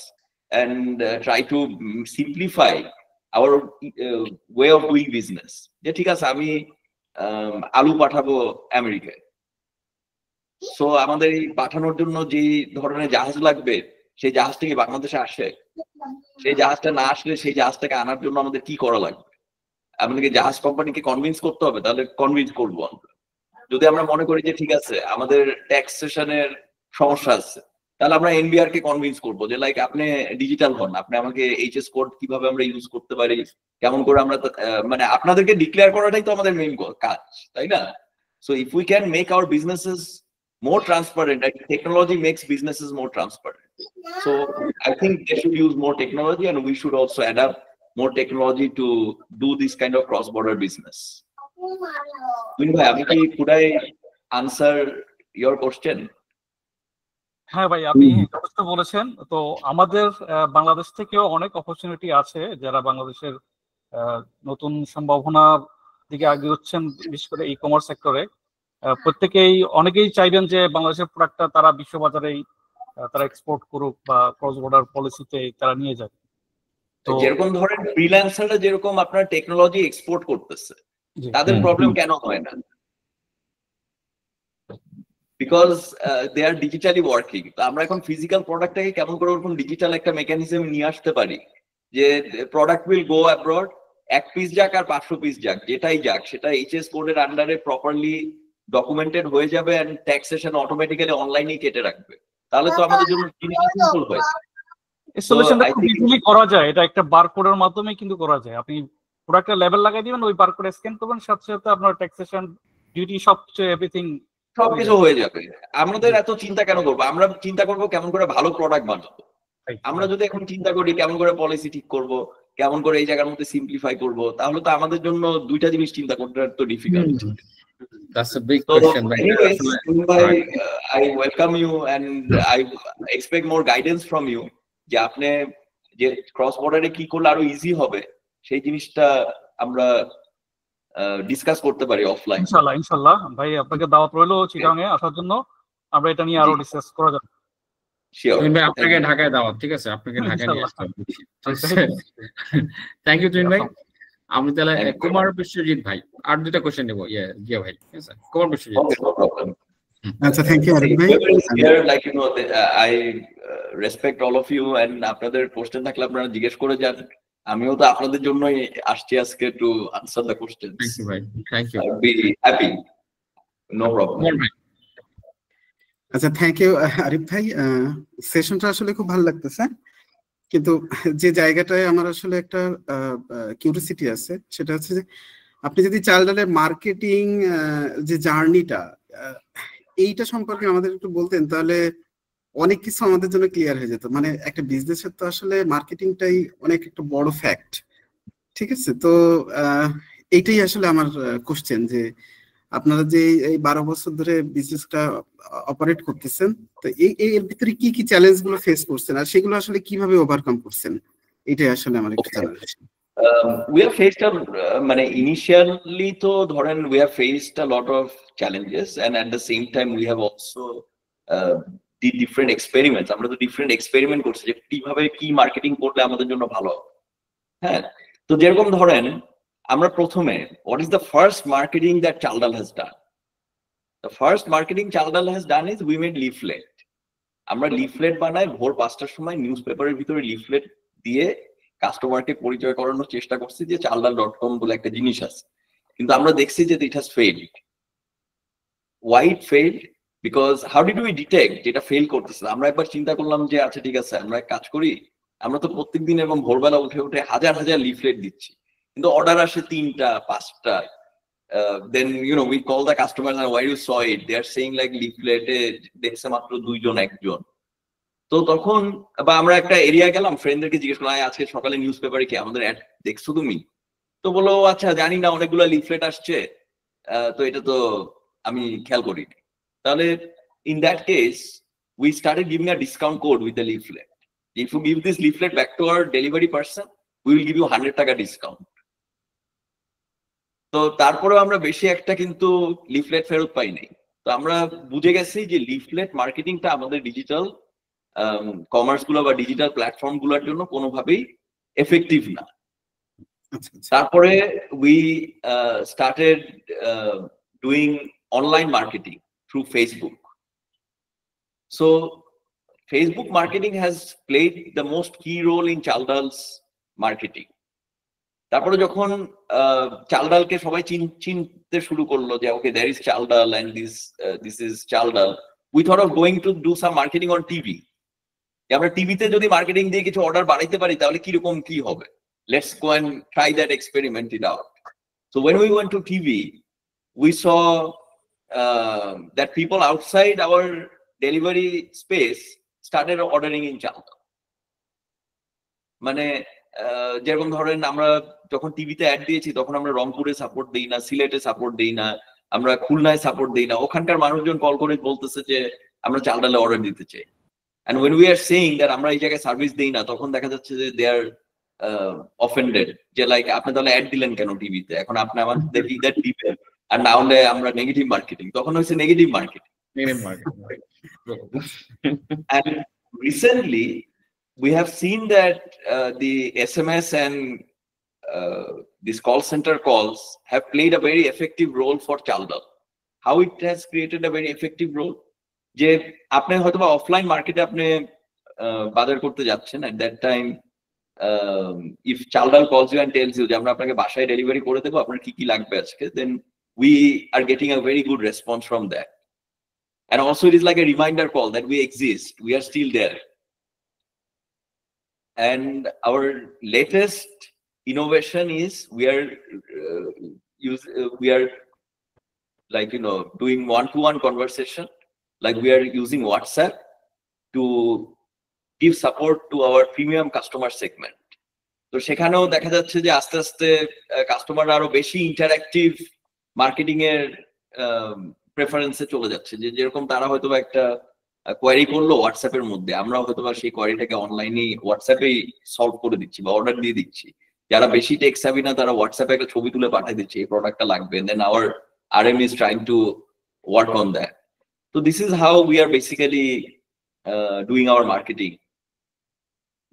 and try to simplify our way of doing business. যে ঠিক আছে, আমি আলু পাঠাবো আমেরিকায়, সো আমাদের এই পাঠানোর জন্য যে ধরনের জাহাজ লাগবে, সেই জাহাজটা কি বাংলাদেশে আসে? সেই জাহাজটা না আসলে সেই জাহাজটাকে আনার জন্য আমাদের কি করা লাগবে? আমাদেরকে জাহাজ কোম্পানিকে কনভিন্স করতে হবে, তাহলে কনভিন্স করবো আমরা। যদি আমরা মনে করি যে ঠিক আছে আমাদের ট্যাক্সেশনের সমস্যা আছে, তাহলে আমরা এনবিআর কে কনভিন্স করবো যে লাইক আপনি ডিজিটাল হন, আপনি আমাকে এইচএস কোড কিভাবে আমরা ইউজ করতে পারি, কেমন করে আমরা, মানে আপনাদেরকে ডিক্লেয়ার করাটাই তো আমাদের মেইন কাজ, তাই না? So if we can make our businesses more transparent, and technology makes businesses more transparent. So I think they should use more technology, and we should also adapt more technology to do this kind of cross-border business. Could I answer your question? হ্যাঁ ভাই, আপনি যথেষ্ট বলেছেন। তো আমাদের বাংলাদেশ থেকেও অনেক opportunity আছে, যারা বাংলাদেশের নতুন সম্ভাবনার দিকে আগে হচ্ছেন, বিশেষ করে ই কমার্স সেক্টরে। অনেকেই চাইবেন যে বাংলাদেশের প্রোডাক্টটা তারা বিশ্ববাজারেই তারা এক্সপোর্ট করুক বা ক্রস বর্ডার পলিসিতে তারা নিয়ে যাক। তো যেরকম ধরেন ফ্রিল্যান্সাররা যেরকম আপনার টেকনোলজি এক্সপোর্ট করতেছে, তাদের প্রবলেম কেন হয় না? Because they are digitally working. তো আমরা এখন ফিজিক্যাল প্রোডাক্টটাকে কেমন করে ওরকম ডিজিটাল একটা মেকানিজম নিয়ে আসতে পারি যে product will go abroad, 1 piece যাক আর 500 পিস যাক, যেটাই যাক সেটা এইচএস কোডের আন্ডারে প্রপারলি ডকুমেন্টেড হয়ে যাবে, এন্ড ট্যাক্সেশন অটোমেটিক্যালি অনলাইনেই কেটে রাখবে। তাহলে তো আমাদের জন্য জিনিসটা সিম্পল হয়। সলিউশনটা খুব ইজিলি করা যায়, এটা একটা বারকোডের মাধ্যমে কিন্তু করা যায়। আপনি প্রোডাক্টের লেবেল লাগাই দিবেন, ওই বারকোড স্ক্যান করবেন, সাথে সাথে আপনার ট্যাক্সেশন, ডিউটি, সবচেয়ে এভরিথিং সবকিছু হয়ে যাবে। আমাদের এত চিন্তা কেন করবো? আমরা চিন্তা করবো কেমন করে ভালো প্রোডাক্ট বানাবো। আমরা যদি এখন চিন্তা করি কেমন করে পলিসি ঠিক করব, কেমন করে এই জায়গার মধ্যে সিম্পলিফাই করব, তাহলে তো আমাদের জন্য দুইটা জিনিস চিন্তা করতে তো difficult. That's a big question. Anyways, I welcome you and I expect more guidance from you. যে আপনি যে ক্রস বর্ডারে কি করলে আরো ইজি হবে সেই জিনিসটা আমরা ডিসকাস করতে পারি অফলাইন। ইনশাআল্লাহ ভাই, আপনাকে দাওয়াত রইলো চিটাগাং এ আসার জন্য, আমরা এটা নিয়ে আরো ডিসকাস করা যাবে। শিওর ভাই, আপনাকে ঢাকায় দাওয়াত, ঠিক আছে? আপনাকে ঢাকায় নিয়ে আসতে হবে। থ্যাংক ইউ তুহিন ভাই। আমি তাহলে কুমার বিশ্বজিৎ ভাই আর দুটো কোশ্চেন নেব। জিয়া ভাই, ঠিক আছে? কুমার বিশ্বজিৎ। আচ্ছা, থ্যাংক ইউ আরিফ ভাই। Like you know, I respect all of you, and আপনাদের কোশ্চেন থাকলে আপনারা জিজ্ঞেস করে যান। আমিও তো আপনাদের জন্যই আসছি আজকে to answer the question. Thank you ভাই, thank you. I will be happy, no problem. আচ্ছা, থ্যাংক ইউ আরিফ ভাই। সেশনটা আসলে খুব ভালো লাগতেছে, কিন্তু যে জায়গাটায় আমার আসলে একটা কিউরিওসিটি আছে সেটা হচ্ছে যে আপনি যদি চাল ডালের মার্কেটিং যে জার্নিটা, এইটা সম্পর্কে আমাদের একটু বলতেন, তাহলে অনেক কিছু আমাদের জন্য ক্লিয়ার হয়ে যেত। মানে একটা বিজনেসের তো আসলে মার্কেটিংটাই অনেক একটা বড় ফ্যাক্ট, ঠিক আছে? তো এইটাই আসলে আমার কোশ্চেন, যে আপনারা যে এই 12 বছর ধরে বিজনেসটা অপারেট করতেছেন, তো এর ভিতরে কি কি চ্যালেঞ্জ গুলো ফেস করছেন আর সেগুলো আসলে কিভাবে ওভারকাম করছেন, এটাই আসলে আমার একটু জানার আছে। We have faced initially to ধরেন we have faced a lot of challenges, and at the same time we have also did different experiments. আমরা তো different experiment করছি যে কিভাবে কি মার্কেটিং করলে আমাদের জন্য ভালো। হ্যাঁ, তো যেরকম ধরেন আমরা প্রথমে, what is the first marketing that Chaldal has done? The first marketing Chaldal has done is we made leaflet. আমরা লিফলেট বানাই, ভোর 5টার সময় নিউজ পেপারের ভিতরে লিফলেট দিয়ে কাস্টমারকে পরিচয় করানোর চেষ্টা করছি যে chaldal.com বলে একটা জিনিস আছে। কিন্তু আমরা দেখছি যে it has failed. Why it failed? Because how did we detect যেটা ফেল করতেছে? আমরা একবার চিন্তা করলাম যে আচ্ছা ঠিক আছে, আমরা এক কাজ করি, আমরা তো প্রত্যেকদিন এবং ভোরবেলা উঠে উঠে হাজার হাজার লিফলেট দিচ্ছি, কিন্তু অর্ডার আসে 3টা 5টা। Then we call the customers and why you saw it, they are saying like leaflet দেখছে মাত্র 2 জন 1 জন। তো তখন বা আমরা একটা এরিয়া গেলাম, ফ্রেন্ডদেরকে জিজ্ঞেস করলাম আজকে সকালে নিউজ পেপারে কি আমাদের অ্যাড দেখছো তুমি? তো বলো আচ্ছা জানি না, অনেকগুলো লিফলেট আসছে, তো এটা তো আমি খেয়াল করি। তাহলে in that case we started giving a discount code with the leaflet. If you give this leaflet back to our delivery person, we will give you 100 টাকা ডিসকাউন্ট। তো তারপরেও আমরা বেশি একটা কিন্তু লিফলেট ফেরত পাই নাই। তো আমরা বুঝে গেছি যে লিফলেট মার্কেটিংটা আমাদের ডিজিটাল কমার্স গুলো বা ডিজিটাল প্ল্যাটফর্ম গুলোর জন্য কোনোভাবেই এফেক্টিভ না। তারপরে we started doing online marketing through Facebook. So Facebook marketing has played the most কি রোল ইন চালডালস মার্কেটিং। তারপরে যখন চালডালকে সবাই চিনতে শুরু করলো যে ওকে there is Chaldal and this is Chaldal, we thought of going to do some marketing on TV. আমরা টিভিতে যদি মার্কেটিং দিয়ে কিছু অর্ডার বাড়াইতে পারি তাহলে কিরকম কি হবে, let's go and try that, experiment it out. So when we went to TV, we saw that people outside our delivery space started ordering in Chaldal. মানে যেরকম ধরেন আমরা যখন টিভিতে অ্যাড দিয়েছি তখন আমরা রংপুরে সাপোর্ট দিই না, সিলেটে সাপোর্ট দিই না, আমরা খুলনায় সাপোর্ট দিই না। ওখানকার মানুষজন কল করে বলতেছে যে আমরা চাল ডালে অর্ডার দিতে চাই। And when we are saying that আমরা এই জায়গায় সার্ভিস দেই না, তখন দেখা যাচ্ছে যে দে আর অফেন্ডেড, যে লাইক আপনি তাহলে অ্যাড দিলেন কেন টিভিতে, এখন আপনি আমাদের ইদার দিবেন আর না হলে আমরা নেগেটিভ মার্কেটিং। তখন হচ্ছে negative marketing. And recently we have seen that the SMS and these call center calls have played a very effective role for Chaldal. How it has created a very effective role? যে আপনি হয়তো বা offline মার্কেটে আপনি বাজার করতে যাচ্ছেন, at that time if Chaldal calls you and tells you যে আমরা আপনাকে বাসায় ডেলিভারি করে দেবো, আপনার কি কি লাগবে আজকে, then we are getting a very good response from that. And also it is like a reminder call that we exist, we are still there. And our latest innovation is we are like, you know, doing one-to-one conversation, like we are using WhatsApp to give support to our premium customer segment. তো সেখানেও দেখা যাচ্ছে যে আস্তে আস্তে কাস্টমাররা আরো বেশি ইন্টারঅ্যাক্টিভ মার্কেটিং এর প্রেফারেন্সে চলে যাচ্ছে, যে যেরকম তারা হয়তো একটা কোয়ারি করলো হোয়াটসঅ্যাপের মধ্যে, আমরা হয়তো বা সেই কোয়ারিটাকে অনলাইনে হোয়াটসঅ্যাপেই সলভ করে দিচ্ছি বা অর্ডার দিয়ে দিচ্ছি। যারা বেশি টেক সাভি না তারা হোয়াটসঅ্যাপে একটা ছবি তুলে পাঠিয়ে দিচ্ছে এই প্রোডাক্টটা লাগবে, দেন hour RM is trying to work on that. So this is how we are basically doing our marketing.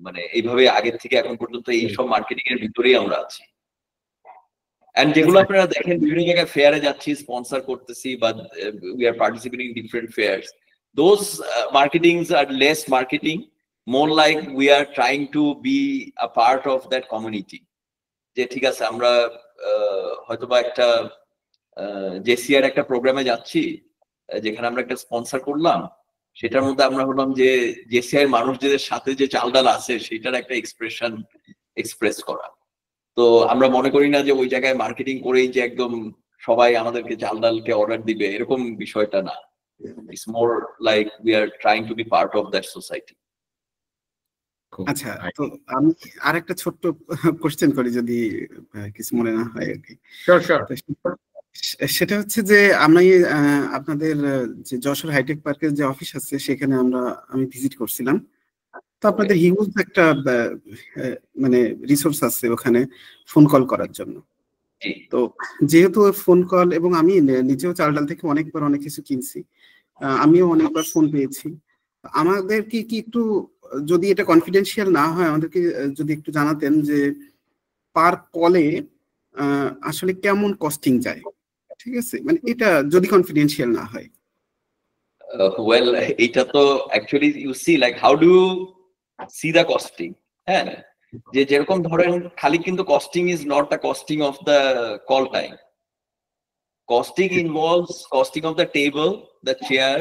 মানে এইভাবে আগের থেকে এখন পর্যন্ত এই সব মার্কেটিং এর ভিতরেই আমরা আছি। এন্ড যেগুলো আপনারা দেখেন বিভিন্ন জায়গায় ফেয়ারে যাচ্ছি, স্পন্সর করতেছি, বা we are participating in different fairs. Those marketings are less marketing, more like we are trying to be a part of that community. যে ঠিক আছে আমরা হয়তোবা একটা জেসিআর একটা প্রোগ্রামে যাচ্ছি যেখানে আমরা একটা স্পন্সর করলাম, সেটার মধ্যে আমরা হলাম যে জেসিআই মানুষদের সাথে যে চাল ডাল আছে সেটার একটা এক্সপ্রেস করা। তো আমরা মনে করি না যে ওই জায়গায় মার্কেটিং করেই যে একদম সবাই আমাদেরকে চাল ডালকে অর্ডার দিবে, এরকম বিষয়টা না। It's more like we are trying to be part of that society. আচ্ছা, তো আমি আরেকটা ছোট্ট কোশ্চেন করি যদি কিছু মনে না হয় আর কি। সেটা হচ্ছে যে আমি আপনাদের যে যশোর হাইটেক পার্কের যে অফিস আছে সেখানে আমি ভিজিট করছিলাম। তো আপনাদের হিউজ একটা মানে রিসোর্স আছে ওখানে ফোন কল করার জন্য। তো যেহেতু ফোন কল, এবং আমি নিজেও চাল ডাল থেকে অনেকবার অনেক কিছু কিনছি, আমিও অনেকবার ফোন পেয়েছি। আমাদের কি একটু, যদি এটা কনফিডেন্সিয়াল না হয়, আমাদেরকে যদি একটু জানাতেন যে পার কলে আসলে কেমন কস্টিং যায়, ঠিক আছে, মানে এটা যদি কনফিডেন্সিয়াল না হয়। ওয়েল, এটা তো actually you see like how do see the costing. হ্যাঁ, যে যেরকম ধরেন খালি কিন্তু costing is not the costing of the call time. Costing involves costing of the table, the chair,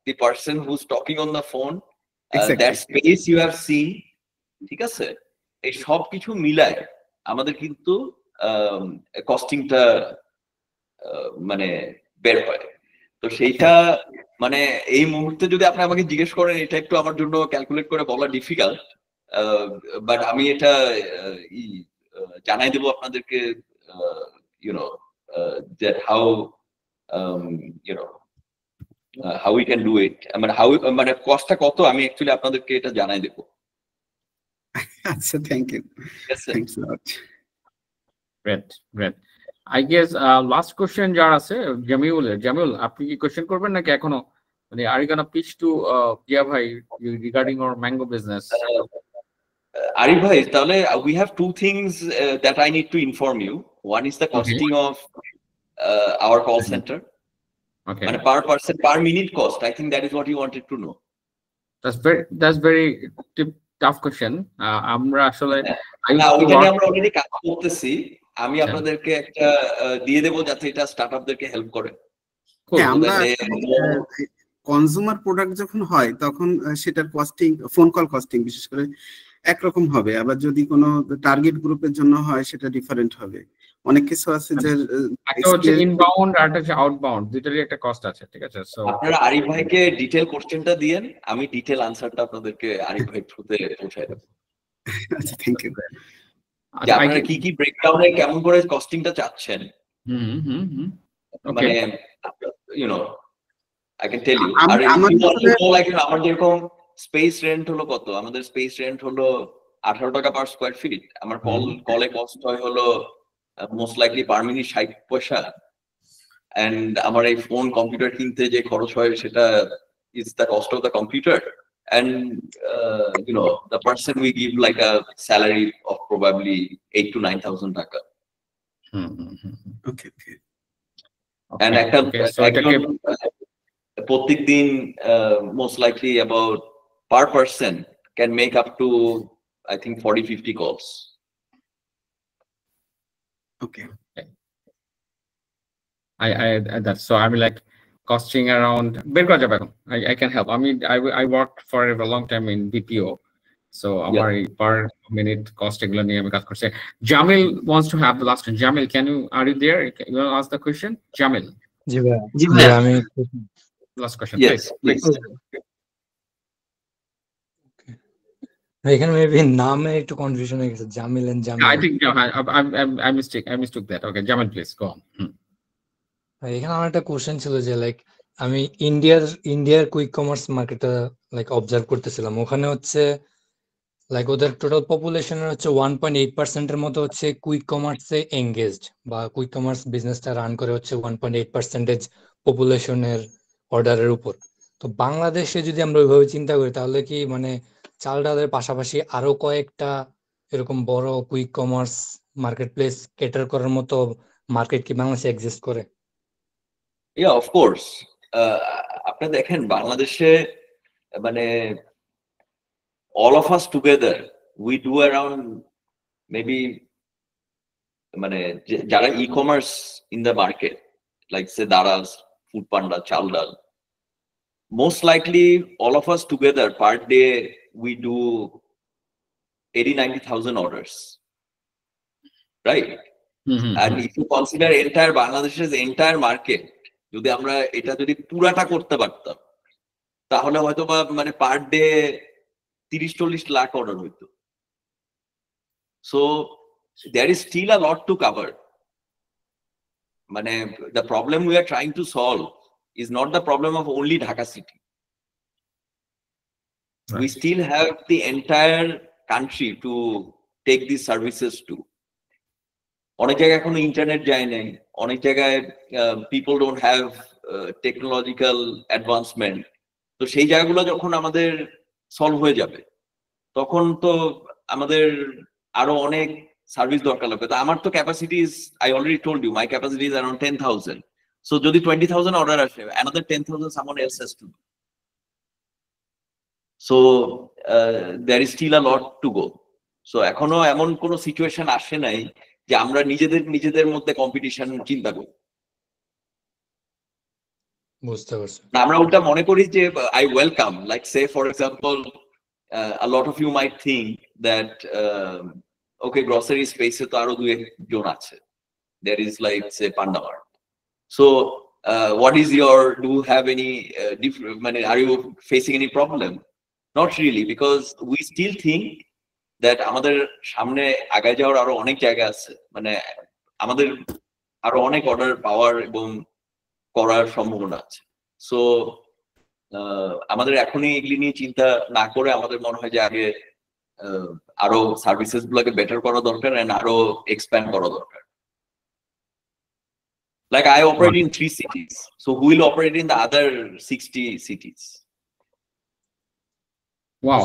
the person who's talking on the phone, that space you have seen. ঠিক আছে, এই সব কিছু মিলায় আমাদের কিন্তু কস্টিংটা মানে বের হয়। তো সেইটা মানে এই মুহূর্তে যদি আপনি আমাকে জিজ্ঞেস করেন, এটা একটু আমার জন্য ক্যালকুলেট করে বলা ডিফিকাল্ট, বাট আমি এটা জানাই দেবো আপনাদেরকে, YONO that how how we can do it, মানে how মানে কষ্টটা কত আমি অ্যাকচুয়ালি আপনাদেরকে এটা জানাই দেব। আচ্ছা, thank you. Thanks a lot. Great. I guess last question যার আছে জামিউল, আপনি কি কোশ্চেন করবেন নাকি এখনো, মানে are you gonna pitch to Zia ভাই regarding our mango business? Arif ভাই, তাহলে we have two things that I need to inform you. One is the costing of our call center. Okay. And per person, per minute cost. I think that is what you wanted to know. That's very tough question. আমরা আসলে ওইখানে আমরা already কাজ করতেছি, আমি আপনাদেরকে একটা দিয়ে দেব যাতে এটা স্টার্টআপদেরকে হেল্প করে। আমরা কনজিউমার প্রোডাক্ট যখন হয় তখন সেটার কস্টিং, ফোন কল কস্টিং বিশেষ করে একরকম হবে, আবার যদি কোনো টার্গেট গ্রুপের জন্য হয় সেটা ডিফারেন্ট হবে। অনেক কিছু আছে যে একটা হচ্ছে ইনবাউন্ড আর একটা হচ্ছে আউটবাউন্ড, দুটোরই একটা কস্ট আছে, ঠিক আছে? সো আপনারা আরিফ ভাইকে ডিটেইল কোশ্চেনটা দিয়েন, আমি ডিটেইল আনসারটা আপনাদেরকে আরিফ ভাই থ্রুতে পৌঁছায় দেব। আচ্ছা, থ্যাংক ইউ। যে আপনারা কি কি ব্রেকডাউনে কেমন করে কস্টিংটা চাচ্ছেন, মানে you know I can tell you. আর আমার যেরকম স্পেস রেন্ট হলো কত, আমাদের স্পেস রেন্ট হলো 18 টাকা পার স্কয়ার ফিট। আমার কলে কস্ট হয় হলো মোস্ট লাইকলি পার মিনিট 60 পয়সা। এন্ড আমার এই ফোন কম্পিউটার কিনতে যে খরচ হয় সেটা is the cost of the computer. And you know, the person we give like a salary of probably 8,000 to 9,000 taka. Okay, okay. And প্রত্যেক দিন most likely about per person can make up to I think 40-50 calls. Okay. I that's so I'm like costing around I can help. I mean I worked for a long time in BPO, so our per minute cost egulo niye ami kaj korchi. Jamil wants to have the last one. Jamil, are you there? You want to ask the question? Jamil. Ji bhai ami last question. Yes, please. এখানে maybe নামে একটু confusion হয়ে গেছে, Jamil and Jamil. I think I mistook that. Okay, Jamil, please go on. এখানে আমার একটা question ছিল যে লাইক আমি ইন্ডিয়ার কুইক কমার্স মার্কেটটা লাইক অবজার্ভ করতেছিলাম। ওখানে হচ্ছে লাইক ওদের টোটাল পপুলেশনের হচ্ছে 1.8% এর মতো হচ্ছে কুইক কমার্সে এঙ্গেজড, বা কুইক কমার্স বিজনেসটা রান করে হচ্ছে 1.8% পপুলেশনের অর্ডারের উপর। তো বাংলাদেশে যদি আমরা ওইভাবে চিন্তা করি তাহলে কি মানে চাল ডালের পাশাপাশি আরো কয়েকটা এরকম বড় quick commerce market place cater করার মতো মার্কেট কি বাংলাদেশে এক্সিস্ট করে? Yeah, of course. আপনি দেখেন বাংলাদেশে মানে all of us together we do around maybe মানে যারা e-commerce in the market like say Daraz, Foodpanda, Chaldal, most likely all of us together per day we do 80,000-90,000 orders, right? And if you consider entire Bangladesh's entire market, যদি আমরা এটা যদি পুরাটা করতে পারতাম তাহলে হয়তো বা মানে পার ডে 30-40 লাখ অর্ডার হইতো। So there is still a lot to cover. মানে the problem we are trying to solve is not the problem of only Dhaka city. Right. We still have the entire country to take these services to. অনেক জায়গায় এখনো internet যায় নাই, অনেক জায়গায় people don't have technological advancement. তো সেই জায়গাগুলো যখন আমাদের সলভ হয়ে যাবে তখন তো আমাদের আরো অনেক সার্ভিস দরকার লাগবে। তো আমার তো capacity is, I already told you, my capacity is around 10,000. So যদি 20,000 অর্ডার আসে, another 10,000 someone else has to do. So there is still a lot to go. So এখনো এমন কোন সিচুয়েশন আসে নাই যে আমরা নিজেদের মধ্যে কম্পিটিশন চিন্তা করি। বুঝতে পারছি। আমরা ওটা মনে করি যে I welcome, like say for example a lot of you might think that okay, grocery space তো আরো দুই একজন আছে, there is like say Panda Mart. So what is your, do you have any are you facing any problem? Not really, because we still think that আমাদের সামনে আগায় যাওয়ার আরো অনেক জায়গা আছে, মানে আমাদের আরো অনেক অর্ডার পাওয়ার এবং করার সম্ভাবনা আছে। সো আমাদের এখনই এগুলি নিয়ে চিন্তা না করে আমাদের মনে হয় যে আগে আরো সার্ভিসেস গুলোকে বেটার করা দরকার এন্ড আরো এক্সপ্যান্ড করা দরকার। Like I operate in 3 cities, so who will operate in the other 60 cities? Wow,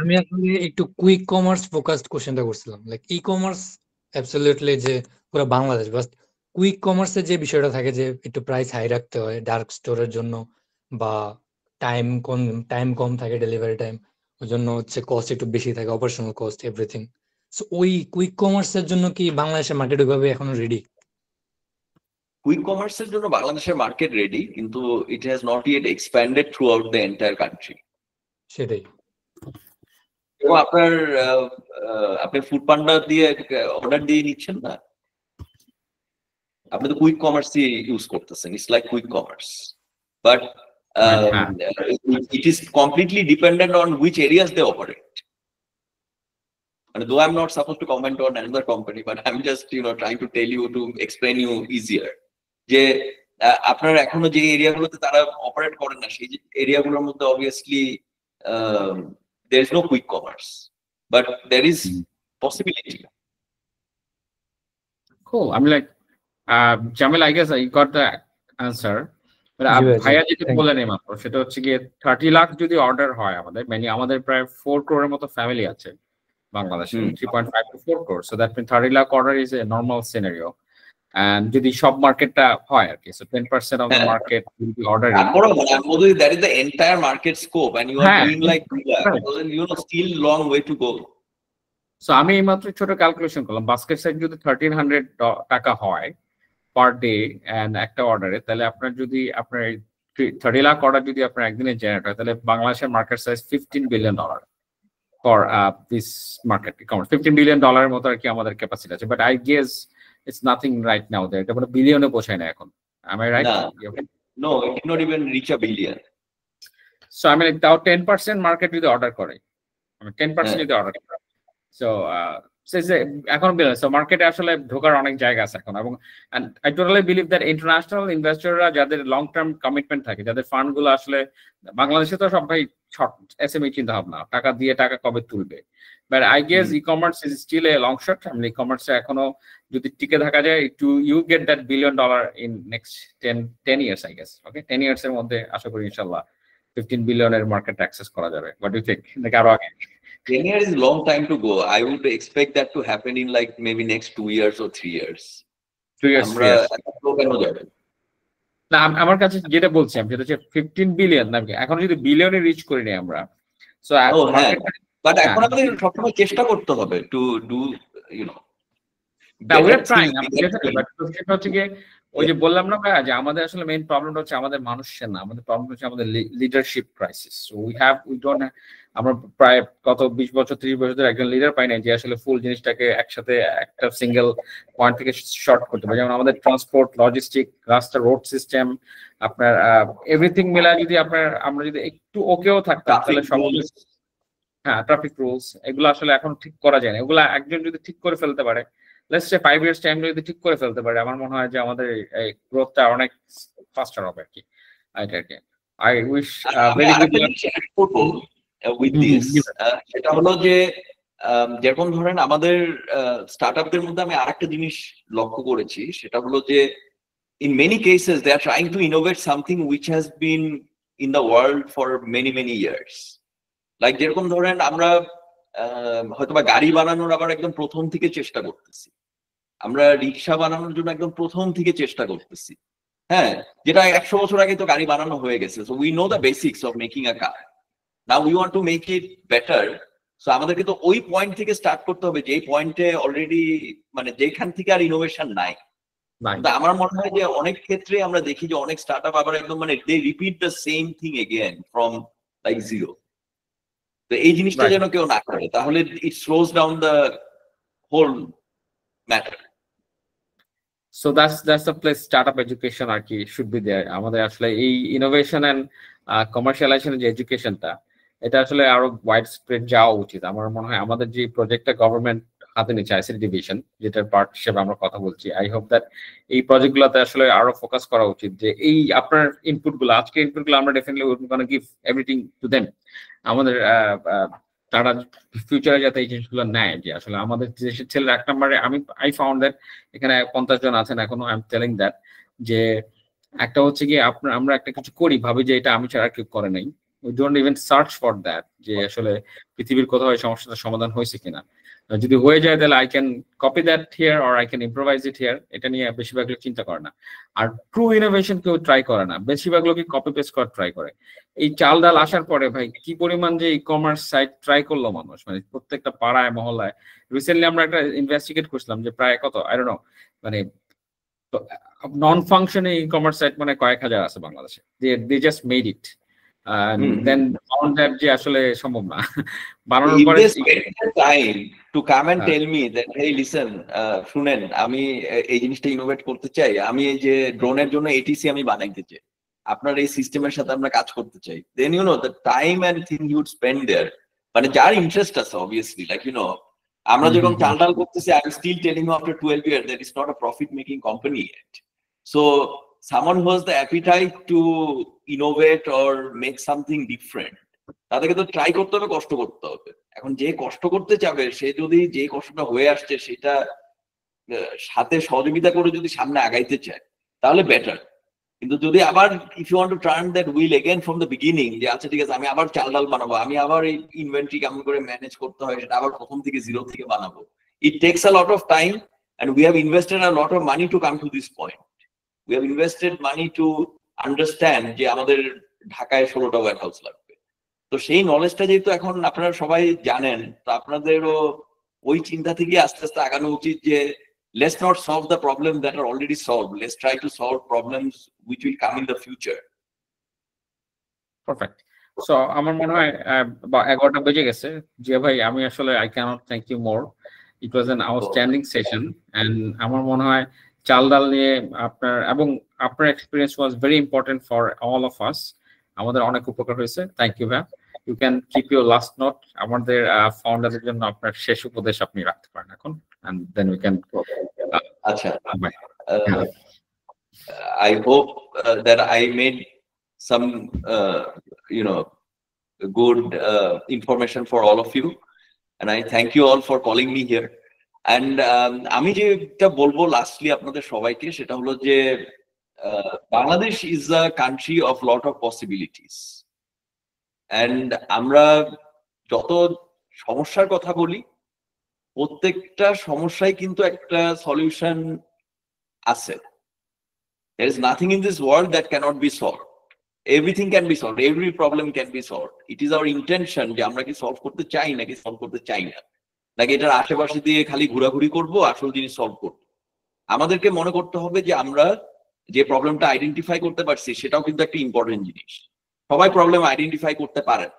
আমি আসলে একটু কুইক কমার্স ফোকাসড কোশ্চেনটা করছিলাম। লাইক ই কমার্স অ্যাবসলিউটলি যে পুরো বাংলাদেশ, বাস কুইক কমার্সে যে বিষয়টা থাকে যে একটু প্রাইস হাই রাখতে হয় ডার্ক স্টোরের জন্য, বা টাইম কম থাকে ডেলিভারি টাইম, ওই জন্য হচ্ছে কস্ট একটু বেশি থাকে, অপারেশনাল কস্ট এভরিথিং। সো ওই কুইক কমার্সের জন্য কি বাংলাদেশের মার্কেট ওইভাবে এখনো রেডি? কুইক কমার্সের জন্য বাংলাদেশের মার্কেট রেডি, কিন্তু it has not yet expanded through out the entire country. সেটাই। এবং আপনি ফুডপান্ডা দিয়ে অর্ডার দিয়ে নিচ্ছেন না, আপনি তো কুইক কমার্সই ইউজ করতেছেন, it's like quick commerce, but it is completely dependent on which areas they operate. And though I'm not supposed to comment on another company, but I'm just trying to tell you to explain you easier. যে আপনারা এখনো যে এরিয়াগুলোতে তারা operate করেন না সেই এরিয়াগুলোর মধ্যে obviously there is no quick commerce, but there is possibility. Cool. I'm like, Jamil, I guess I got the answer. ভাইয়া যেটা বললেন এইমাত্র সেটা হচ্ছে গিয়ে 30 লাখ যদি অর্ডার হয় আমাদের, মানে আমাদের প্রায় 4 crore মতো ফ্যামিলি আছে বাংলাদেশে, 3.5 to 4 crore, so that means 30 lakh order is a normal scenario. And যদি সব মার্কেটটা হয় আর কি, so 10% of the market will be ordering. That is the entire market scope, and you are doing like still long way to go. So আমি এইমাত্র ছোট calculation করলাম, basket size যদি 1300 টাকা হয় পার ডে এন্ড একটা অর্ডারে, তাহলে আপনার যদি আপনার 30 লাখ অর্ডার যদি আপনার একদিনে জেনারেট হয়, তাহলে বাংলাদেশের market size $15 billion for this market e-commerce. $15 billion এর মতো আর কি আমাদের ক্যাপাসিটি আছে, but I guess it's nothing right now there. এটা মানে বিলিয়নে পৌঁছায় না এখন, am I right? No, it did not even reach a billion. So I mean তাও 10% মার্কেট যদি অর্ডার করে, I mean 10% যদি অর্ডার করে, so এখন বিলিয়ন, so মার্কেটে আসলে ঢোকার অনেক জায়গা আছে এখন। এবং I totally believe that international ইনভেস্টররা যাদের লং টার্ম কমিটমেন্ট থাকে, যাদের ফান্ড গুলো আসলে, বাংলাদেশে তো সবাই শর্ট এসএমই চিন্তা ভাবনা, টাকা দিয়ে টাকা কবে তুলবে, but I guess e-commerce is still a long shot. I mean e-commerce এখনো যদি টিকে থাকা যায়, you get that $1 billion in next 10 years, I guess. Okay, 10 years এর মধ্যে আশা করি ইনশাআল্লাহ 15 billion এর মার্কেট অ্যাক্সেস করা যাবে। What do you think? Like আরো আগে 10 years is a long time to go. I would expect that to happen in like maybe next 2 years or 3 years. 2 years. না আমার কাছে যেটা বলছিলাম সেটা হচ্ছে 15 বিলিয়ন না, এখন যদি বিলিয়নে রিচ করি না আমরা, সো বাট এখন আমাদের সবসময় চেষ্টা করতে হবে to do we are trying, but সেটা হচ্ছে কি ওই যে বললাম না ভাই যে আমাদের আসলে মেইন প্রবলেমটা হচ্ছে আমাদের মানুষের না, আমাদের প্রবলেম হচ্ছে আমাদের leadership crisis. So we don't, আমরা প্রায় গত 20 বছর 30 বছর ধরে একজন লিডার পাই না যে আসলে ফুল জিনিসটাকে একসাথে একটা সিঙ্গেল পয়েন্ট থেকে শর্ট করতে পারে। যেমন আমাদের ট্রান্সপোর্ট, লজিস্টিক, রাস্তা, রোড সিস্টেম, আপনার এভরিথিং মিলা যদি আমরা যদি একটু ওকেও থাকতাম তাহলে সব, হ্যাঁ ট্রাফিক রুলস এগুলো আসলে এখন ঠিক করা যায় না। এগুলো একজন যদি ঠিক করে ফেলতে পারে, লেটস সে 5 years টাইম যদি ঠিক করে ফেলতে পারে, আমার মনে হয় যে আমাদের এই গ্রোথটা অনেক ফাস্টার হবে আর কি। I wish very good with this. সেটা হলো যে যেরকম ধরেন আমাদের স্টার্টআপদের মধ্যে আমি আরেকটা জিনিস লক্ষ্য করেছি, সেটা হলো যে in many cases they are trying to innovate something which has been in the world for many years. Like যেরকম ধরেন আমরা হয়তোবা গাড়ি বানানোর আবার একদম প্রথম থেকে চেষ্টা করতেছি, আমরা রিক্সা বানানোর জন্য একদম প্রথম থেকে চেষ্টা করতেছি, হ্যাঁ, যেটা 100 বছর আগে তো গাড়ি বানানো হয়ে গেছে। So we know the basics of making a car, now we want to make it better. So আমাদেরকে তো ওই পয়েন্ট থেকে স্টার্ট করতে হবে যেই পয়েন্টে অলরেডি মানে যেখান থেকে আর ইনোভেশন নাই। আমার মনে হয় যে অনেক ক্ষেত্রে আমরা দেখি যে অনেক স্টার্টআপ আবার একদম মানে they repeat the same thing again from like zero. তো এই জিনিসটা যেন কেউ না করে, তাহলে it slows down the whole matter. So that's the place startup education আর কি শুড বি দেয়ার। আমাদের আসলে এই ইনোভেশন এন্ড কমার্শিয়ালাইজেশন যে এডুকেশনটা, এটা আসলে আরো ওয়াইড স্প্রেড যাওয়া উচিত। আমার মনে হয় আমাদের যে প্রজেক্টটা গভর্নমেন্ট হাতে নিচ্ছে আইসিটি ডিভিশন, যেটার পার্ট হিসেবে আমরা কথা বলছি, আই হোপ দ্যাট এই প্রজেক্টগুলোতে আসলে আরো ফোকাস করা উচিত যে এই আপনার ইনপুটগুলো, আজকে ইনপুটগুলো আমরা definitely we gonna give everything to them. আমাদের তারা ফিউচারে যাতে এই জিনিসগুলো নেয়, যে আসলে আমাদের দেশের ছেলেরা 1 নম্বরে আই ফাউন্ড দ্যাট এখানে 50 জন আছেন এখনো, আই এম টেলিং দ্যাট যে একটা হচ্ছে কি আমরা একটা কিছু করি ভাবি যে এটা আমি ছাড়া কেউ করে নাই, we don't even search for that যে আসলে পৃথিবীর কোথাও এই সমস্যাটার সমাধান হয়েছে কিনা। যদি হয়ে যায় তাহলে I can copy that here or I can improvise it here, এটা নিয়ে বেশিরভাগ লোক চিন্তা করে না। আর ট্রু ইনোভেশন কেউ ট্রাই করে না, বেশিরভাগ লোকই কপি পেস্ট করার ট্রাই করে। এই চাল ডাল আসার পরে ভাই কি পরিমাণ যে ই কমার্স সাইট ট্রাই করলো মানুষ, মানে প্রত্যেকটা পাড়ায় মহল্লায়। রিসেন্টলি আমরা একটা ইনভেস্টিগেট করছিলাম যে প্রায় কত আই ডোন্ট নো, মানে non functioning e commerce site মানে কয়েক হাজার আছে বাংলাদেশে, they just made it then found that যে আসলে সম্ভব না বানানোর পরে time to come and tell me that hey listen, শুনেন আমি এই জিনিসটা ইনোভেট করতে চাই, আমি এই যে ড্রোনের জন্য এটিসি আমি বানাইতে চাই, আপনার এই সিস্টেমের সাথে আমরা কাজ করতে চাই, then you know the time and thing you would spend there, মানে যার ইন্টারেস্ট আছে অবভিয়াসলি, লাইক ইউ নো আমরা যখন চাল ডাল করতেছি, I am still telling you after 12 years that it's not a profit making company yet. So someone who has the appetite to innovate or make something different, তাদেরকে তো try করতে হবে, কষ্ট করতে হবে। এখন যে কষ্ট করতে চাবে সে যদি যে কষ্টটা হয়ে আসছে সেটা সাথে সহযোগিতা করে যদি সামনে আগাইতে চায় তাহলে বেটার। কিন্তু যদি আবার if you want to turn that wheel again from the beginning, যে আচ্ছা ঠিক আছে আমি আবার চাল ডাল বানাবো, আমি আবার এই ইনভেন্টরি কেমন করে ম্যানেজ করতে হয় সেটা আবার প্রথম থেকে জিরো থেকে বানাবো, it takes a lot of time and we have invested a lot of money to come to this point. We have invested money to understand যে আমাদের ঢাকায় 16টা ওয়্যার হাউস লাগবে। তো সেই নলেজটা যেহেতু এখন আপনারা সবাই জানেন, তো আপনাদেরও ওই চিন্তা থেকে আস্তে আস্তে আগানো উচিত যে let's not solve the problems that are already solved. Let's try to solve problems which will come in the future. Perfect. So আমার মনে হয় 11টা বেজে গেছে। জিয়া ভাই, আমি আসলে I cannot thank you more. It was an outstanding session and আমার মনে হয় চাল ডাল নিয়ে আপনার experience was very important for all of us. আমাদের অনেক উপকার হয়েছে। Thank you ভাই। You can keep your last note. আমাদের ফাউন্ডারদের জন্য আপনার শেষ উপদেশ আপনি রাখতে পারেন এখন, and then we can Acha. I hope that I made some good information for all of you, and I thank you all for calling me here. And আমি যেটা বলবো লাস্টলি আপনাদের সবাইকে সেটা হলো যে Bangladesh is a country of lot of possibilities. And আমরা যত সমস্যার কথা বলি প্রত্যেকটা সমস্যায় কিন্তু একটা সলিউশন আছে। There is nothing in this world that cannot be solved. Everything can be solved. Every problem can be solved. It is our intention যে আমরা কি সলভ করতে চাই নাকি সলভ করতে চাই না, নাকি এটার আশেপাশে দিয়ে খালি ঘোরাঘুরি করব আসল জিনিস সলভ করব। আমাদেরকে মনে করতে হবে যে আমরা যে প্রবলেমটা আইডেন্টিফাই করতে পারছি সেটাও কিন্তু একটা ইম্পর্টেন্ট জিনিস। সবাই প্রবলেম আইডেন্টিফাই করতে পারেন।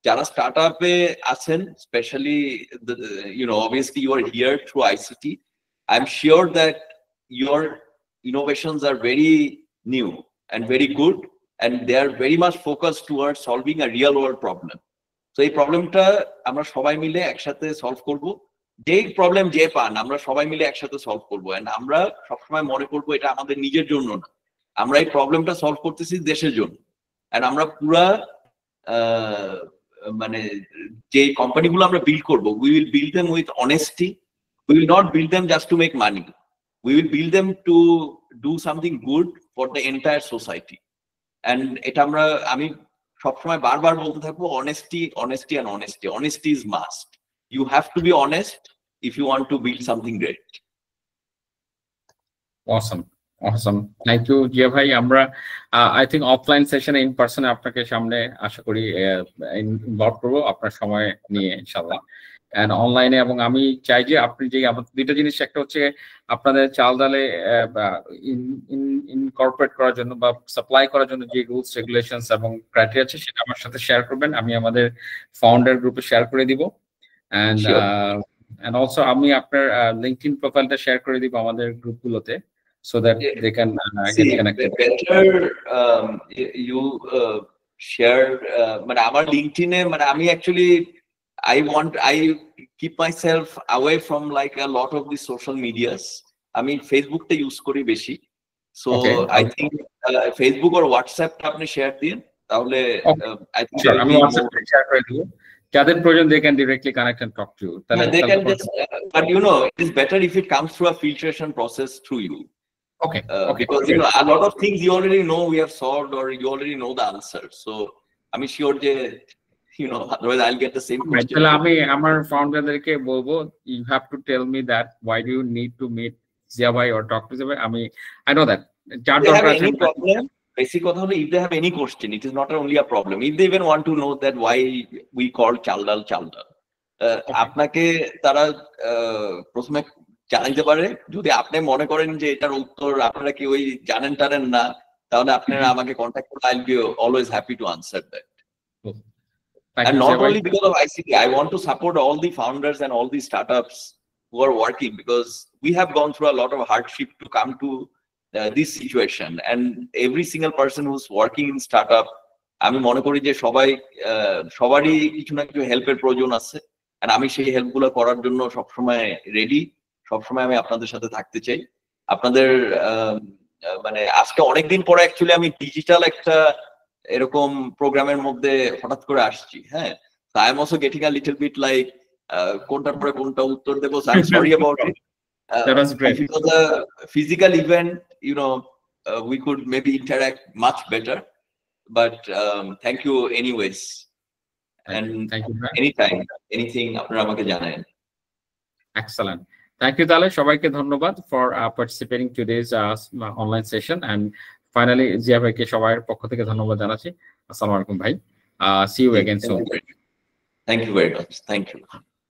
যারা স্টার্টআপে আছেন, specially obviously you are here through ICT, I'm sure that your innovations are very new and very good and they are very much focused towards solving a real world problem. So এই প্রবলেমটা আমরা সবাই মিলে একসাথে solve করব। যে problem যে পান আমরা সবাই মিলে একসাথে সলভ করবো, এন্ড আমরা সবসময় মনে করবো এটা আমাদের নিজের জন্য না, আমরা এই প্রবলেমটা সলভ করতেছি দেশের জন্য। এন্ড আমরা পুরা মানে যে কোম্পানিগুলো আমরা বিল্ড করবো, we will build them with honesty. We will not build them just to make money. We will build them to do something good for the entire society. And এটা আমি সবসময় বারবার বলতে থাকবো, honesty, honesty and honesty. Honesty is must. You have to be honest if you want to build something great. Awesome. Thank you, Zia ভাই। আমরা I think offline session in person আপনাকে সামনে আশা করি ইনভলভ করবো আপনার সময় নিয়ে ইনশাআল্লাহ, এন্ড অনলাইনে। এবং আমি চাই যে আপনি যে দুইটা জিনিস, একটা হচ্ছে আপনাদের চাল ডালে ইনকর্পোরেট করার জন্য বা সাপ্লাই করার জন্য যে রুলস রেগুলেশনস এবং ক্রাইটেরিয়া আছে সেটা আমার সাথে শেয়ার করবেন, আমি আমাদের ফাউন্ডার গ্রুপে শেয়ার করে দিব। and also আমি আপনার লিঙ্কডইন প্রোফাইলটা শেয়ার করে দিব আমাদের গ্রুপগুলোতে, so that they can get connected. Better you share মানে আমার লিঙ্কডইনে, মানে আমি actually I keep myself away from like a lot of the social medias. আমি ফেসবুকটা ইউজ করি বেশি, so I think Facebook or WhatsApp আপনি শেয়ার দিন, তাহলে I think আমি WhatsApp শেয়ার করে দিব, যাদের প্রয়োজন they can directly connect and talk to you. They can just, but it is better if it comes through a filtration process through you. Okay. Because a lot of things you already know we have solved, or you already know the answer. So I'm sure that otherwise I'll get the same question. আমি আমার ফাউন্ডারদেরকে বলবো, you have to tell me that why do you need to meet Zia bhai or talk to Zia bhai. I know that. If they have any problem, basic কথা হলো, if they have any question, it is not only a problem. If they even want to know that why we call চালডাল, আপনাকে তারা প্রথমে জানাইতে পারে। যদি আপনি মনে করেন যে এটার উত্তর আপনারা কি ওই জানেন না, তাহলে আপনারা আমাকে কন্টাক্ট করলে I'll be always happy to answer that. And not only because of ICT, I want to support all the founders and all the startups who are working, because we have gone through a lot of hardship to come to this situation. And every single person who's working in startup, আমি মনে করি যে সবারই কিছু না কিছু হেল্পের প্রয়োজন আছে। and আমি সেই হেল্পগুলো করার জন্য সবসময় রেডি, সবসময় আমি আপনাদের সাথে থাকতে চাই। আপনাদের মানে আজকে অনেকদিন পরে অ্যাকচুয়ালি আমি ডিজিটাল একটা এরকম প্রোগ্রামের মধ্যে হঠাৎ করে আসছি। হ্যাঁ, I am also getting a little bit like কোনটার পরে কোনটা উত্তর দেবো, I am sorry about it. That was great. If it was a physical event, you know, we could maybe interact much better, but thank you anyways, and thank you. Anytime, anything আপনারা আমাকে জানান। Excellent. Thank you তাহলে সবাইকে ধন্যবাদ for participating today's online session, and finally Zia ভাইকে সবার পক্ষ থেকে ধন্যবাদ জানাচ্ছি। আসসালামু আলাইকুম ভাই, see you again soon. Thank you very much. Thank you.